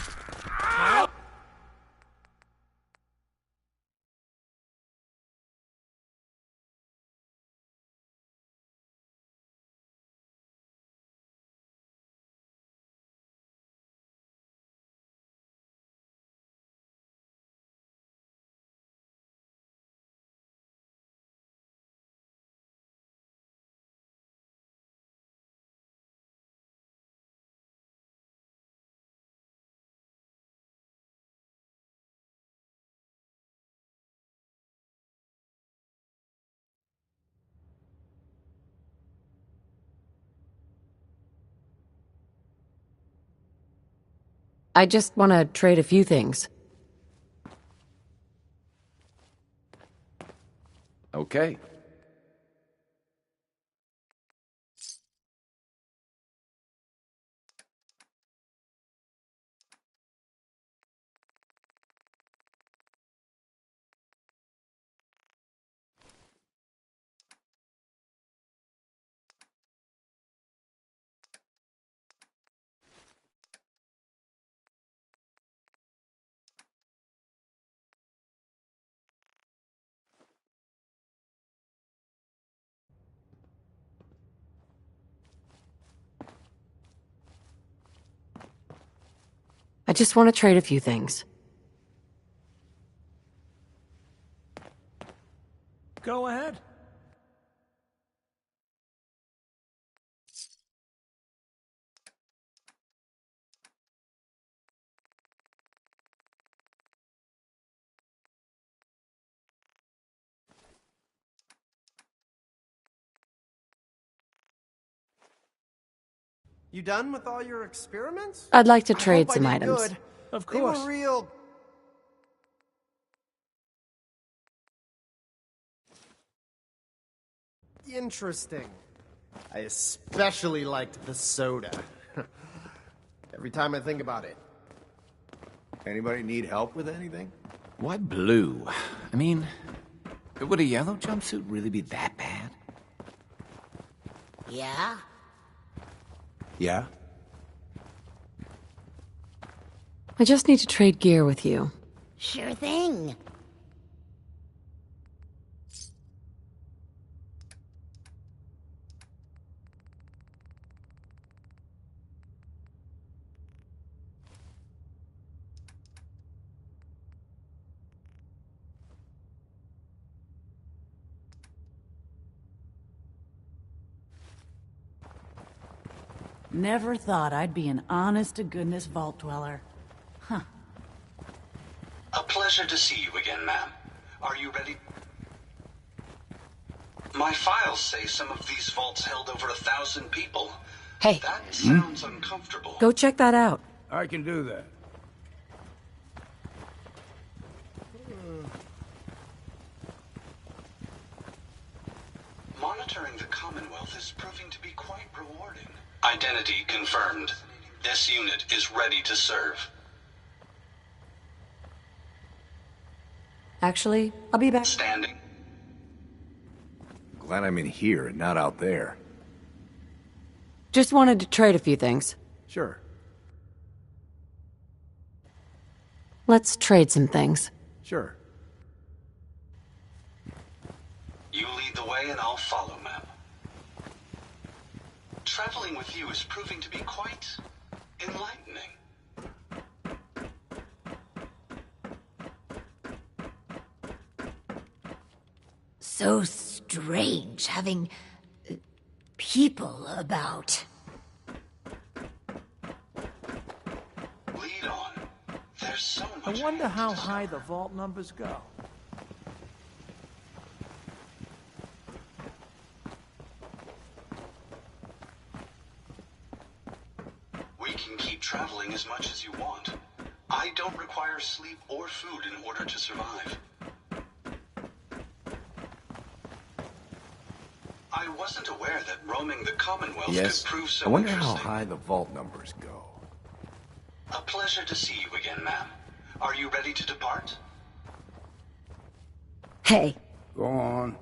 I just want to trade a few things. Okay. I just want to trade a few things. Go ahead. You done with all your experiments? I'd like to I trade hope some I did items. good. Of They course. were real... interesting. I especially liked the soda. Every time I think about it. Anybody need help with anything? Why blue? I mean, would a yellow jumpsuit really be that bad? Yeah? Yeah? I just need to trade gear with you. Sure thing. Never thought I'd be an honest-to-goodness vault dweller. Huh. A pleasure to see you again, ma'am. Are you ready? My files say some of these vaults held over 1,000 people. Hey. That sounds uncomfortable. Go check that out. I can do that. Monitoring the Commonwealth is proving to be quite rewarding. Identity confirmed. This unit is ready to serve. Actually, I'll be back. Standing. Glad I'm in here and not out there. Just wanted to trade a few things. Sure. Let's trade some things. Sure. You lead the way and I'll follow, ma'am. Traveling with you is proving to be quite enlightening. So strange having people about. Lead on. There's so I much. wonder how high the vault numbers go. We can keep traveling as much as you want. I don't require sleep or food in order to survive. I wasn't aware that roaming the Commonwealth Yes. could prove so I wonder how interesting. high the vault numbers go. A pleasure to see you again, ma'am. Are you ready to depart? Hey. Go on.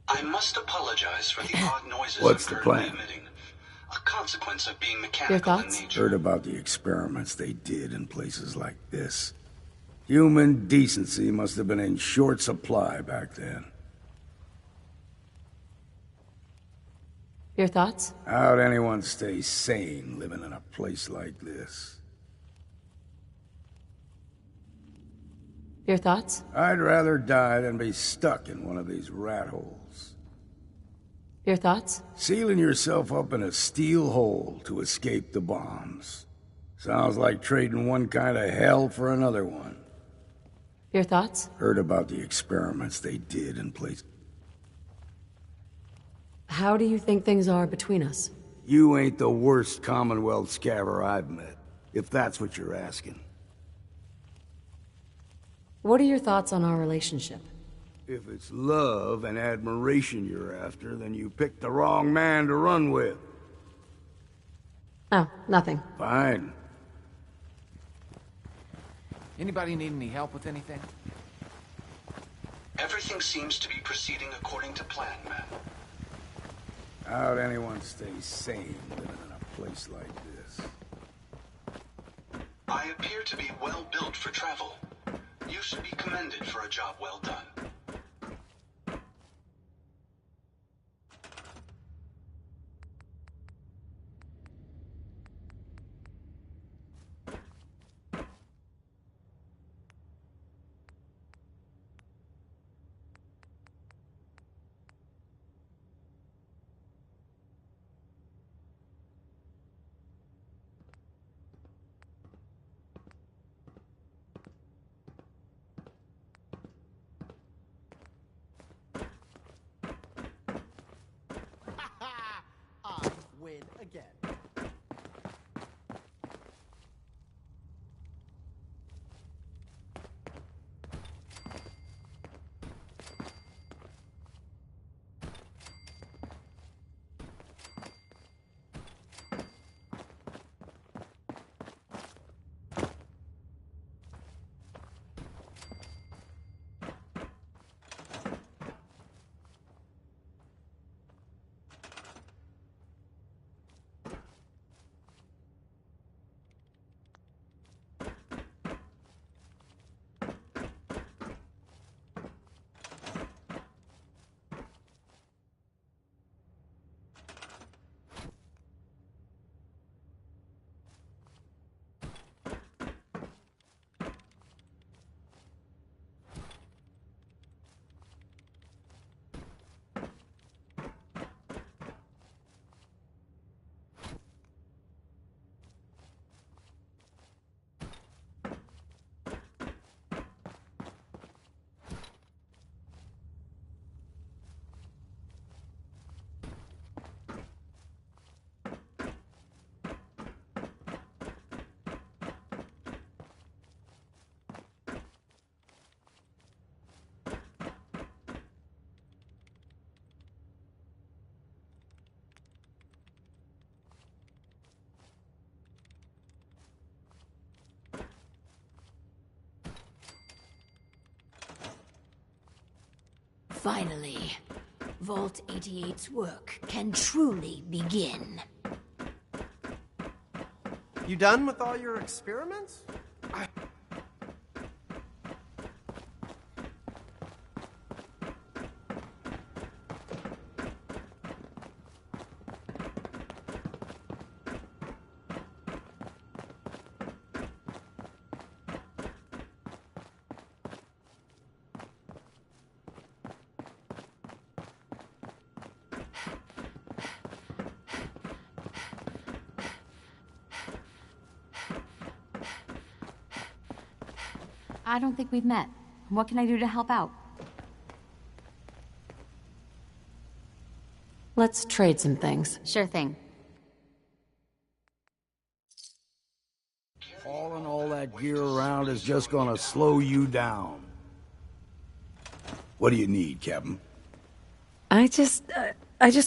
I must apologize for the odd noises What's I'm the currently plan? emitting. A consequence of being mechanical in thoughts? nature. Heard about the experiments they did in places like this. Human decency must have been in short supply back then. Your thoughts? How'd anyone stay sane living in a place like this? Your thoughts? I'd rather die than be stuck in one of these rat holes. Your thoughts? Sealing yourself up in a steel hole to escape the bombs. Sounds like trading one kind of hell for another one. Your thoughts? Heard about the experiments they did in places. How do you think things are between us? You ain't the worst Commonwealth scabber I've met, if that's what you're asking. What are your thoughts on our relationship? If it's love and admiration you're after, then you picked the wrong man to run with. Oh, nothing. Fine. Anybody need any help with anything? Everything seems to be proceeding according to plan, ma'am. How'd anyone stay sane living in a place like this? I appear to be well built for travel. You should be commended for a job well done. I win again. Finally, Vault 88's work can truly begin. You done with all your experiments? I don't think we've met. What can I do to help out? Let's trade some things. Sure thing. Hauling all that gear around is just gonna slow you down. What do you need, Captain? I just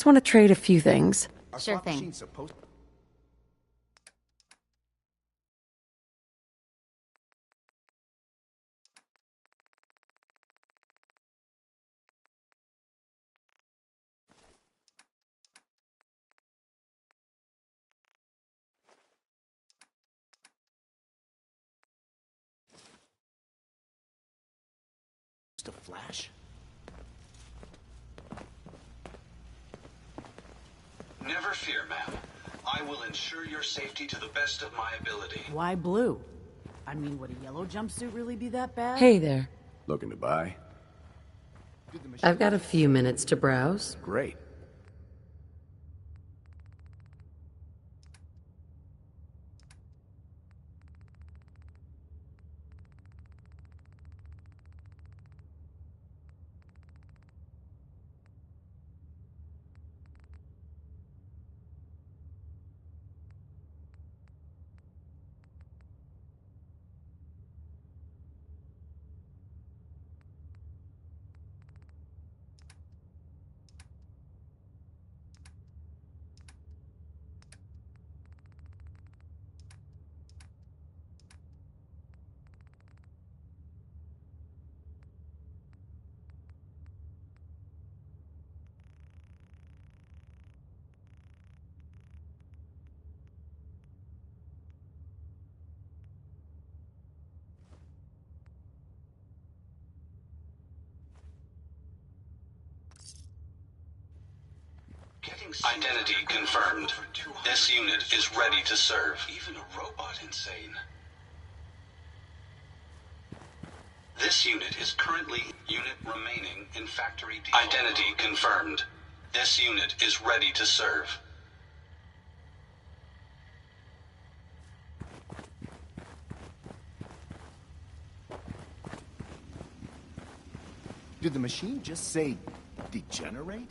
want to trade a few things. Sure thing. A flash? Never fear, ma'am. I will ensure your safety to the best of my ability. Why blue? I mean, would a yellow jumpsuit really be that bad? Hey there. Looking to buy? I've got a few minutes to browse. Great. Identity confirmed. This unit is ready to serve. Even a robot insane. This unit is currently unit remaining in factory default. Identity confirmed. This unit is ready to serve. Did the machine just say degenerate?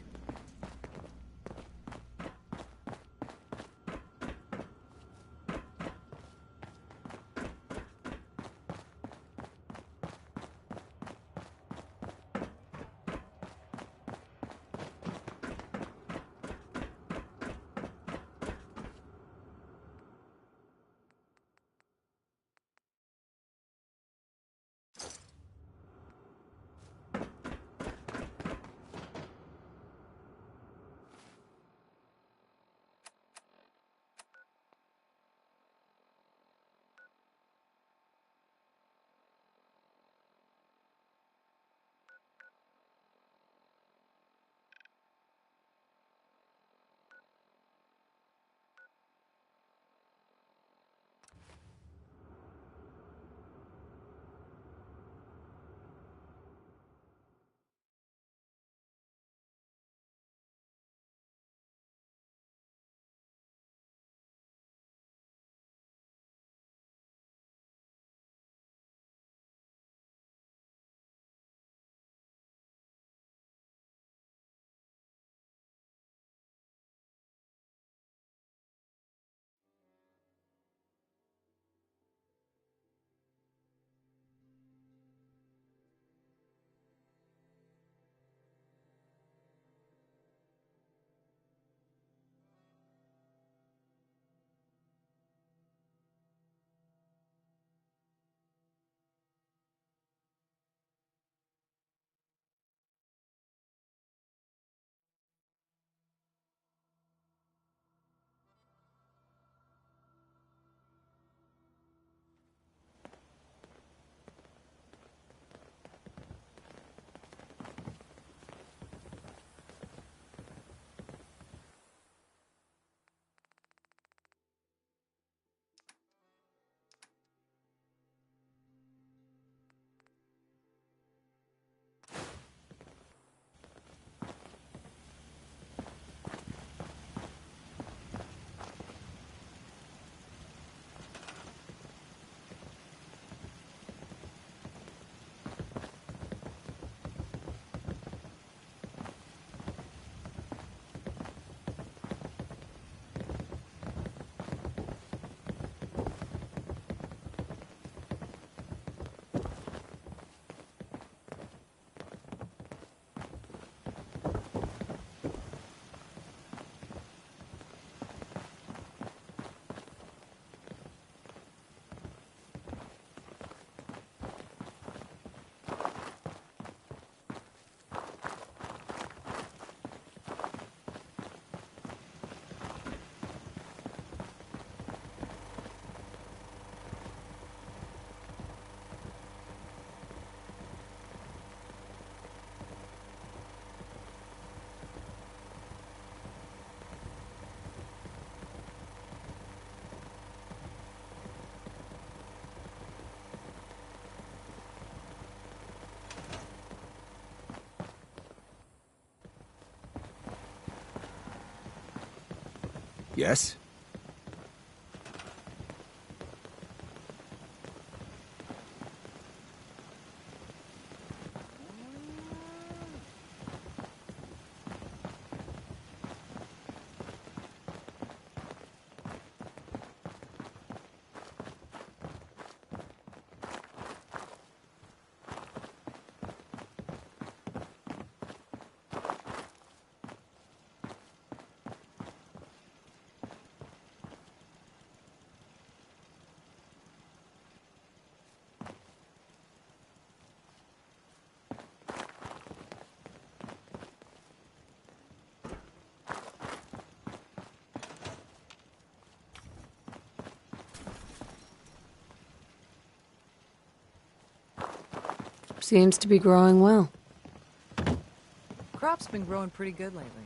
Yes? Seems to be growing well. Crop's been growing pretty good lately.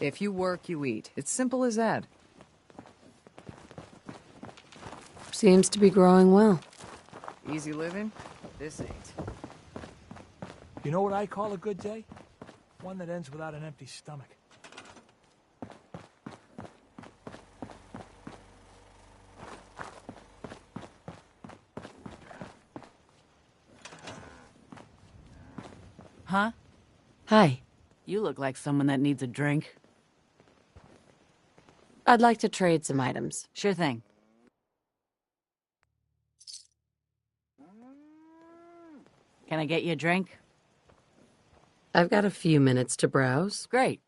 If you work, you eat. It's simple as that. Seems to be growing well. Easy living? This ain't. You know what I call a good day? One that ends without an empty stomach. Huh? Hi. You look like someone that needs a drink. I'd like to trade some items. Sure thing. Can I get you a drink? I've got a few minutes to browse. Great.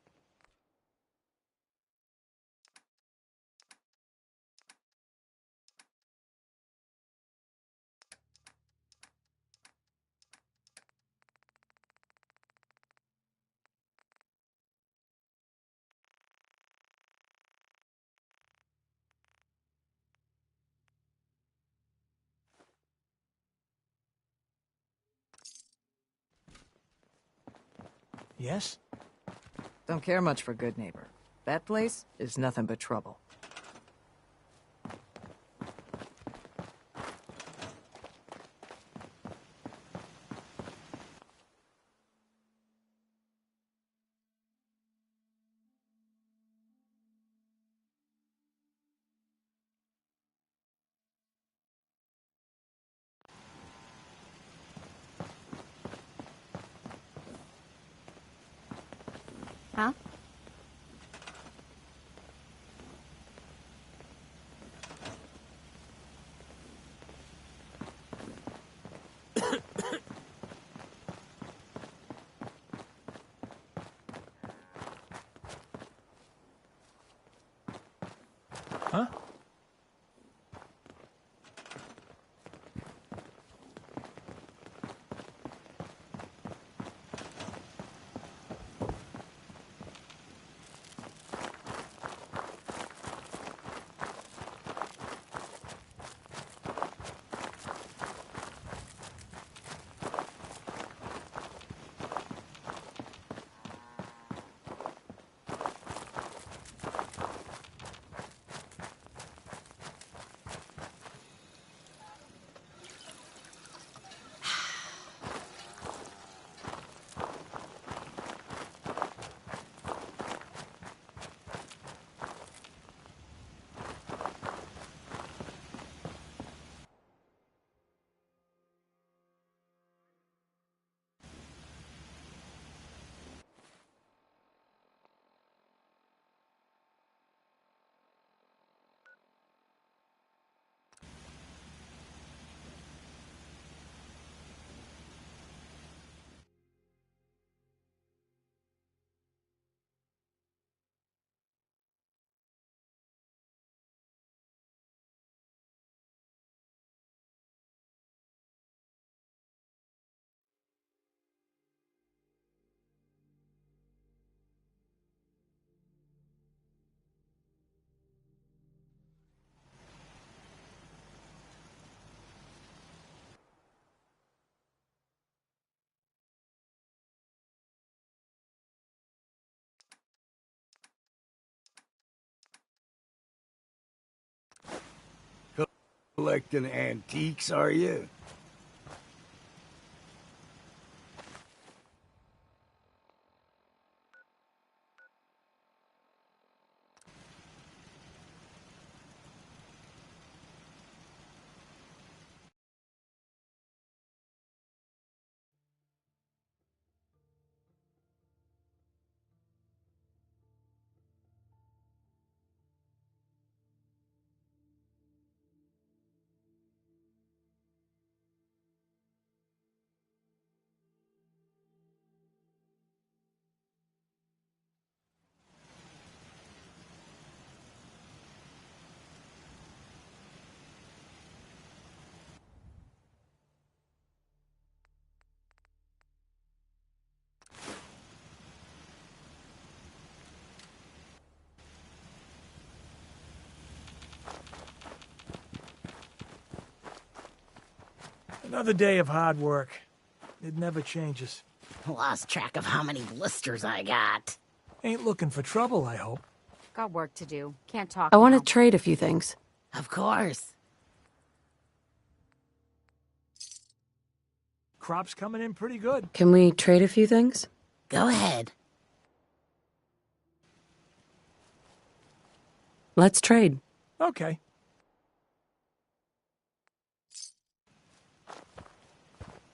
Yes? Don't care much for Good Neighbor. That place is nothing but trouble. Huh? Huh? Collecting antiques, are you? Another day of hard work. It never changes. Lost track of how many blisters I got. Ain't looking for trouble, I hope. Got work to do. Can't talk I want now. to trade a few things. Of course. Crop's coming in pretty good. Can we trade a few things? Go ahead. Let's trade. Okay.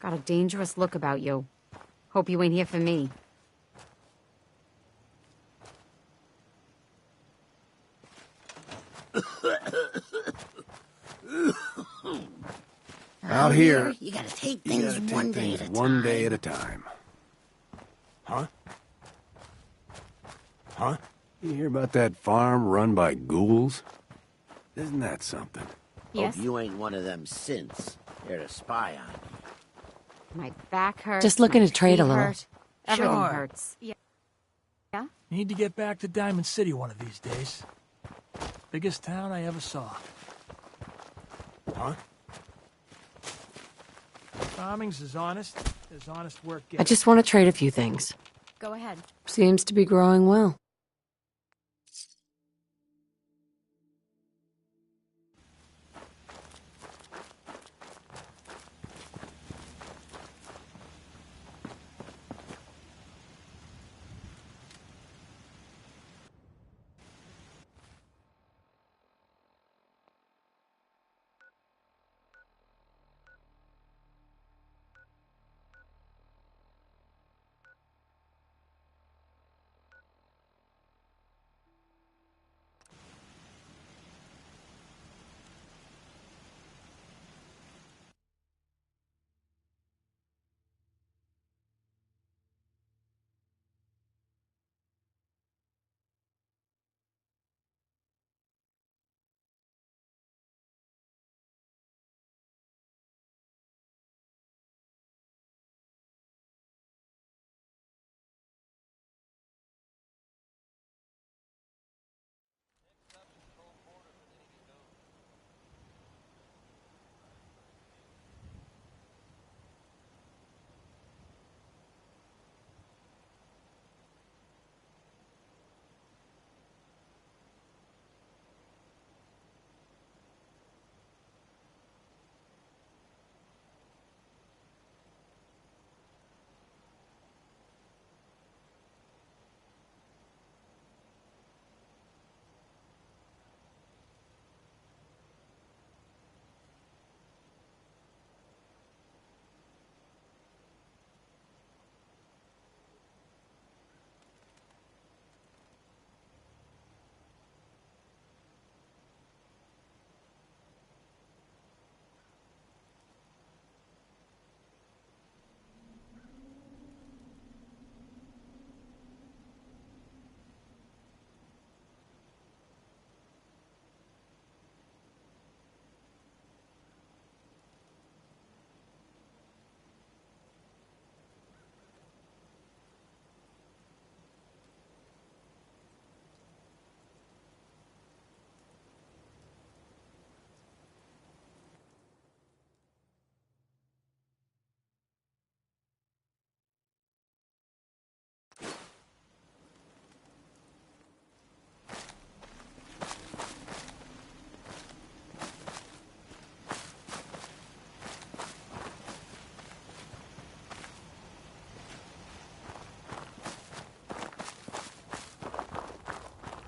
Got a dangerous look about you. Hope you ain't here for me. Out here, you gotta take things one day at a time. Huh? Huh? You hear about that farm run by ghouls? Isn't that something? Yes? Hope you ain't one of them synths. Here to spy on me. My back hurts. Just looking my to trade a feet little. hurt. Everything Sure. hurts. Yeah. Yeah? Need to get back to Diamond City one of these days. Biggest town I ever saw. Huh? Farming's as honest work gets. I just want to trade a few things. Go ahead. Seems to be growing well.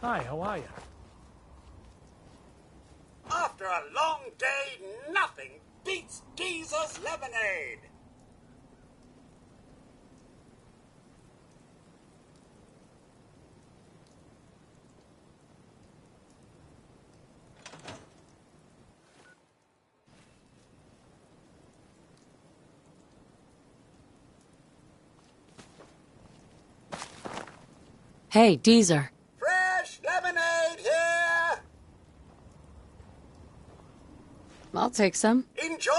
Hi, how are you? After a long day, nothing beats Geezer's lemonade. Hey, Deezer. Fresh lemonade here. I'll take some. Enjoy.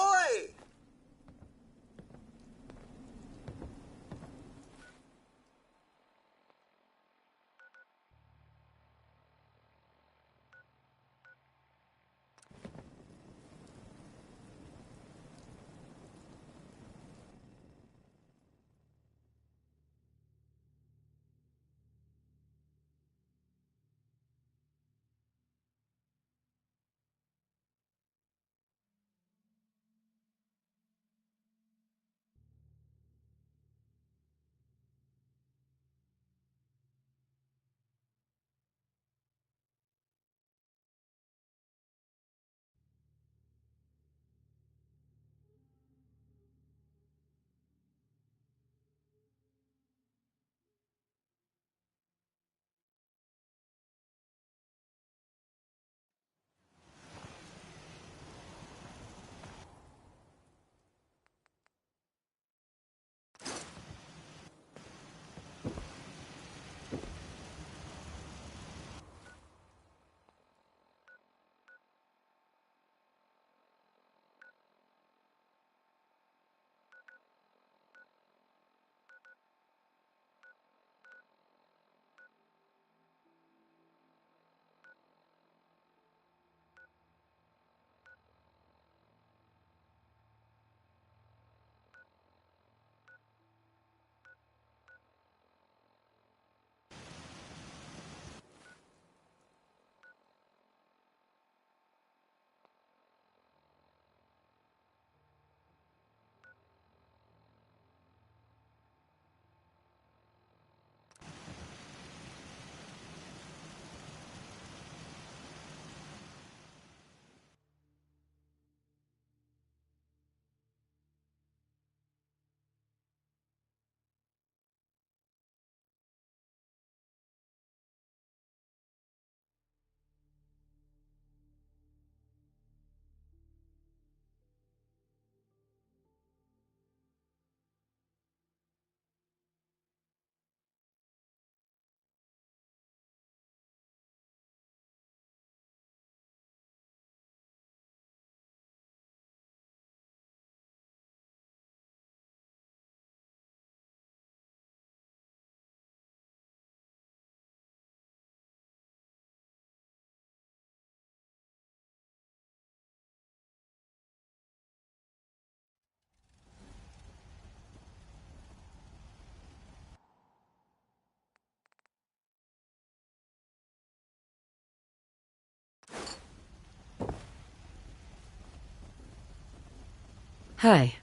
Hi.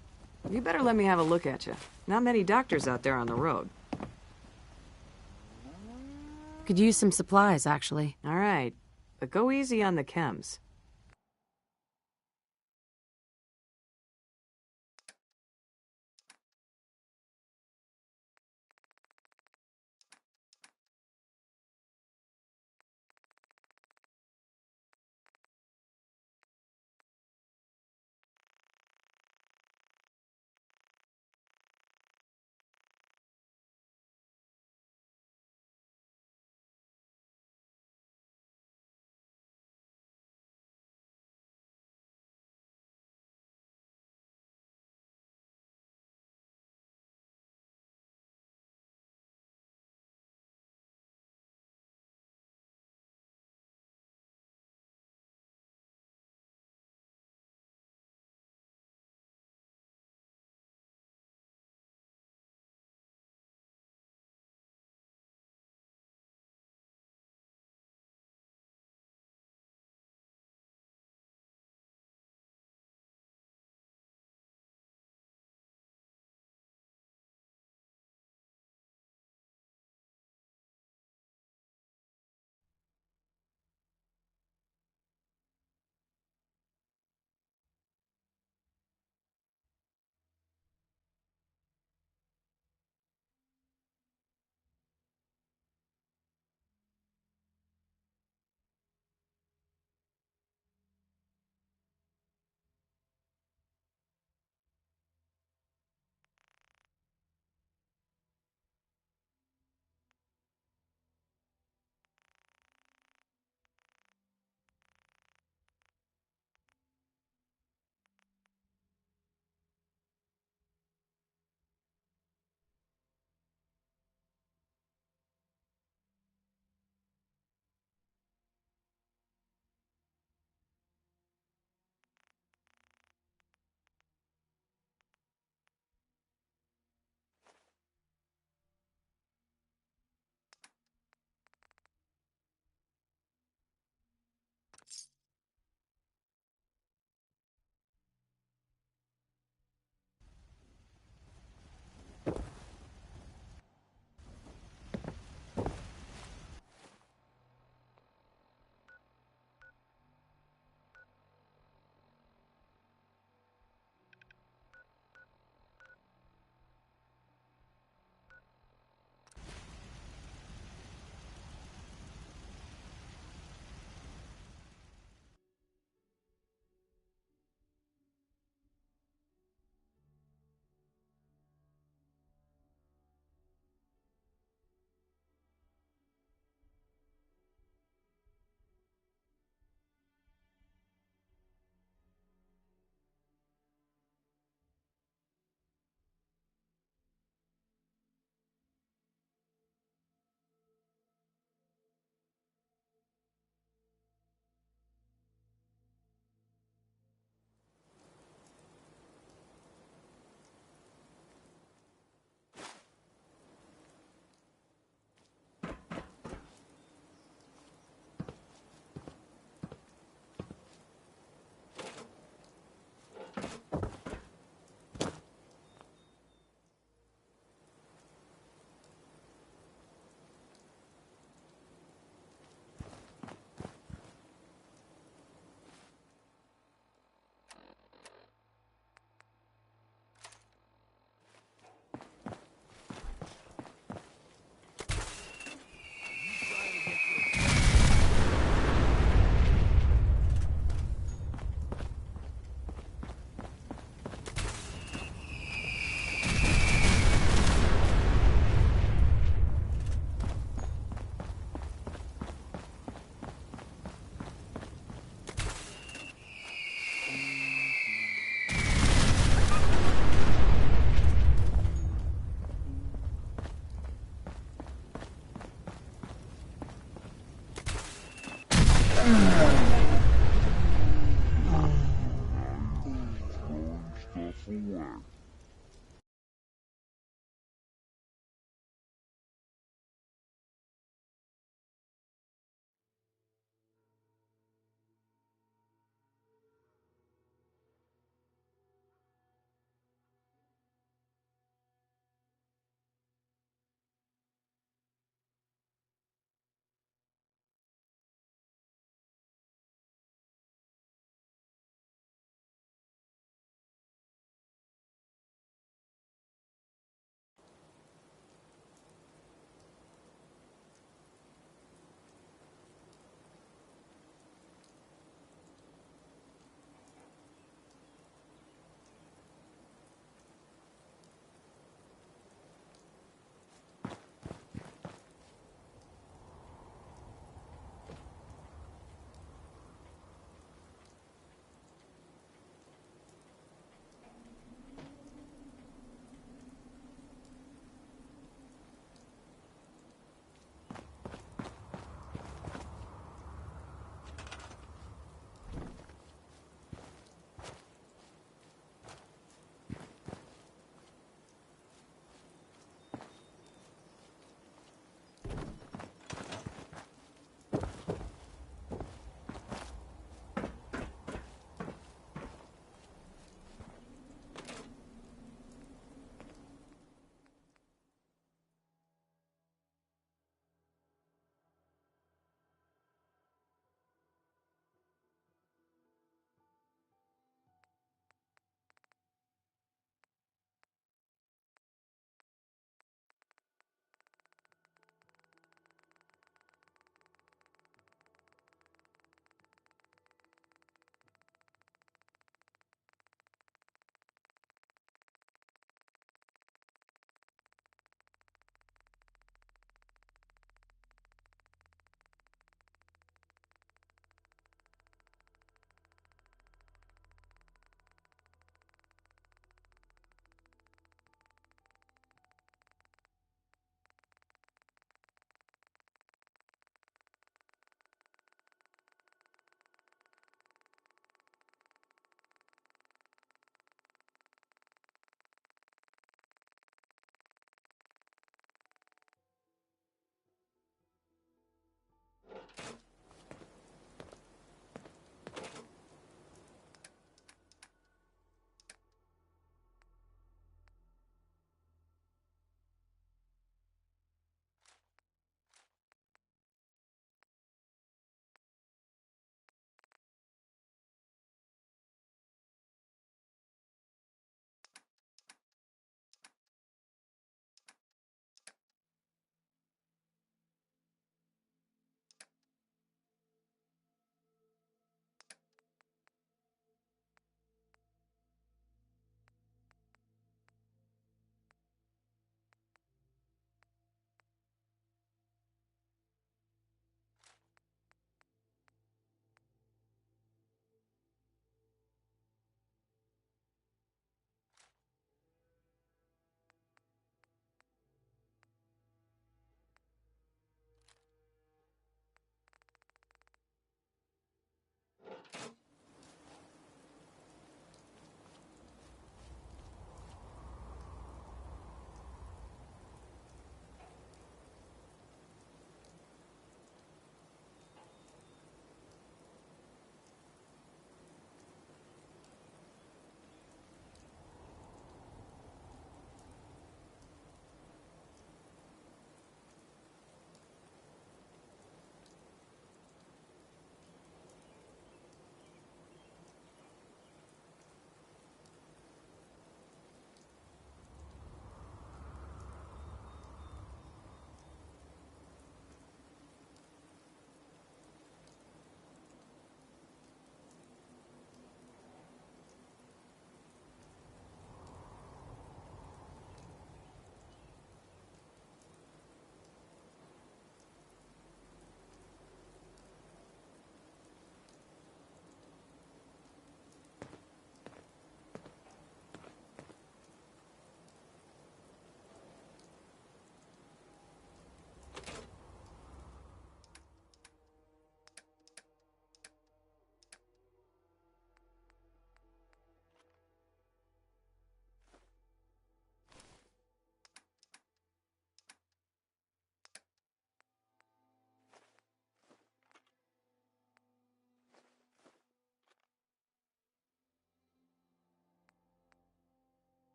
You better let me have a look at you. Not many doctors out there on the road. Could use some supplies, actually. All right, but go easy on the chems.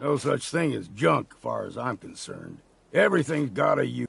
No such thing as junk, far as I'm concerned. Everything's got a use.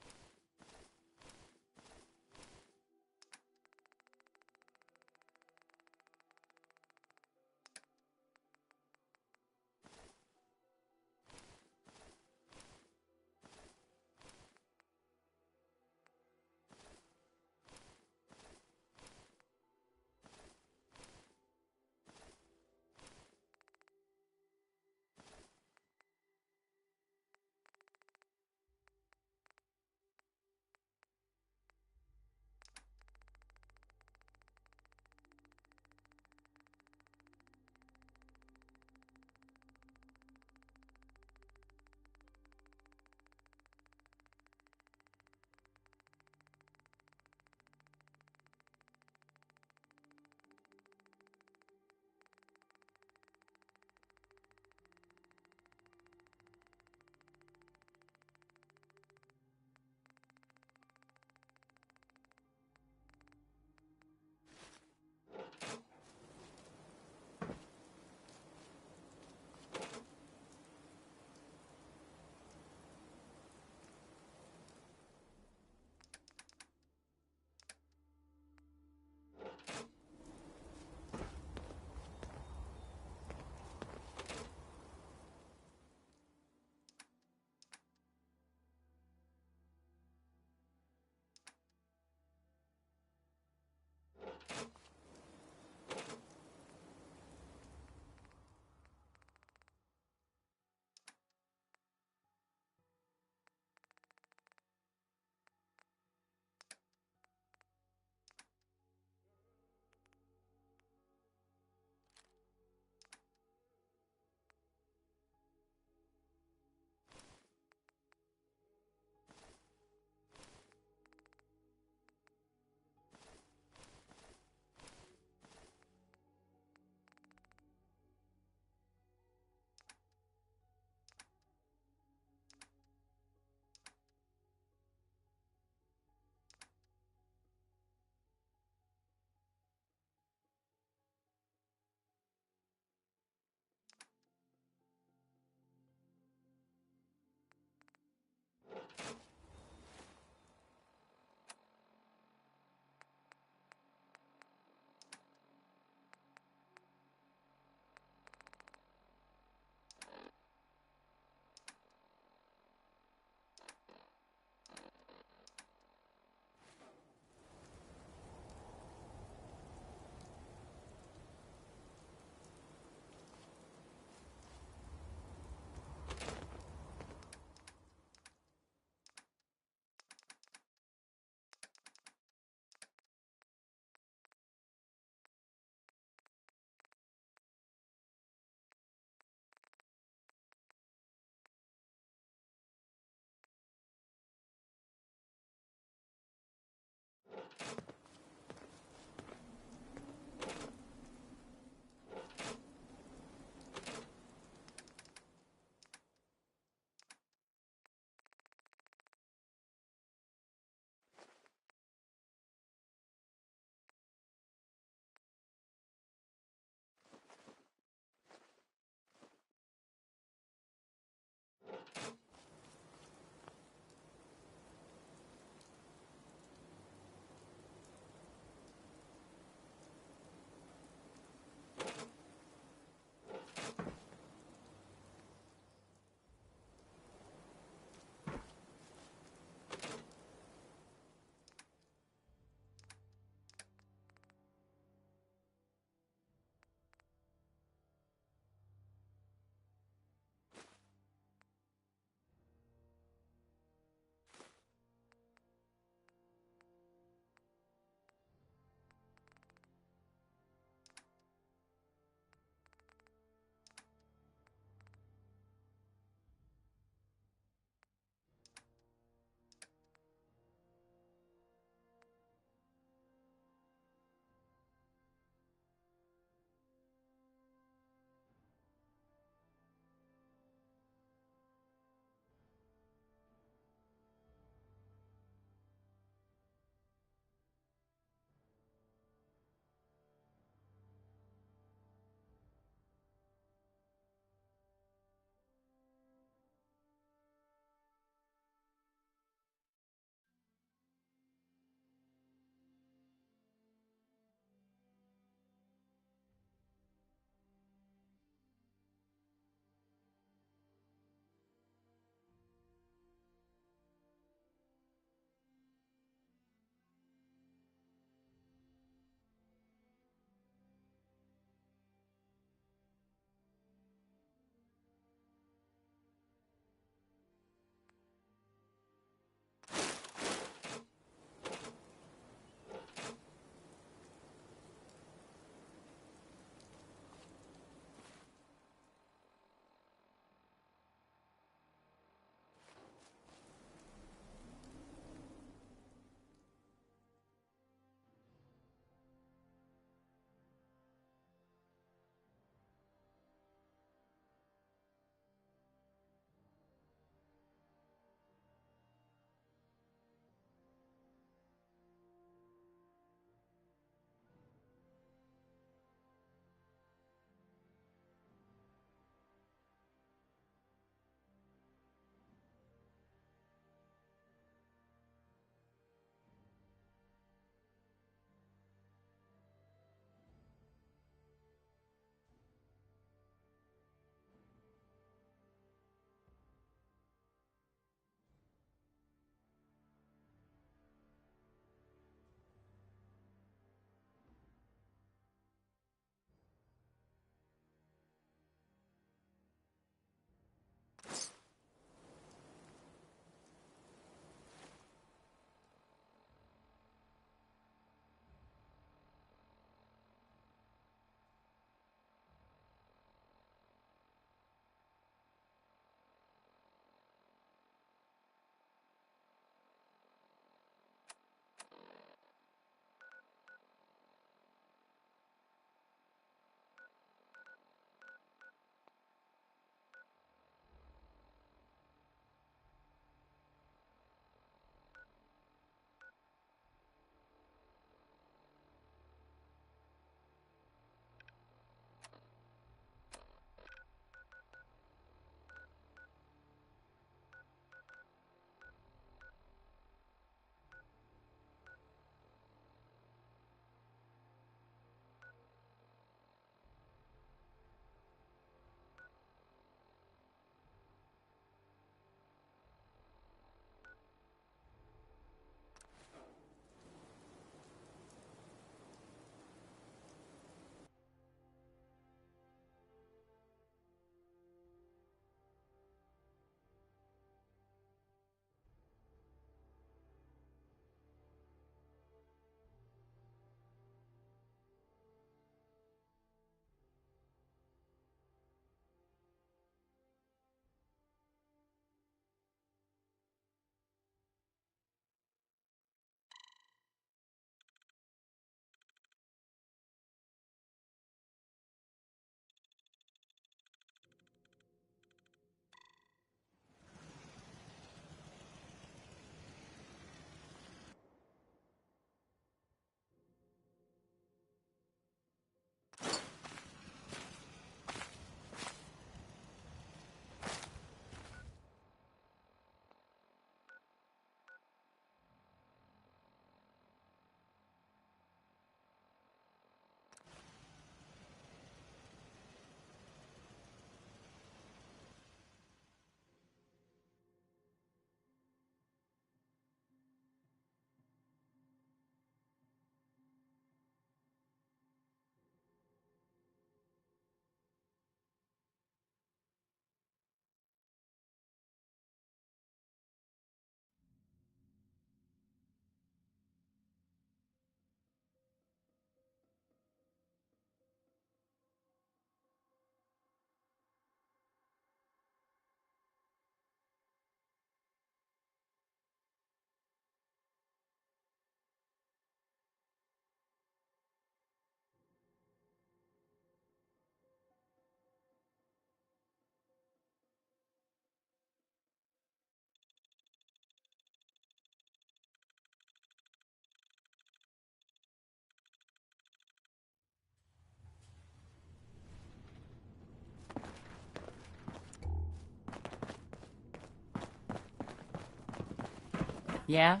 Yeah?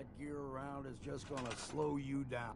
that gear around is just gonna slow you down.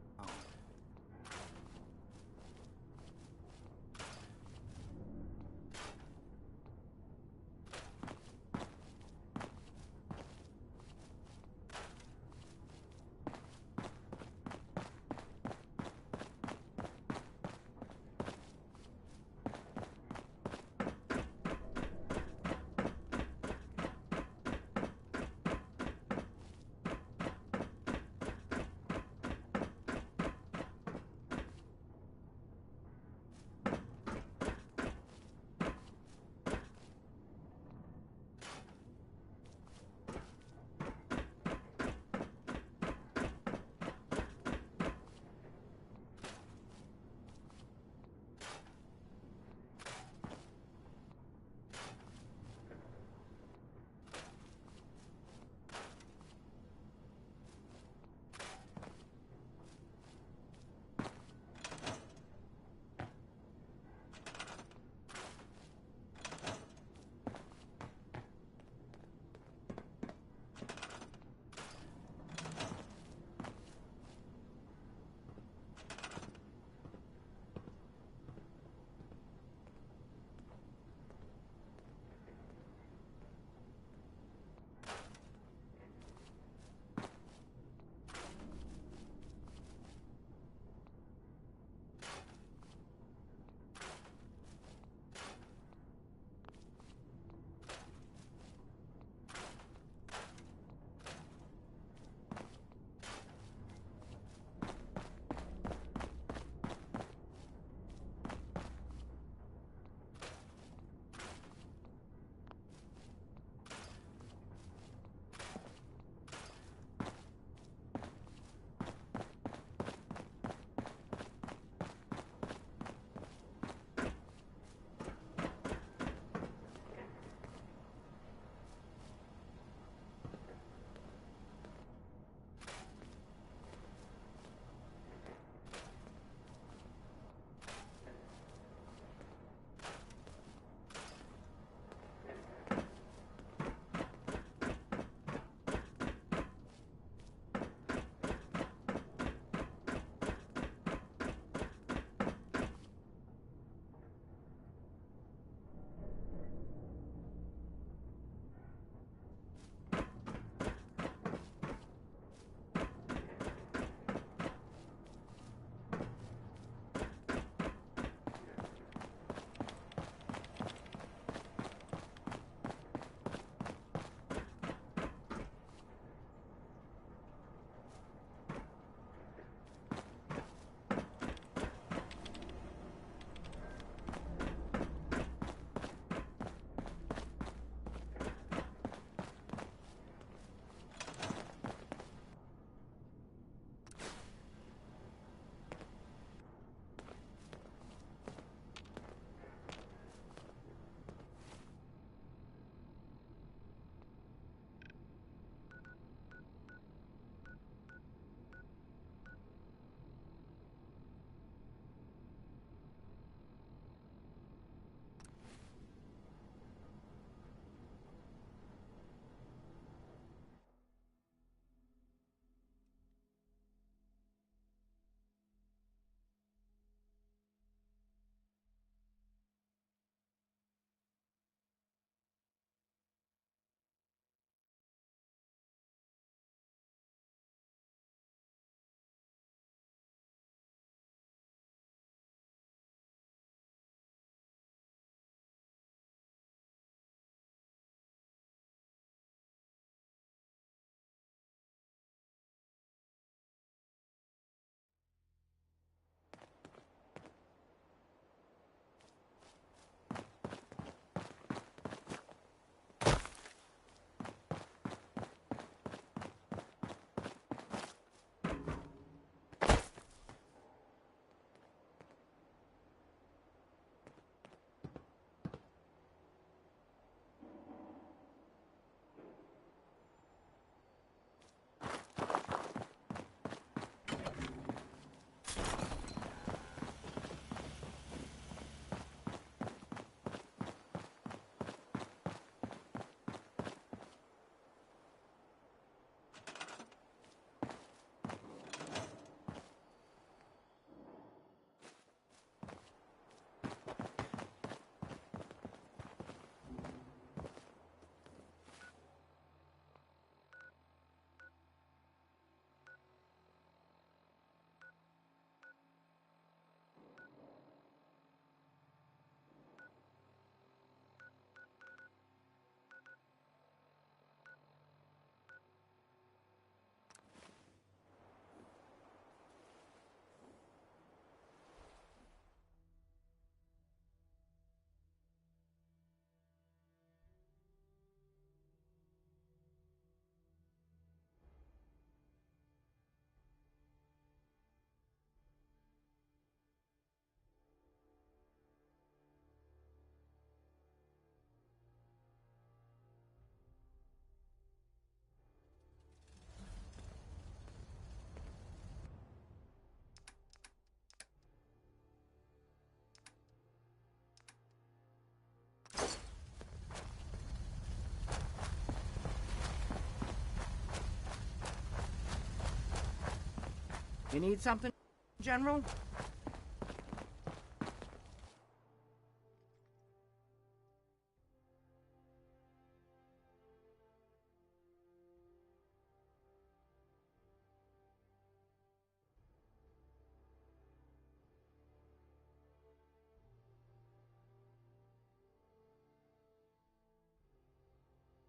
You need something, General?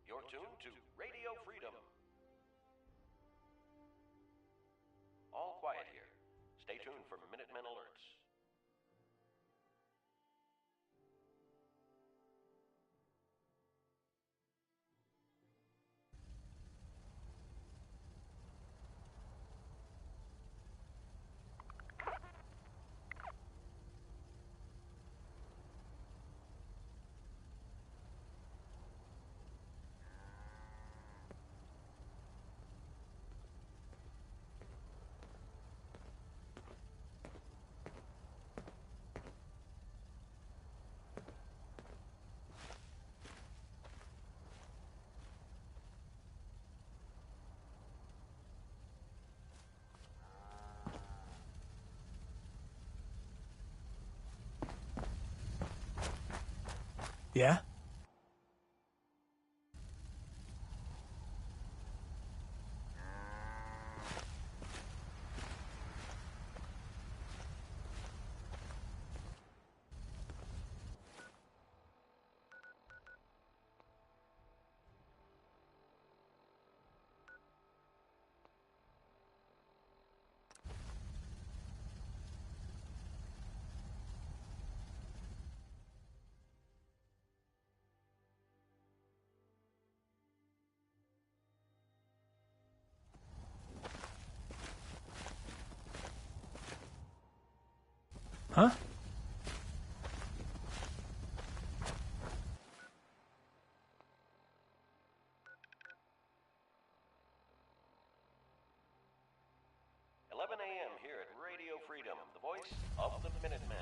You're tuned to Radio Freedom. All quiet here. Stay tuned for Minutemen alerts. Yeah? Huh? A.m. here at Radio Freedom, the voice of the Minutemen.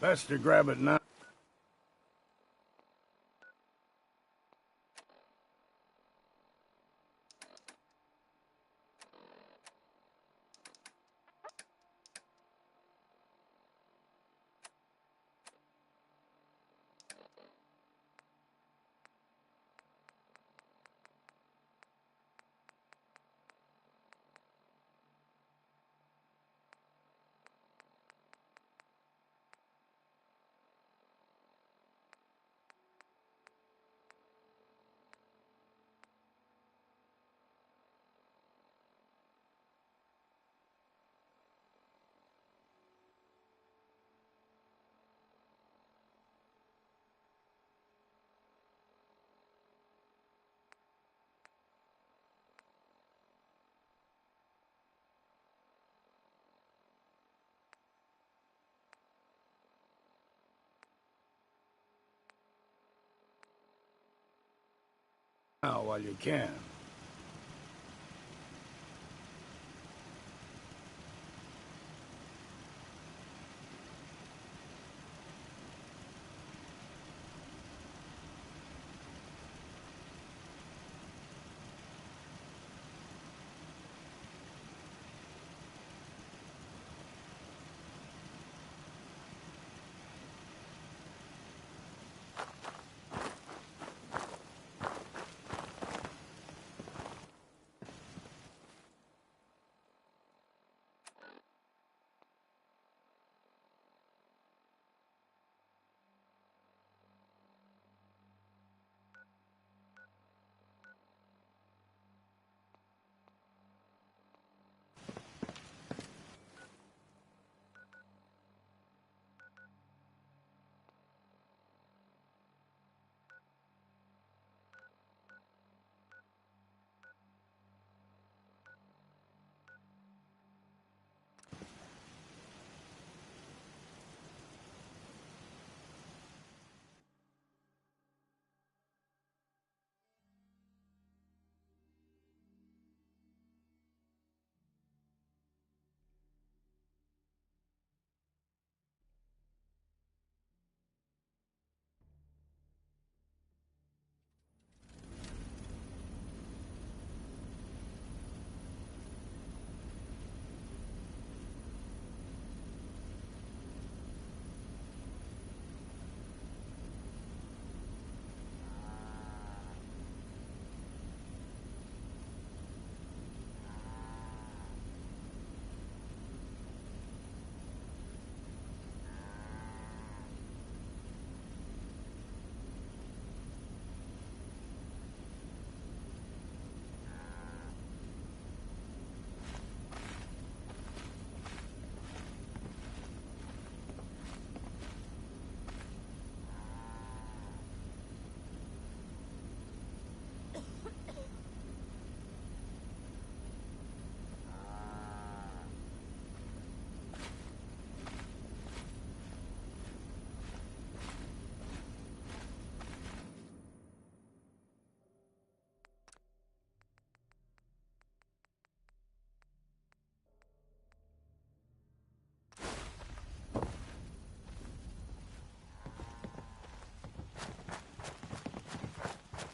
Best to grab it now. Now while you can.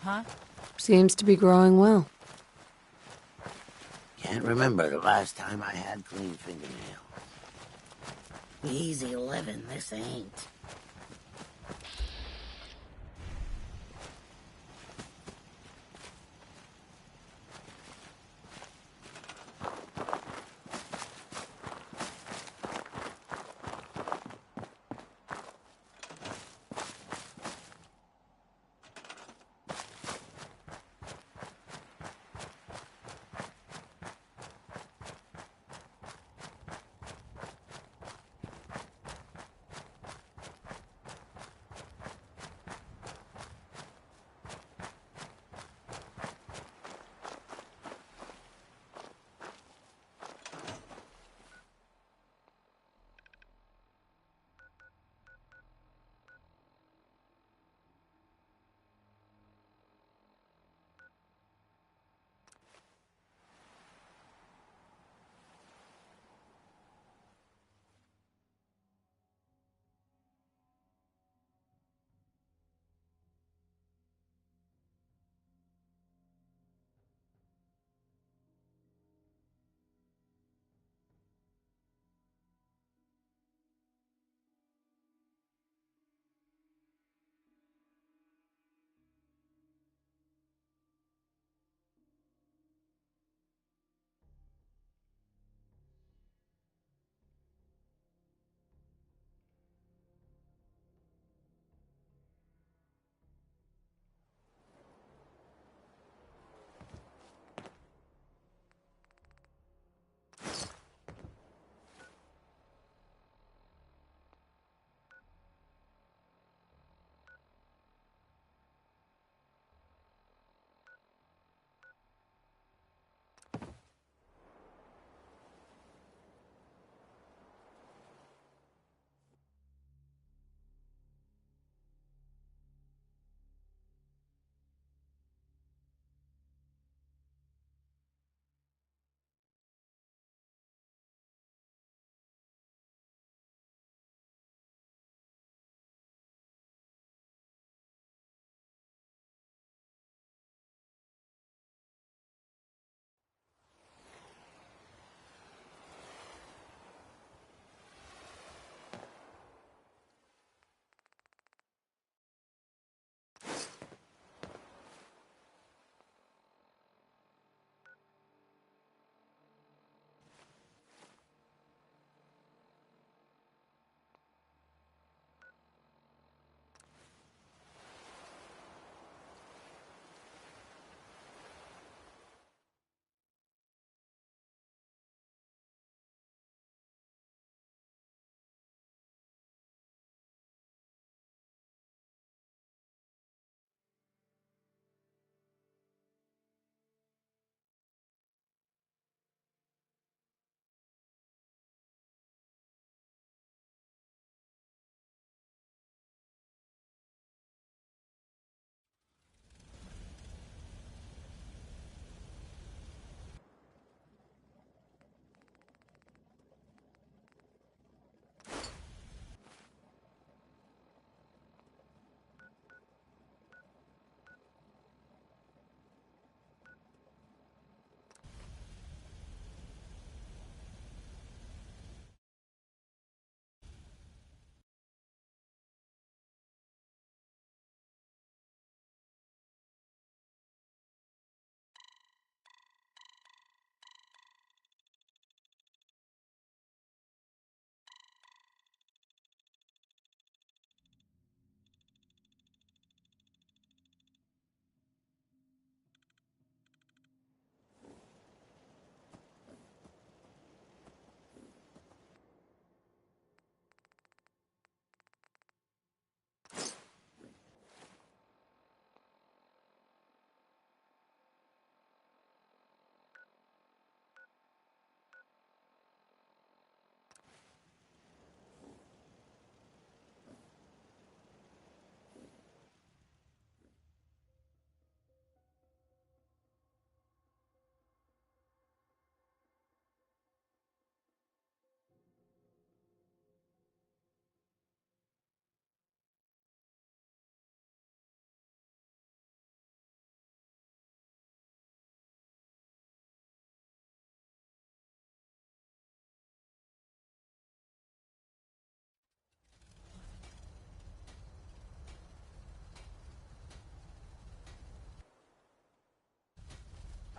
Huh? Seems to be growing well. Can't remember the last time I had clean fingernails. Easy living, this ain't.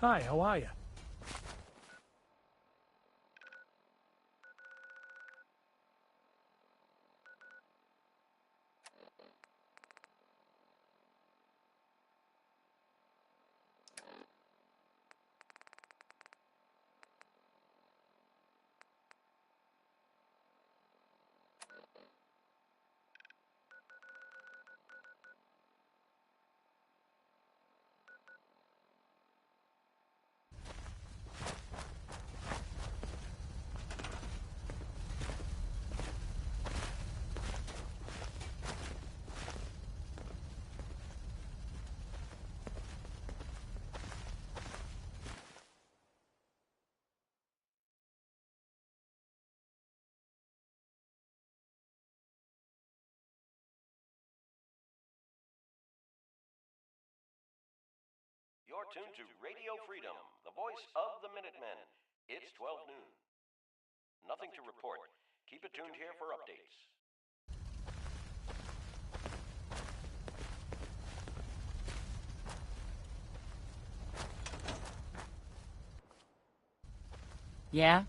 Hi, how are you? You're tuned to Radio Freedom, the voice of the Minutemen. It's 12 noon. Nothing to report. Keep it tuned here for updates. Yeah?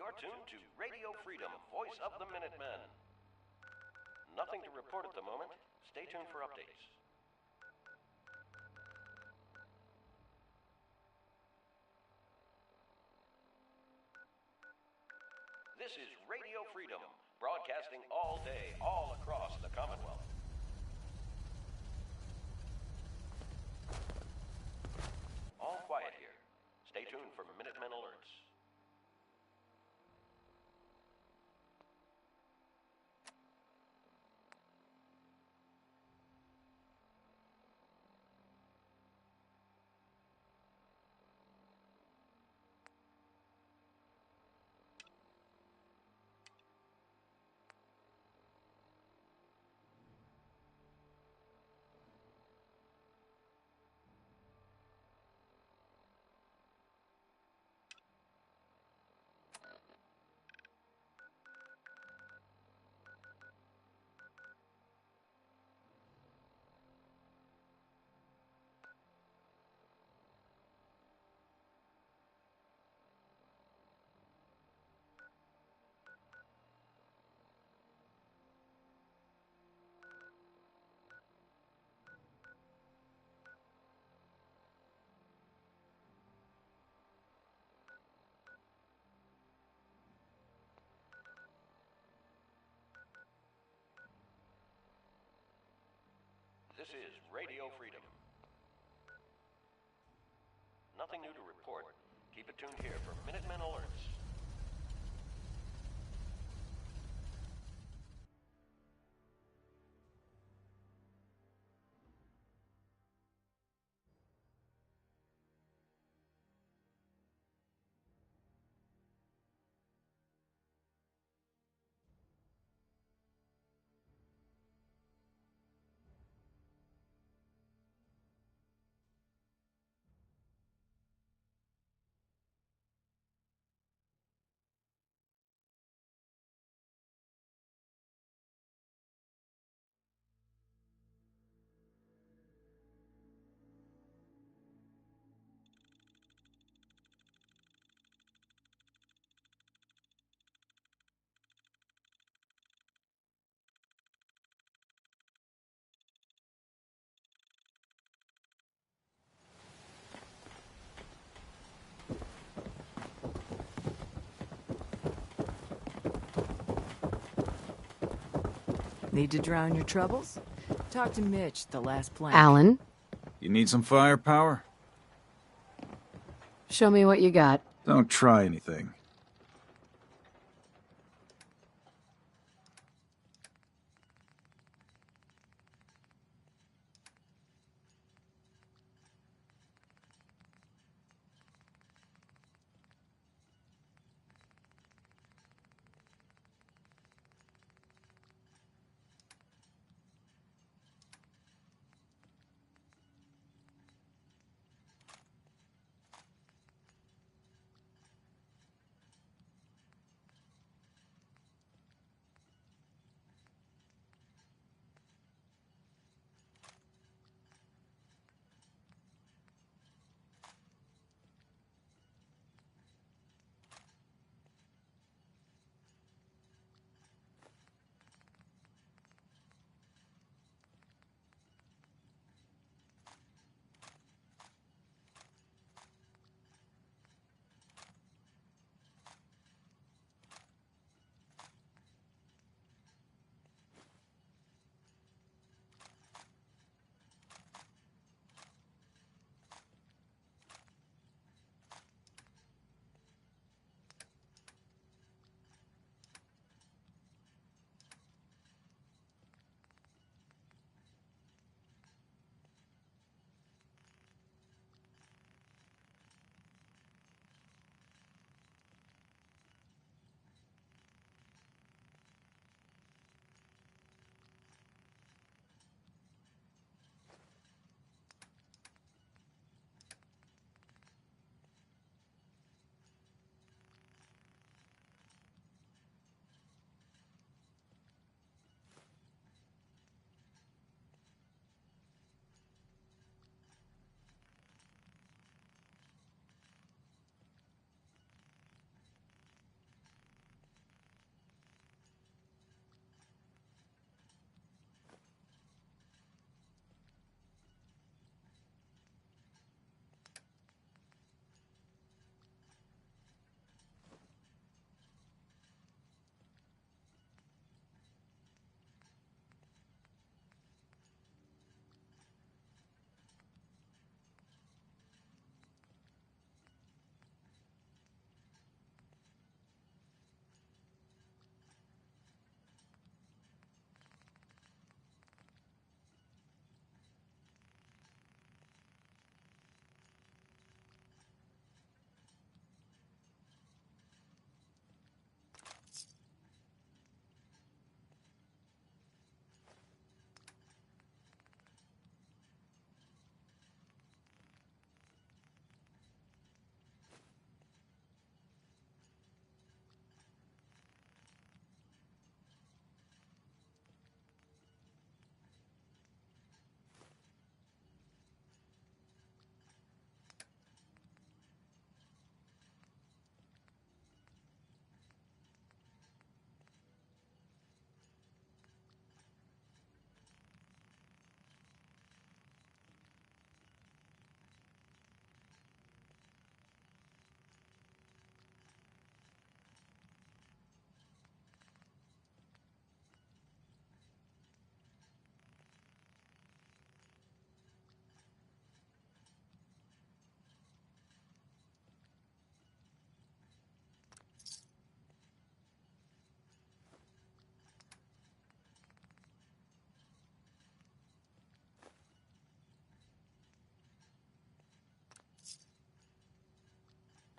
You're tuned to Radio Freedom, voice of the Minutemen. Nothing to report at the moment. Stay tuned for updates. This is Radio Freedom, broadcasting all day, all across the Commonwealth. All quiet here. Stay tuned for Minutemen alerts. This is Radio Freedom. Nothing new to report. Keep it tuned here for Minutemen alerts. Need to drown your troubles? Talk to Mitch, the last plank. Alan, You need some firepower? show me what you got. Don't try anything.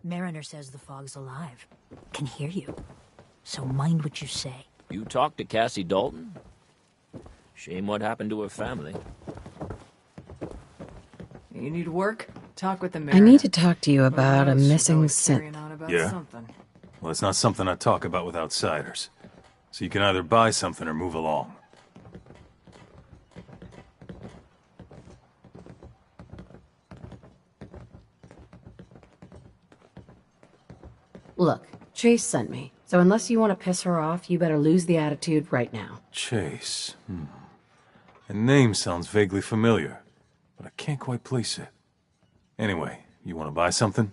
Mariner says the fog's alive. Can hear you. So mind what you say. You talked to Cassie Dalton? Shame what happened to her family. You need work? Talk with the I Mariner. need to talk to you about a missing synth. Yeah? Something. Well, it's not something I talk about with outsiders. So you can either buy something or move along. Look, Chase sent me. So unless you want to piss her off, you better lose the attitude right now. Chase. The name sounds vaguely familiar, but I can't quite place it. Anyway, you want to buy something?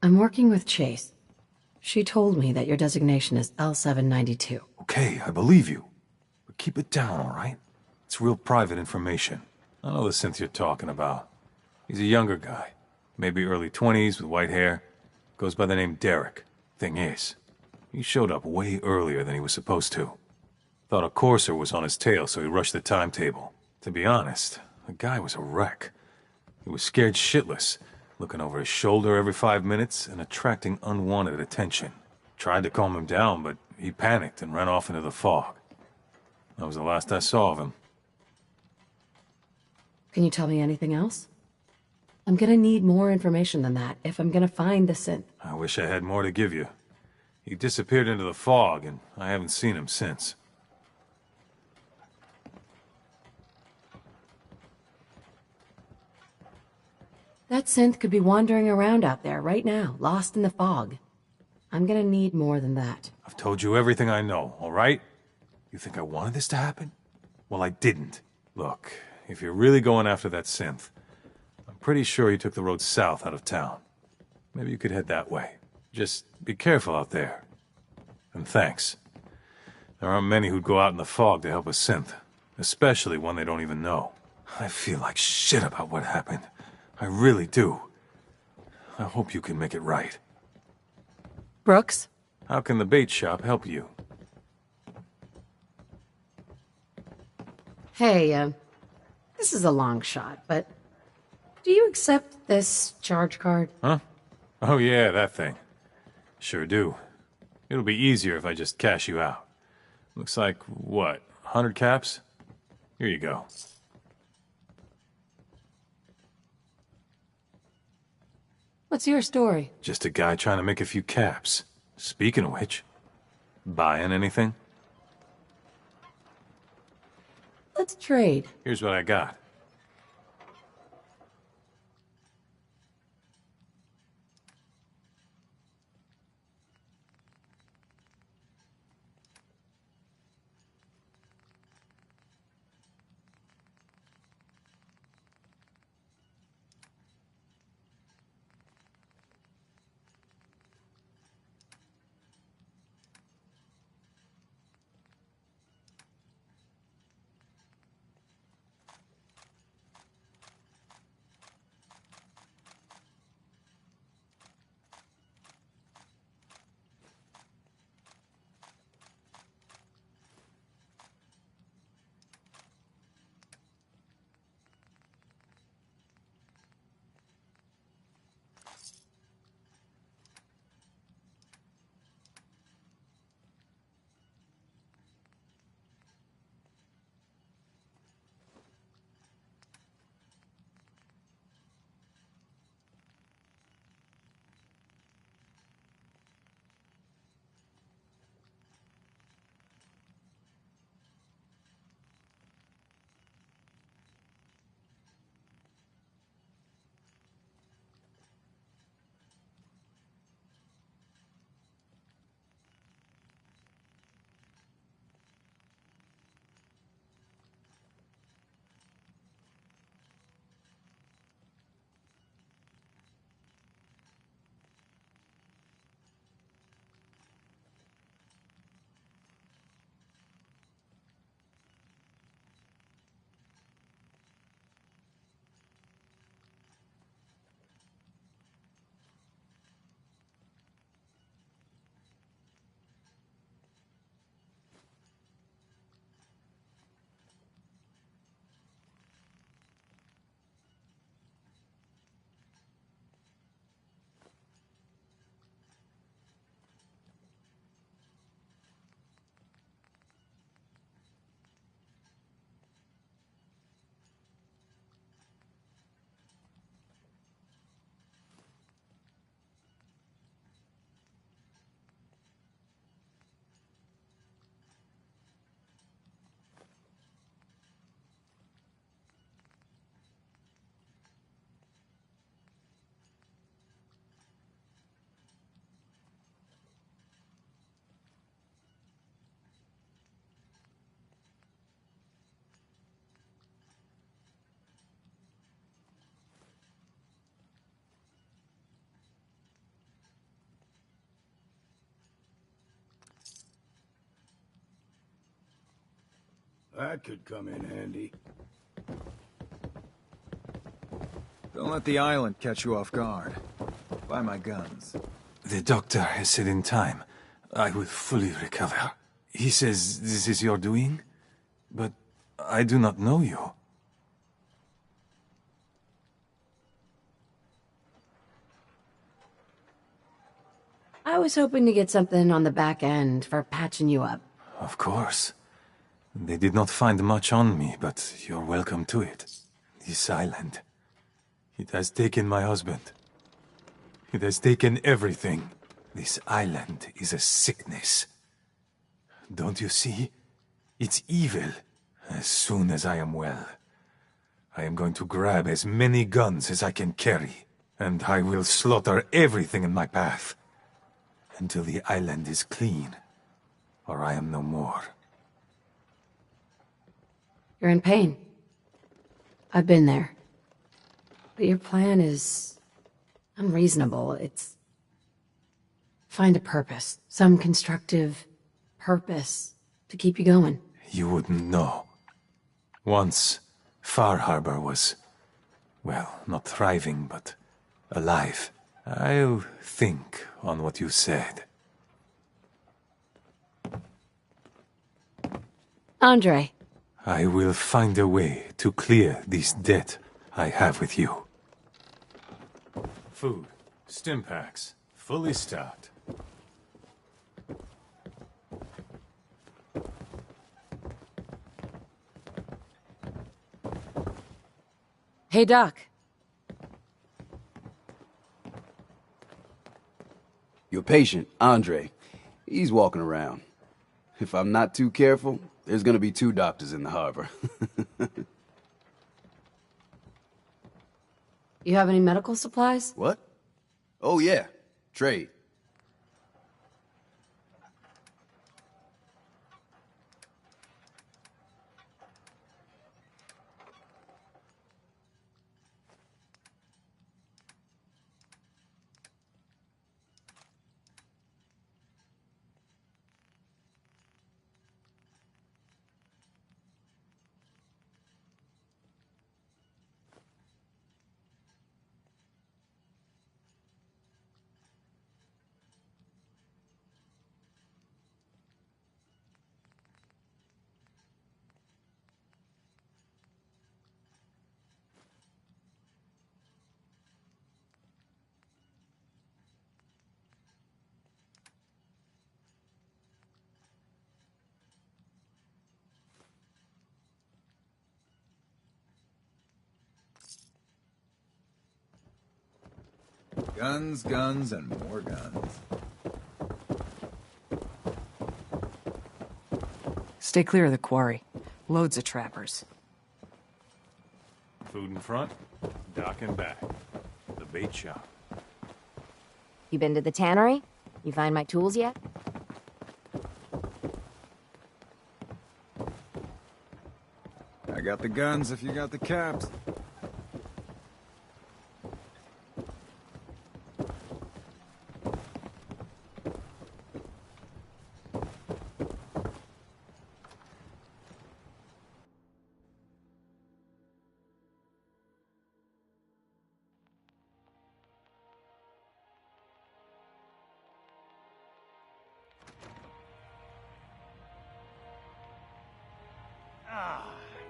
I'm working with Chase. She told me that your designation is L792. Okay, I believe you. But keep it down, all right? It's real private information. I know the synth you're talking about. He's a younger guy. Maybe early 20s with white hair. Goes by the name Derek. Thing is, he showed up way earlier than he was supposed to. Thought a courser was on his tail, so he rushed the timetable. To be honest, the guy was a wreck. He was scared shitless, looking over his shoulder every 5 minutes and attracting unwanted attention. Tried to calm him down, but he panicked and ran off into the fog. That was the last I saw of him. Can you tell me anything else? I'm gonna need more information than that if I'm gonna find the synth. I wish I had more to give you. He disappeared into the fog, and I haven't seen him since. That synth could be wandering around out there right now, lost in the fog. I'm gonna need more than that. I've told you everything I know, all right? You think I wanted this to happen? Well, I didn't. Look, if you're really going after that synth, I'm pretty sure he took the road south out of town. Maybe you could head that way. Just be careful out there. And thanks. There aren't many who'd go out in the fog to help a synth, especially one they don't even know. I feel like shit about what happened. I really do. I hope you can make it right. Brooks? How can the bait shop help you? Hey, this is a long shot, but do you accept this charge card? Huh? Oh yeah, that thing. Sure do. It'll be easier if I just cash you out. Looks like, what, 100 caps? Here you go. What's your story? Just a guy trying to make a few caps. Speaking of which, buying anything? Let's trade. Here's what I got. That could come in handy. Don't let the island catch you off guard. Buy my guns. The doctor has said in time, I will fully recover. He says this is your doing, but I do not know you. I was hoping to get something on the back end for patching you up. Of course. They did not find much on me, but you're welcome to it. This island. It has taken my husband. It has taken everything. This island is a sickness. Don't you see? It's evil. As soon as I am well, I am going to grab as many guns as I can carry, and I will slaughter everything in my path until the island is clean, or I am no more. You're in pain. I've been there. But your plan is unreasonable. It's find a purpose, some constructive purpose to keep you going. You wouldn't know. Once, Far Harbor was, well, not thriving, but alive. I'll think on what you said. Andre. I will find a way to clear this debt I have with you. Food, stim packs, fully stocked. Hey, Doc. Your patient, Andre, he's walking around. If I'm not too careful, there's gonna be 2 doctors in the harbor. You have any medical supplies? What? Oh yeah, trade. Guns, guns, and more guns. Stay clear of the quarry. Loads of trappers. Food in front, dock in back. The bait shop. You been to the tannery? You find my tools yet? I got the guns if you got the caps.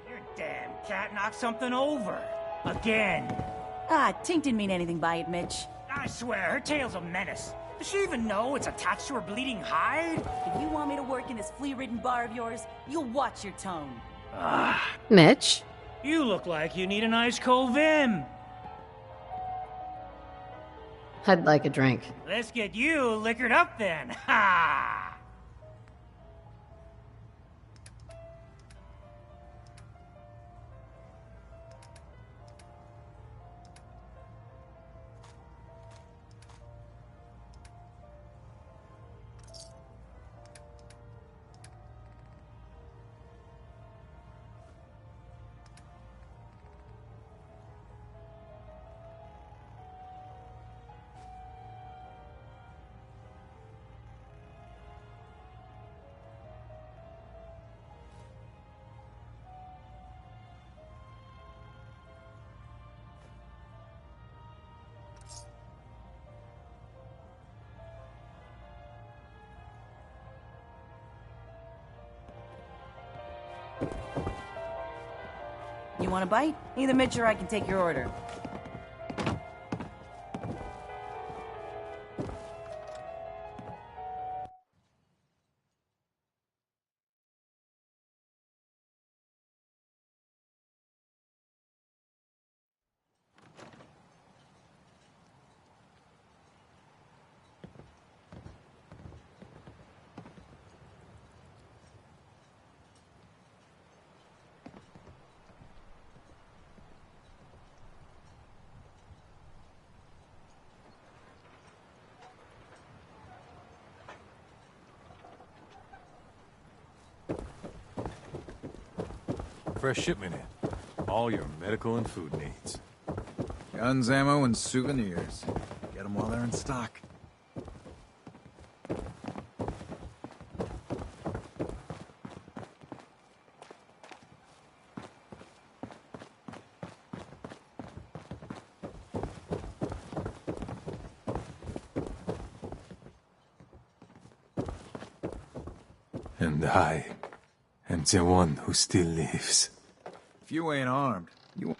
Your damn cat knocked something over. Again. Tink didn't mean anything by it, Mitch. I swear, her tail's a menace. Does she even know it's attached to her bleeding hide? If you want me to work in this flea-ridden bar of yours, you'll watch your tone. Mitch? You look like you need an ice cold Vim. I'd like a drink. Let's get you liquored up then. Ha! You want a bite? Either Mitch or I can take your order. Fresh shipment in. All your medical and food needs. Guns, ammo, and souvenirs. Get them while they're in stock. And I am the one who still lives. If you ain't armed, you...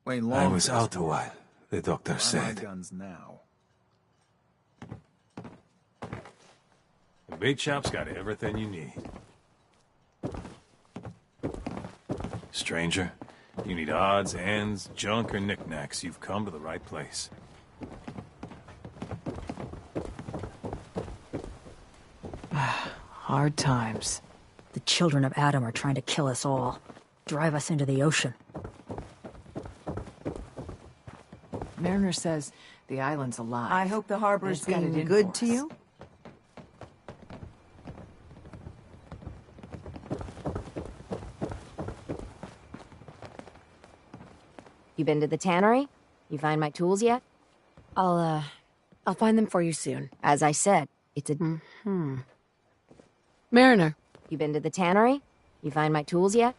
Wayne Long... I was out a while, the doctor said. Guns now. The bait shop's got everything you need. Stranger, you need odds, ends, junk, or knickknacks, you've come to the right place. Hard times. The children of Adam are trying to kill us all. Drive us into the ocean. Mariner says the island's alive. I hope the harbor's It's got it being in good for to us. you. You been to the tannery? You find my tools yet? I'll find them for you soon. As I said, it's a... Mariner. You been to the tannery? You find my tools yet?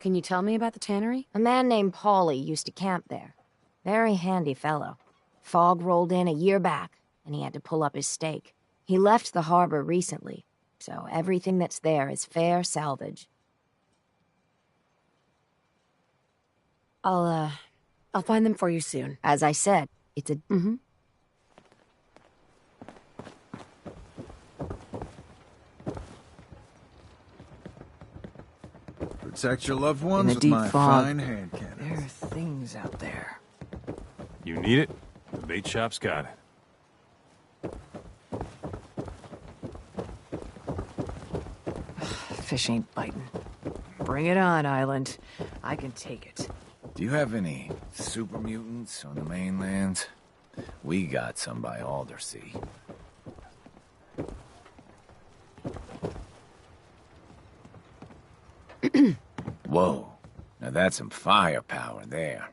Can you tell me about the tannery? A man named Paulie used to camp there. Very handy fellow. Fog rolled in a year back, and he had to pull up his stake. He left the harbor recently, so everything that's there is fair salvage. I'll find them for you soon. As I said, it's a... Protect your loved In ones the with deep my fog, fine hand cannon. there are things out there. You need it? The bait shop's got it. Fish ain't biting. Bring it on, Island. I can take it. Do you have any super mutants on the mainland? We got some by Aldersea. Whoa. Now that's some firepower there.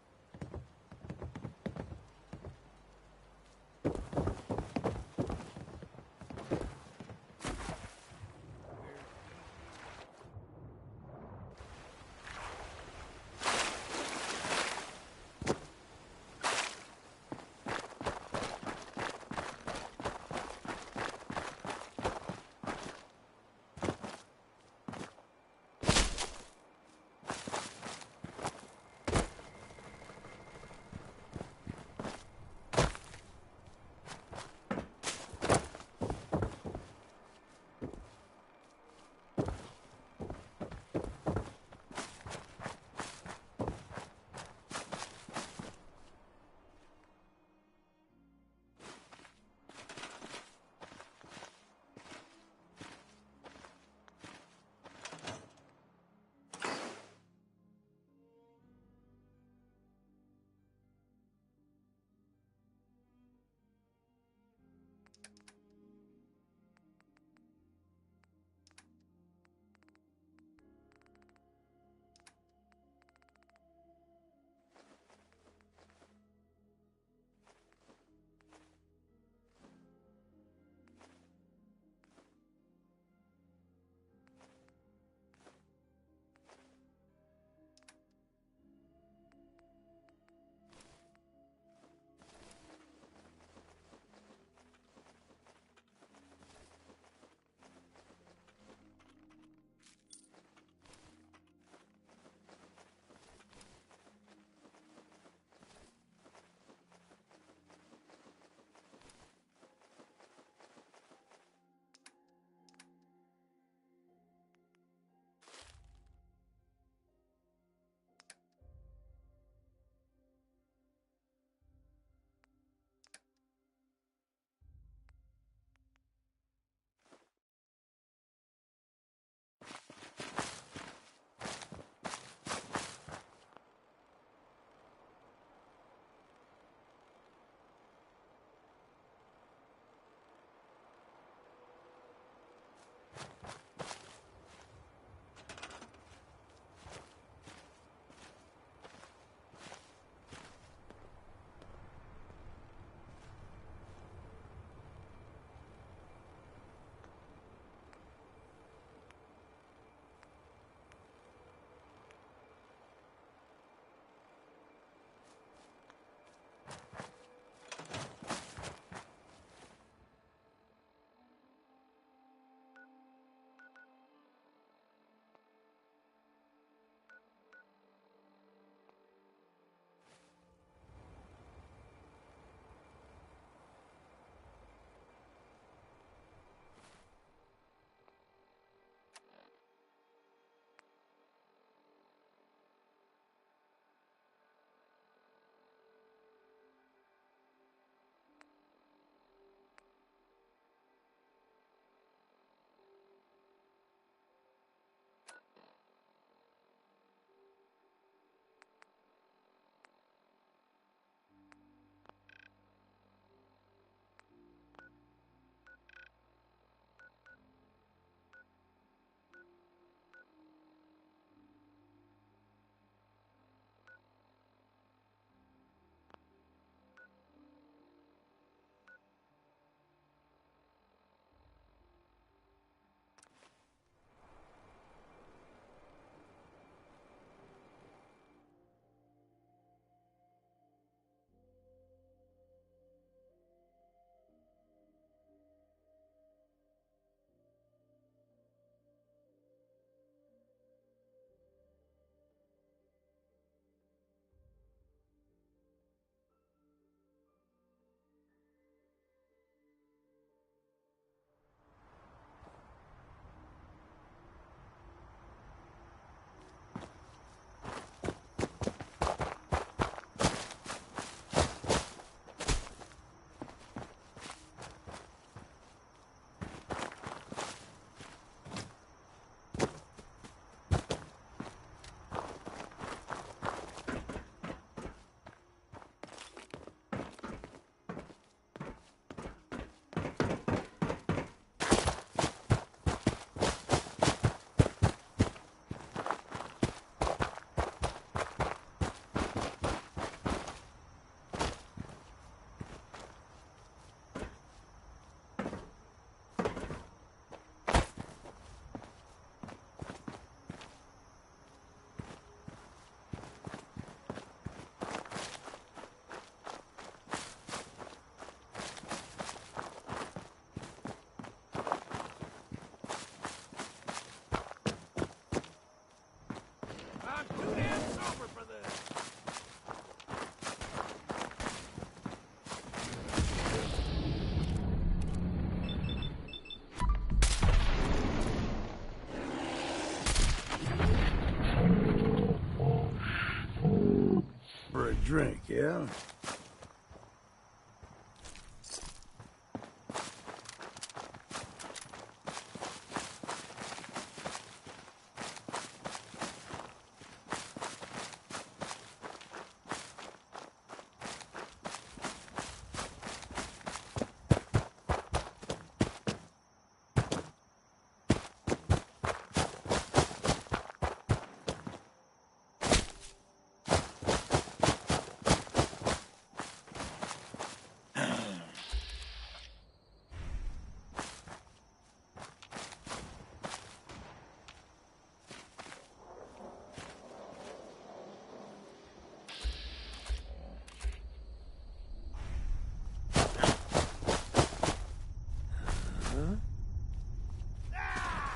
Yeah?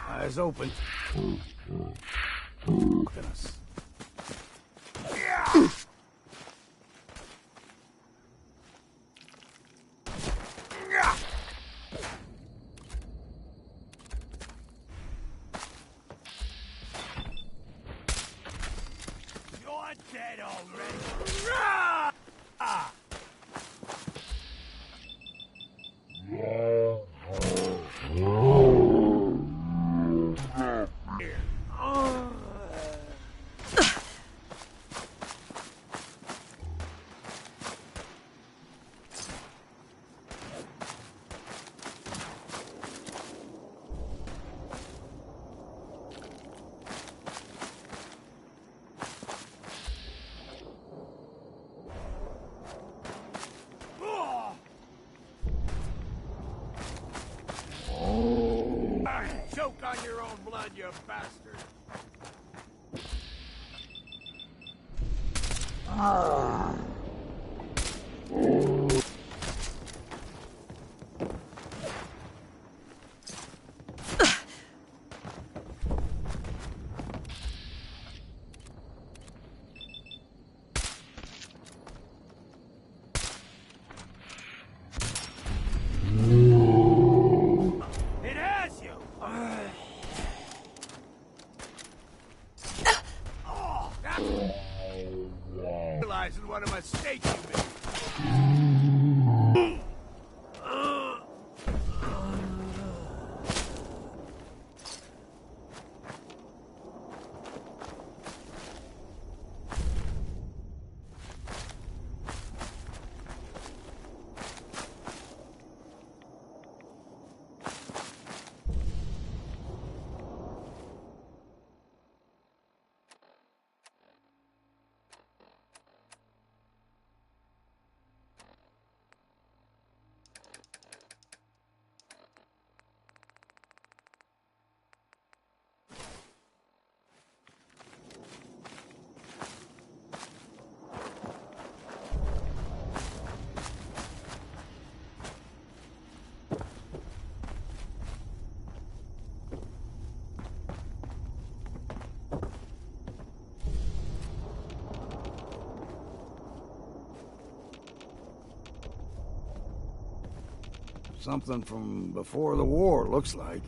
Eyes open. Look at us. You're dead already. Choke on your own blood, you bastard! It has you! Realizing what a mistake you made. Something from before the war, looks like.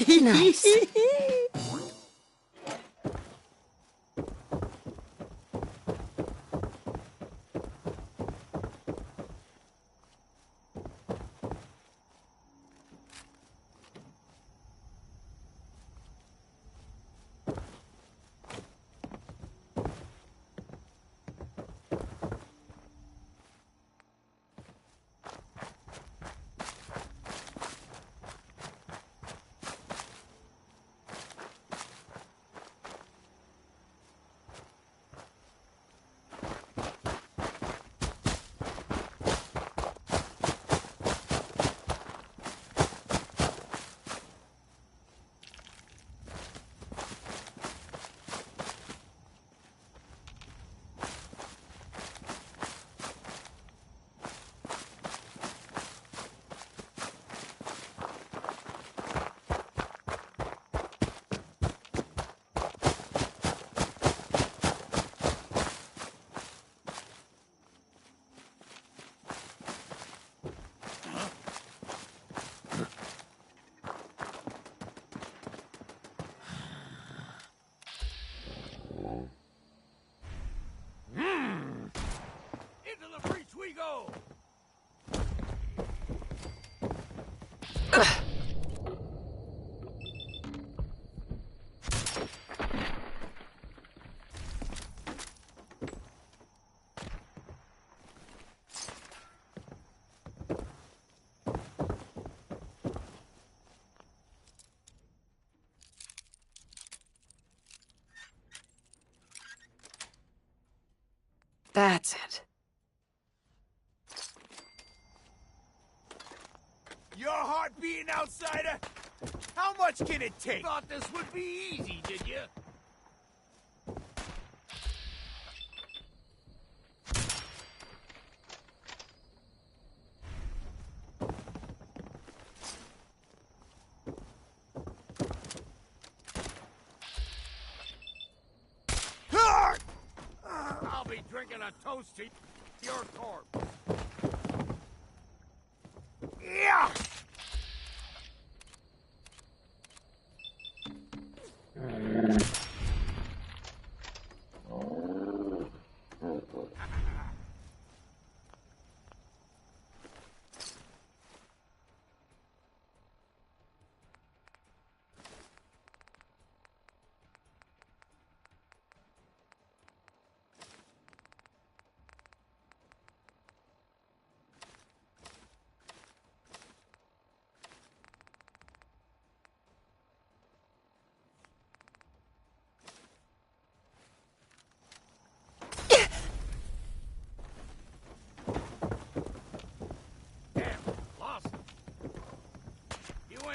Nice. Into the breach we go! That's it. Your heart beating, outsider? How much can it take? Thought this would be easy, did you? I'll be drinking a toast to your corpse. Yeah!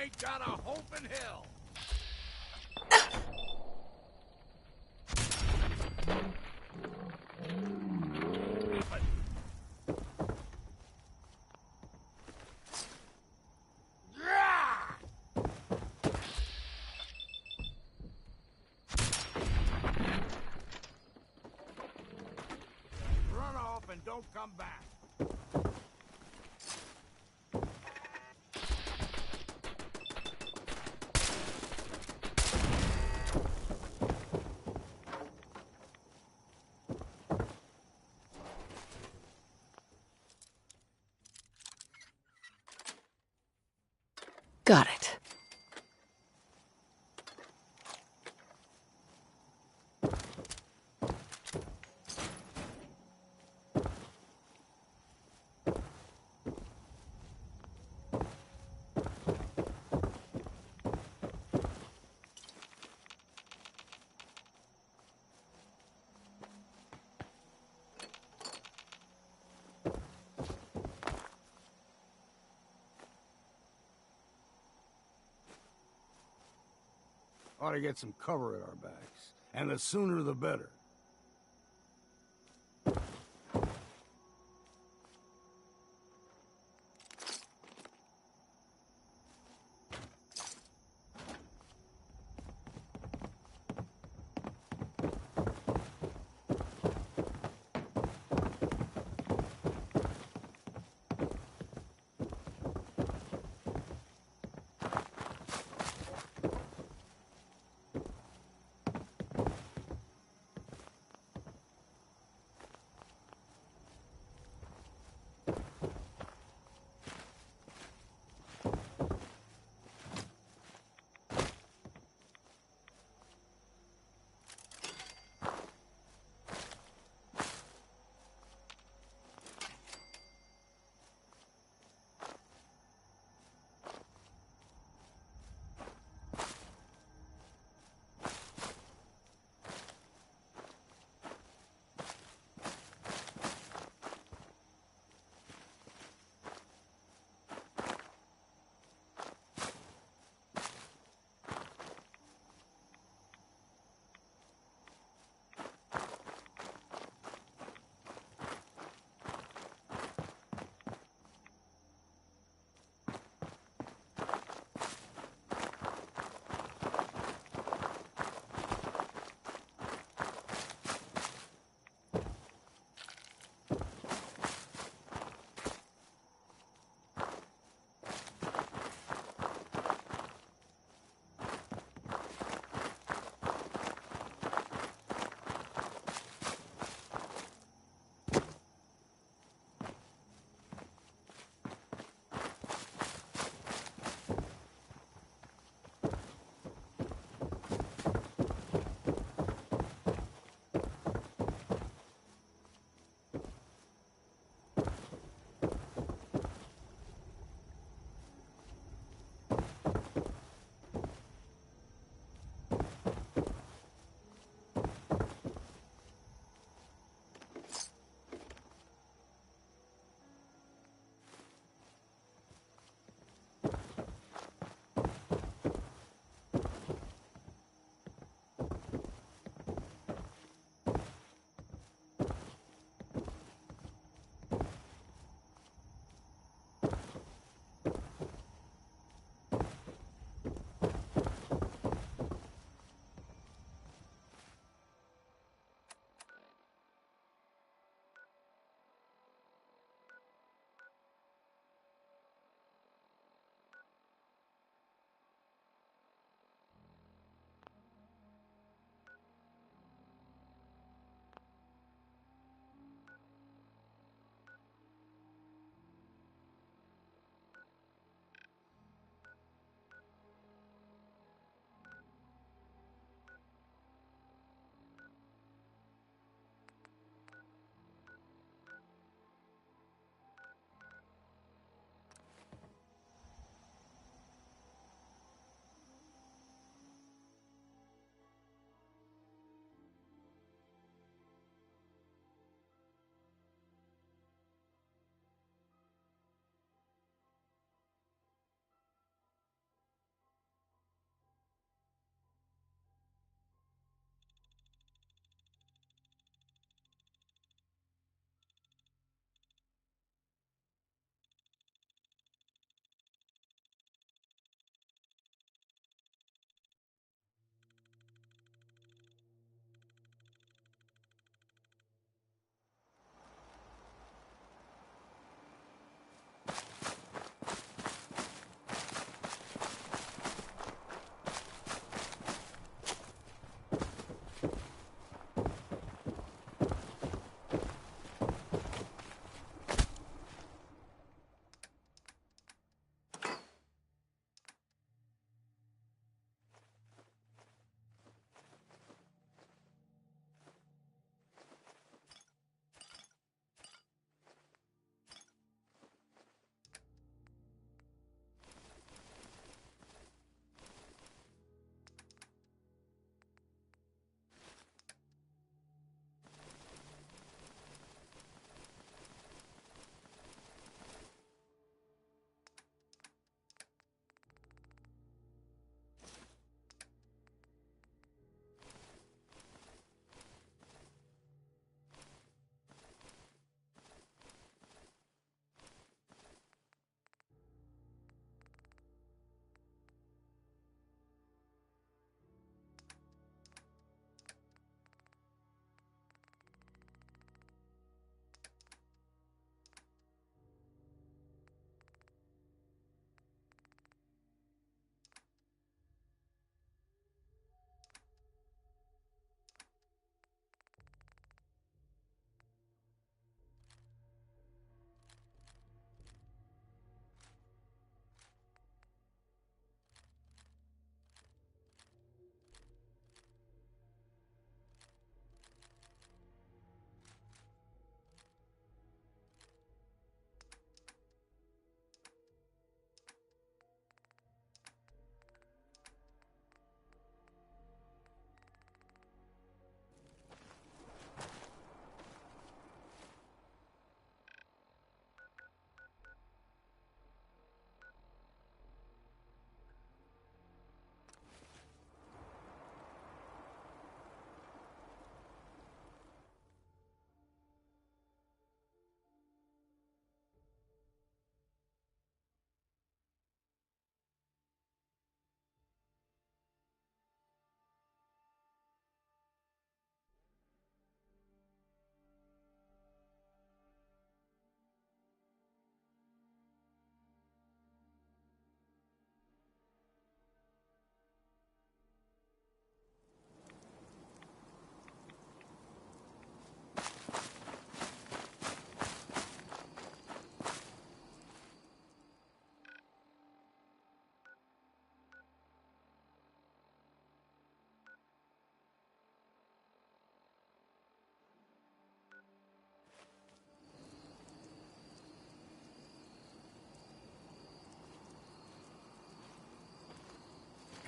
Ain't got a hope in hell. Run off and don't come back. Got it. Ought to get some cover at our backs. And the sooner the better.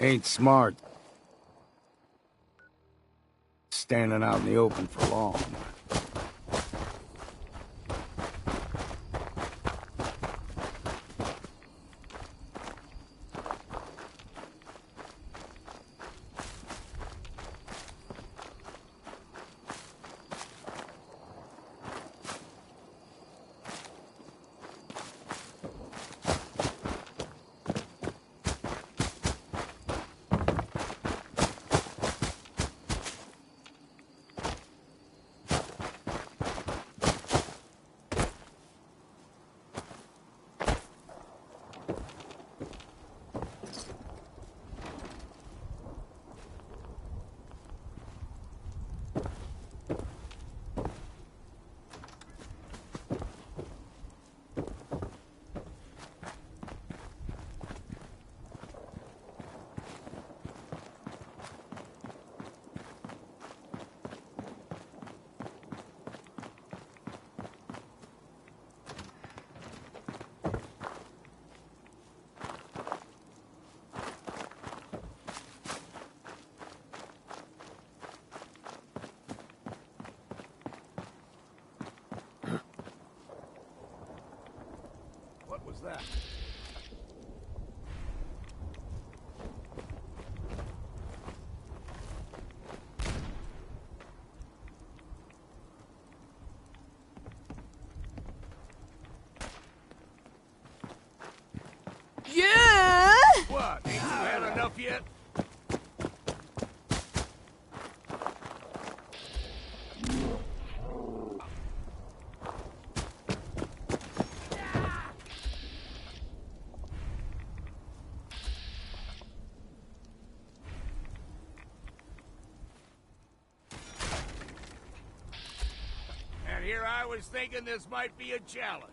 Ain't smart standing out in the open for long. What was that? Yeah! What? Ain't you had enough yet? And here I was thinking this might be a challenge.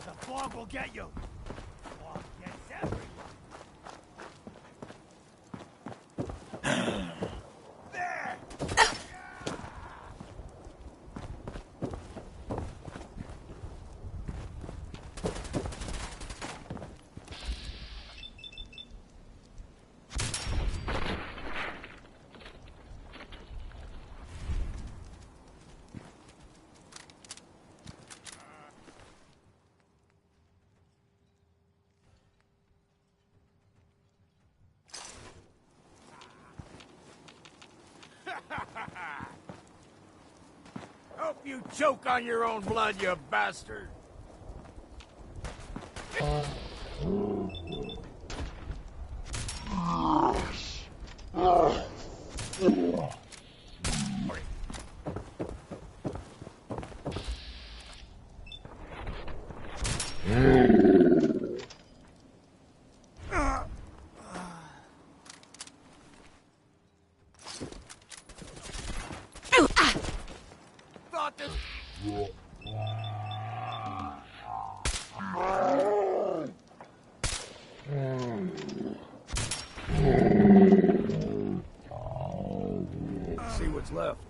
The fog will get you. Fog gets everyone. There! Hope you choke on your own blood, you bastard. Thought this... See what's left.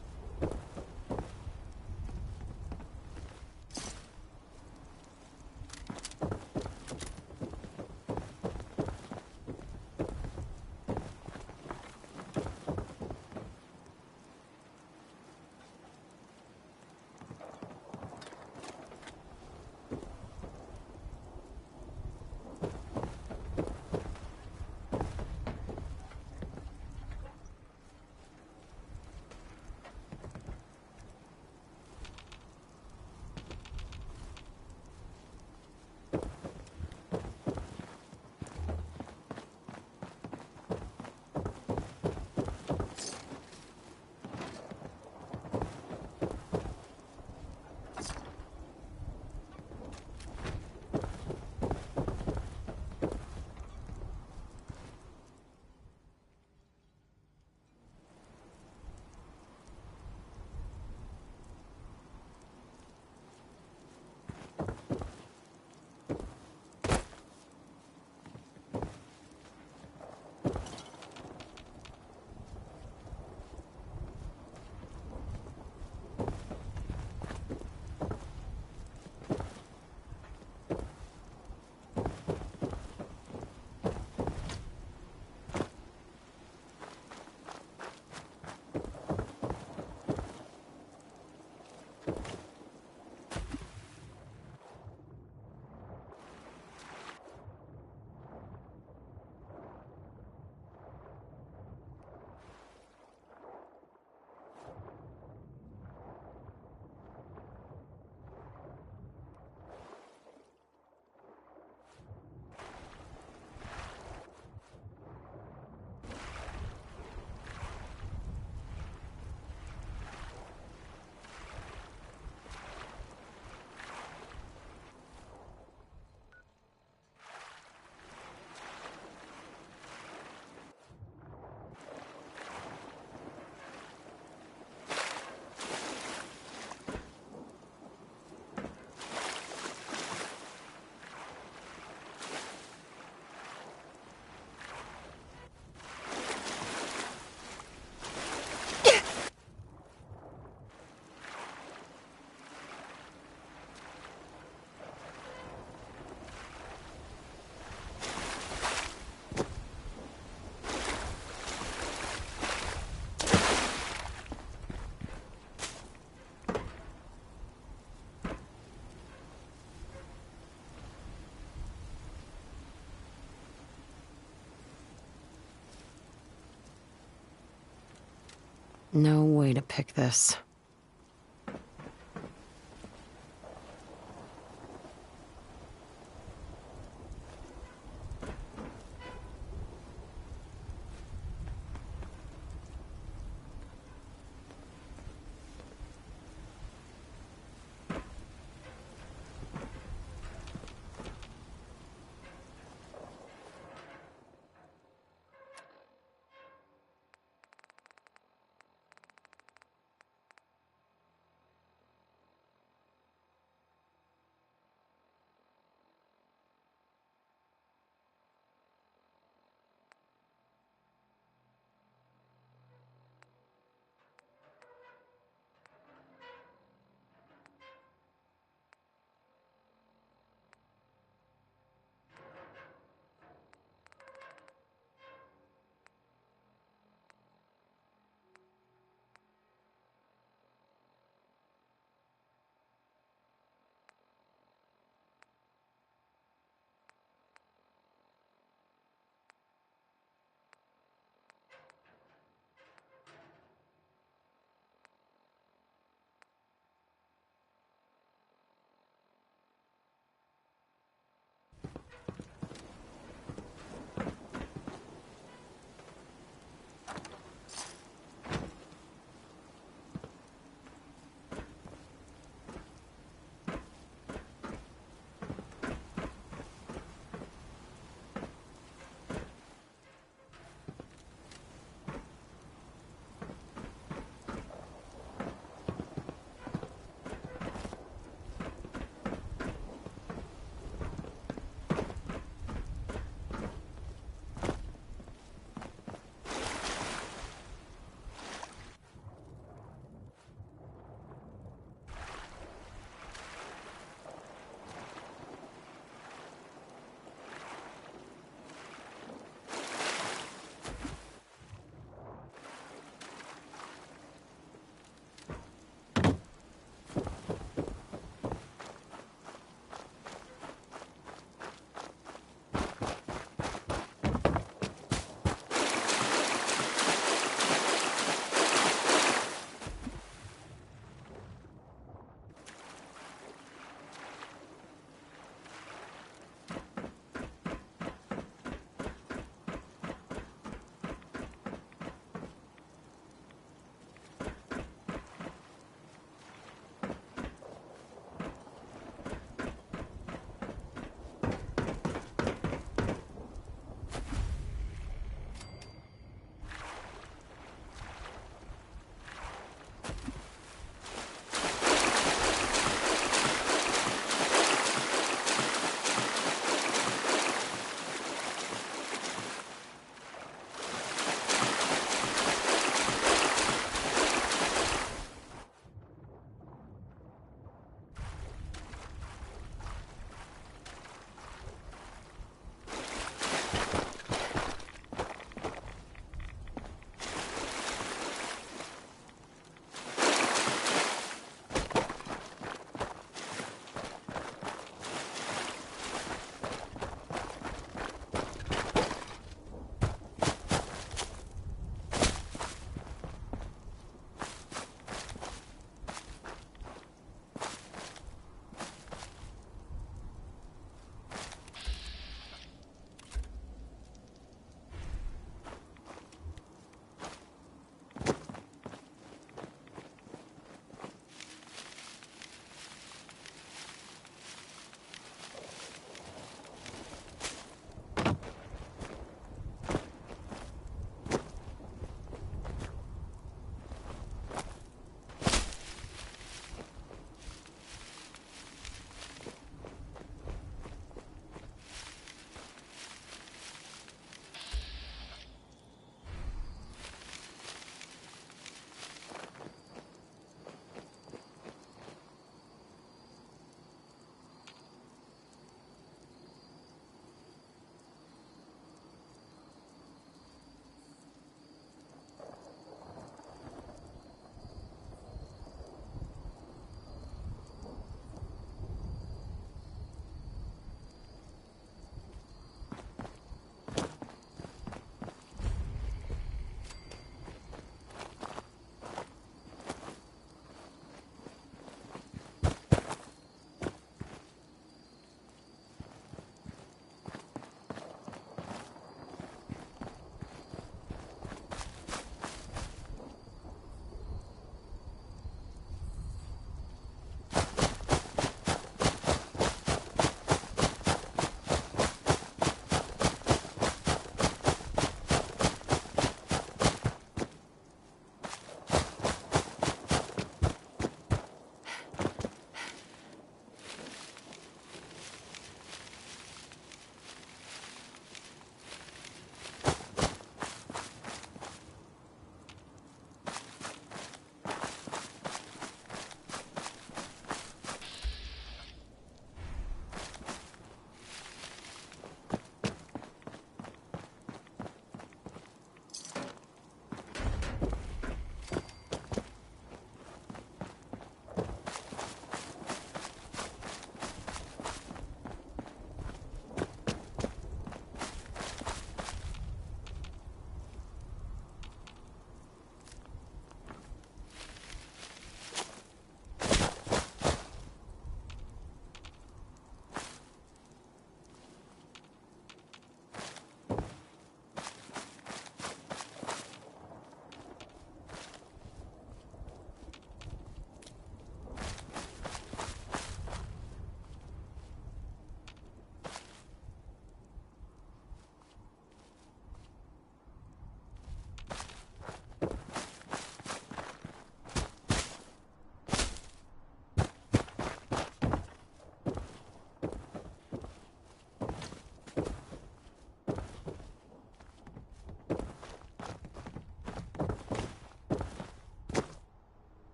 No way to pick this.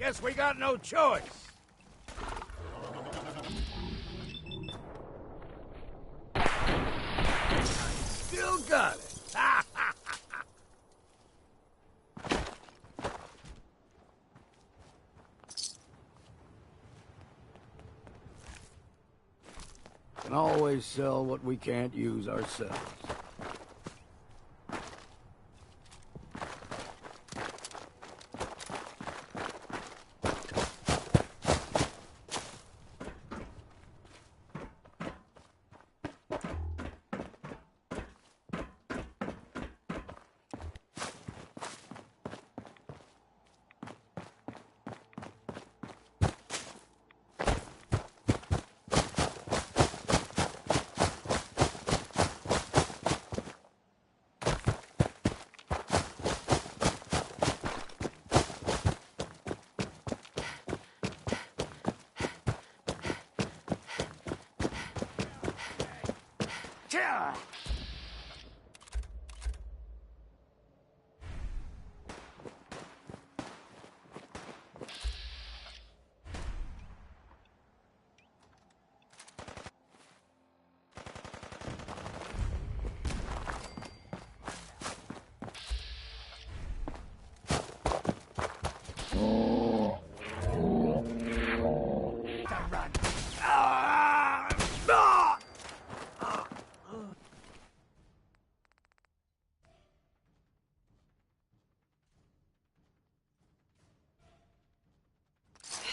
Guess we got no choice. Still got it. Can always sell what we can't use ourselves.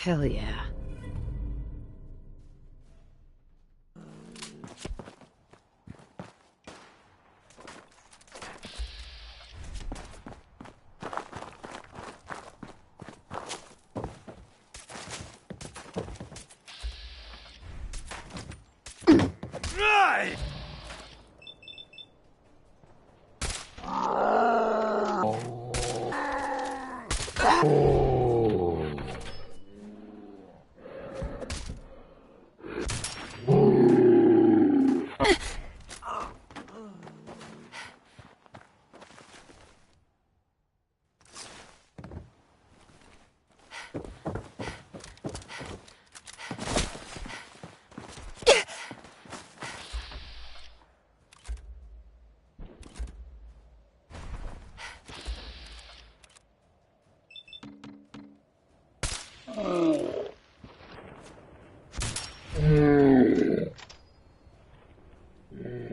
Hell yeah. Right!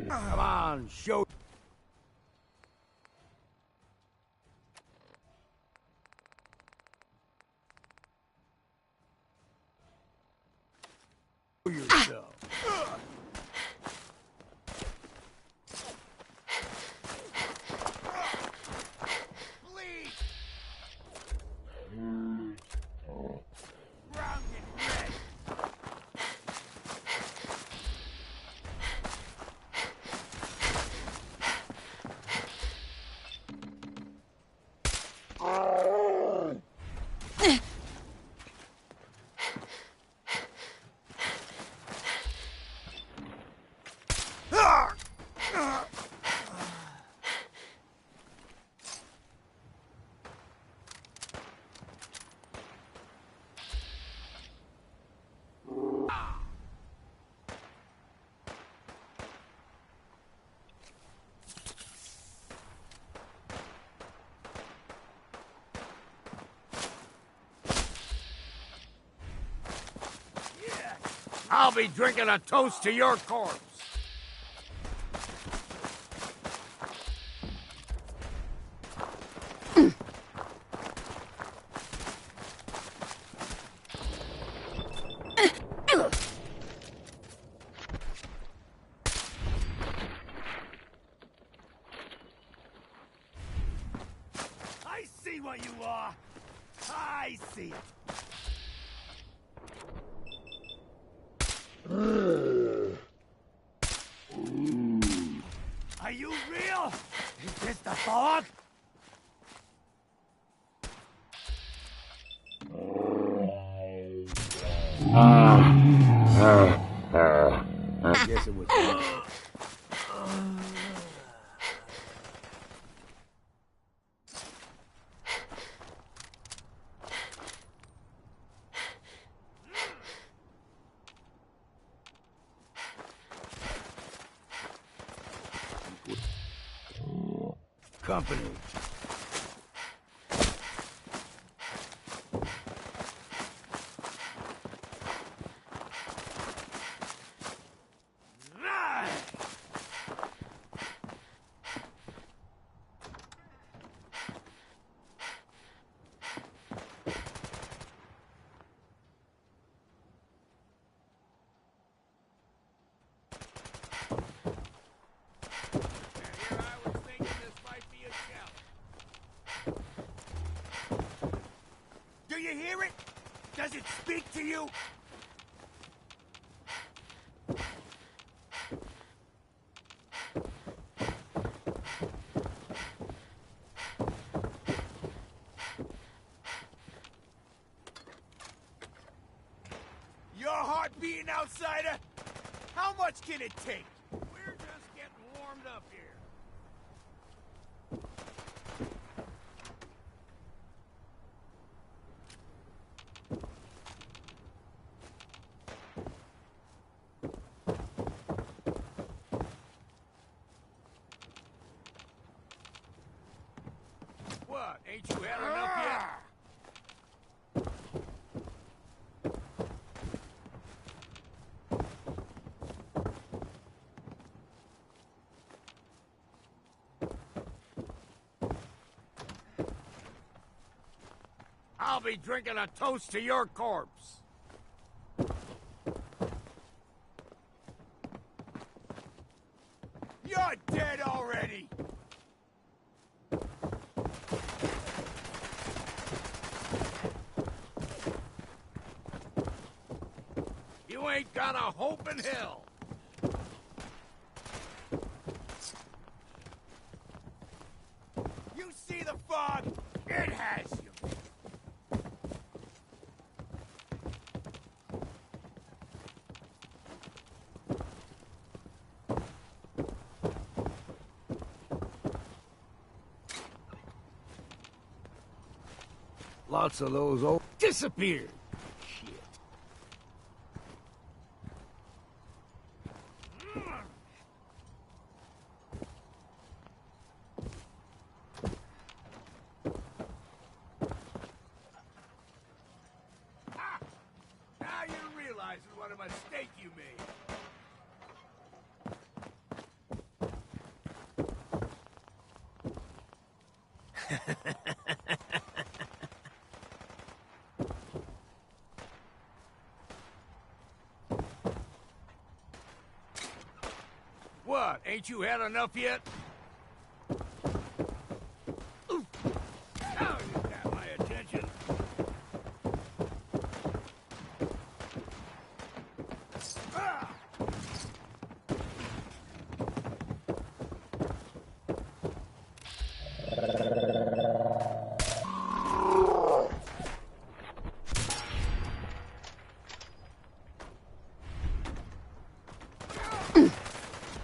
Come on, show. Yourself. I'll be drinking a toast to your corpse. I see what you are. I see it. Are you real? Is this the fog? I guess it was. company. Do you hear it? Does it speak to you? Your heart beating, outsider? How much can it take? We're just getting warmed up here. What, ain't you had enough yet? I'll be drinking a toast to your corpse. You're dead already! You ain't got a hope in hell! You see the fog? It has you! Lots of those old disappeared. Shit. Ah! Now you're realizing what a mistake you made. What, ain't you had enough yet? Oof. Now you got my attention. Ah!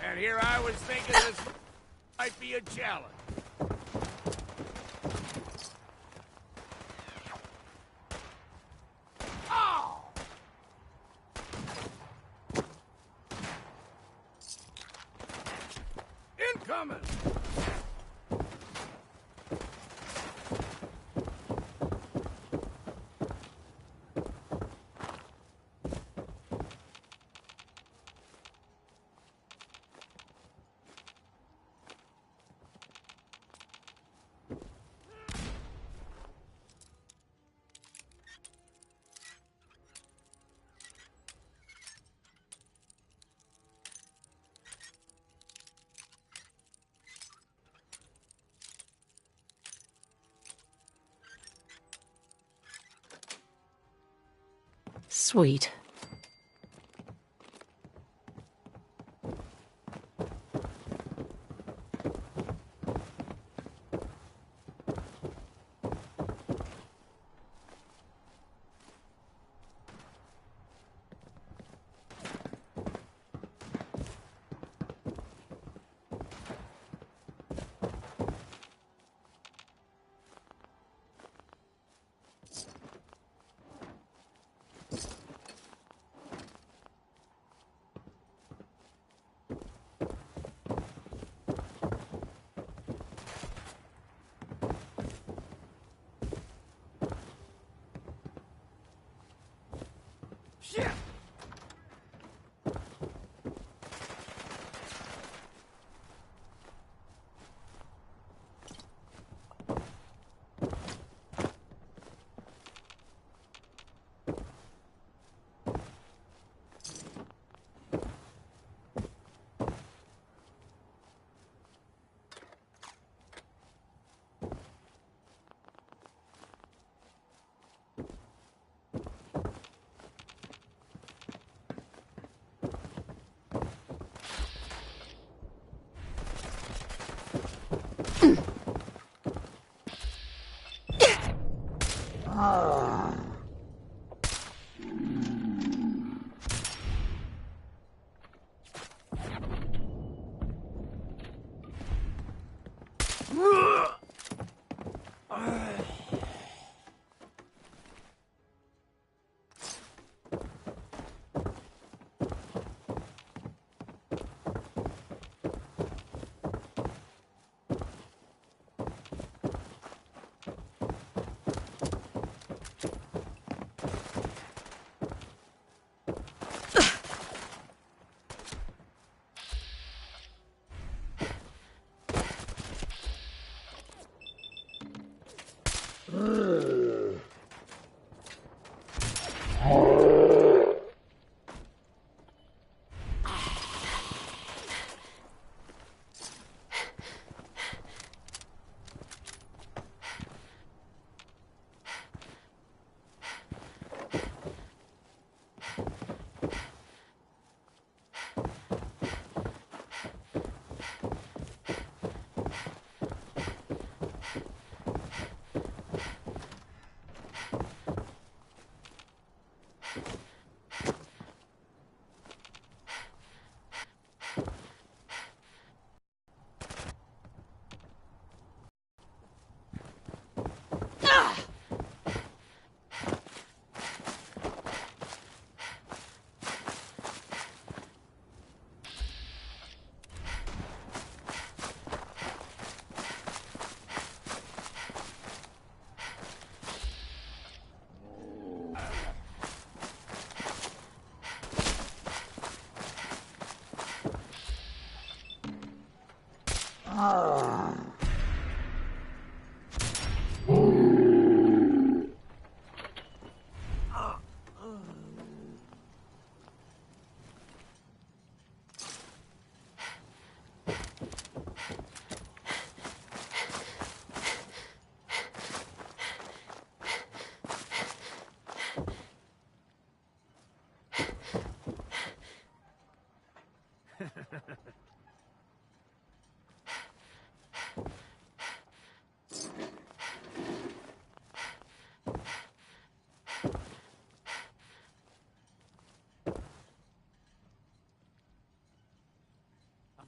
And here I was thinking this might be a challenge. Oh! Incoming! Sweet.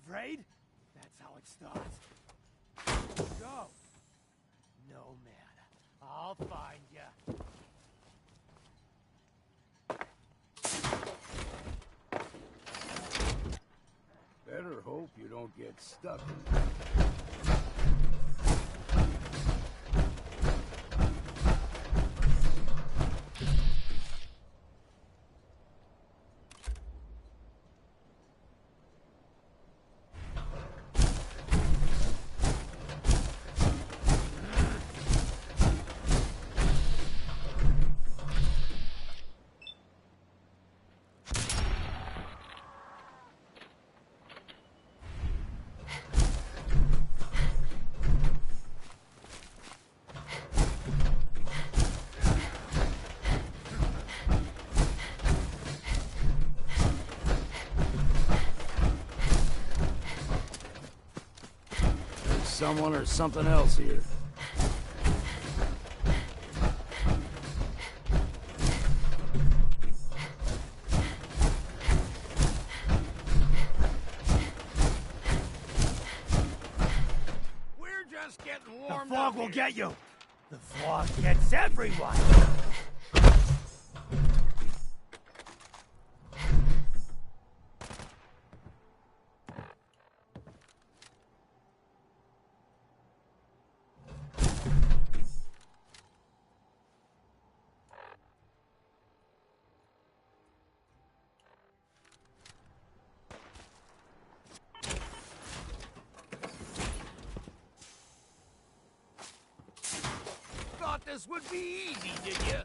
Afraid? That's how it starts. Go. No matter. I'll find ya. Better hope you don't get stuck in there. Someone or something else here. We're just getting warmed up. The fog will get you. The fog gets everyone. This would be easy, did you?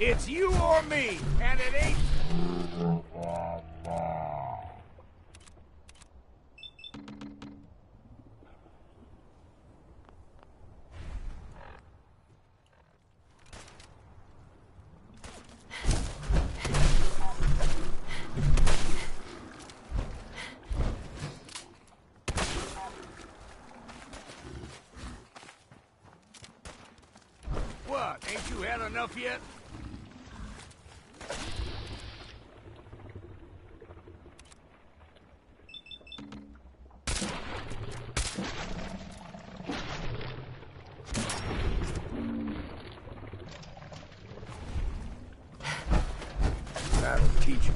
It's you or me, and it ain't... What, ain't you had enough yet? That'll teach you.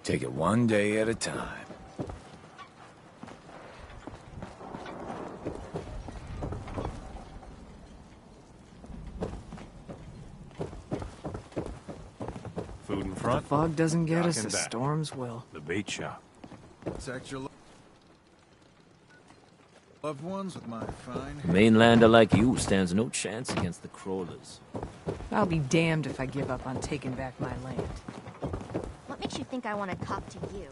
Take it one day at a time. Food in front. Fog doesn't get Dock us, and the back. storms will. The bait shop. Protect your loved ones with my fine... Mainlander like you stands no chance against the crawlers. I'll be damned if I give up on taking back my land. What makes you think I want to cop to you?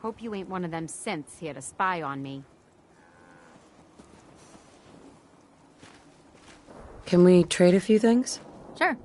Hope you ain't one of them synths here to spy on me. Can we trade a few things? Sure.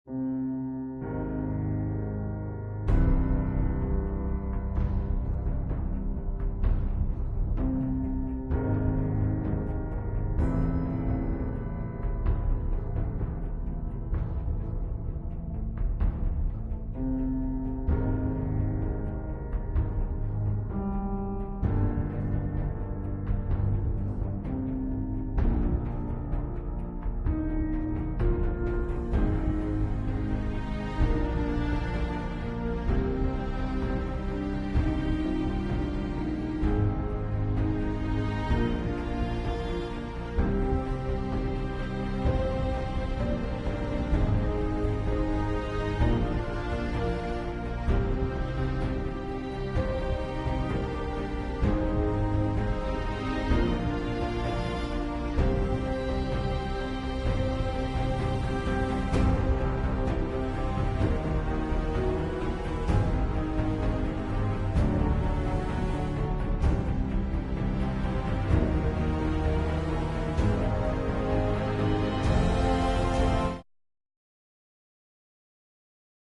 you.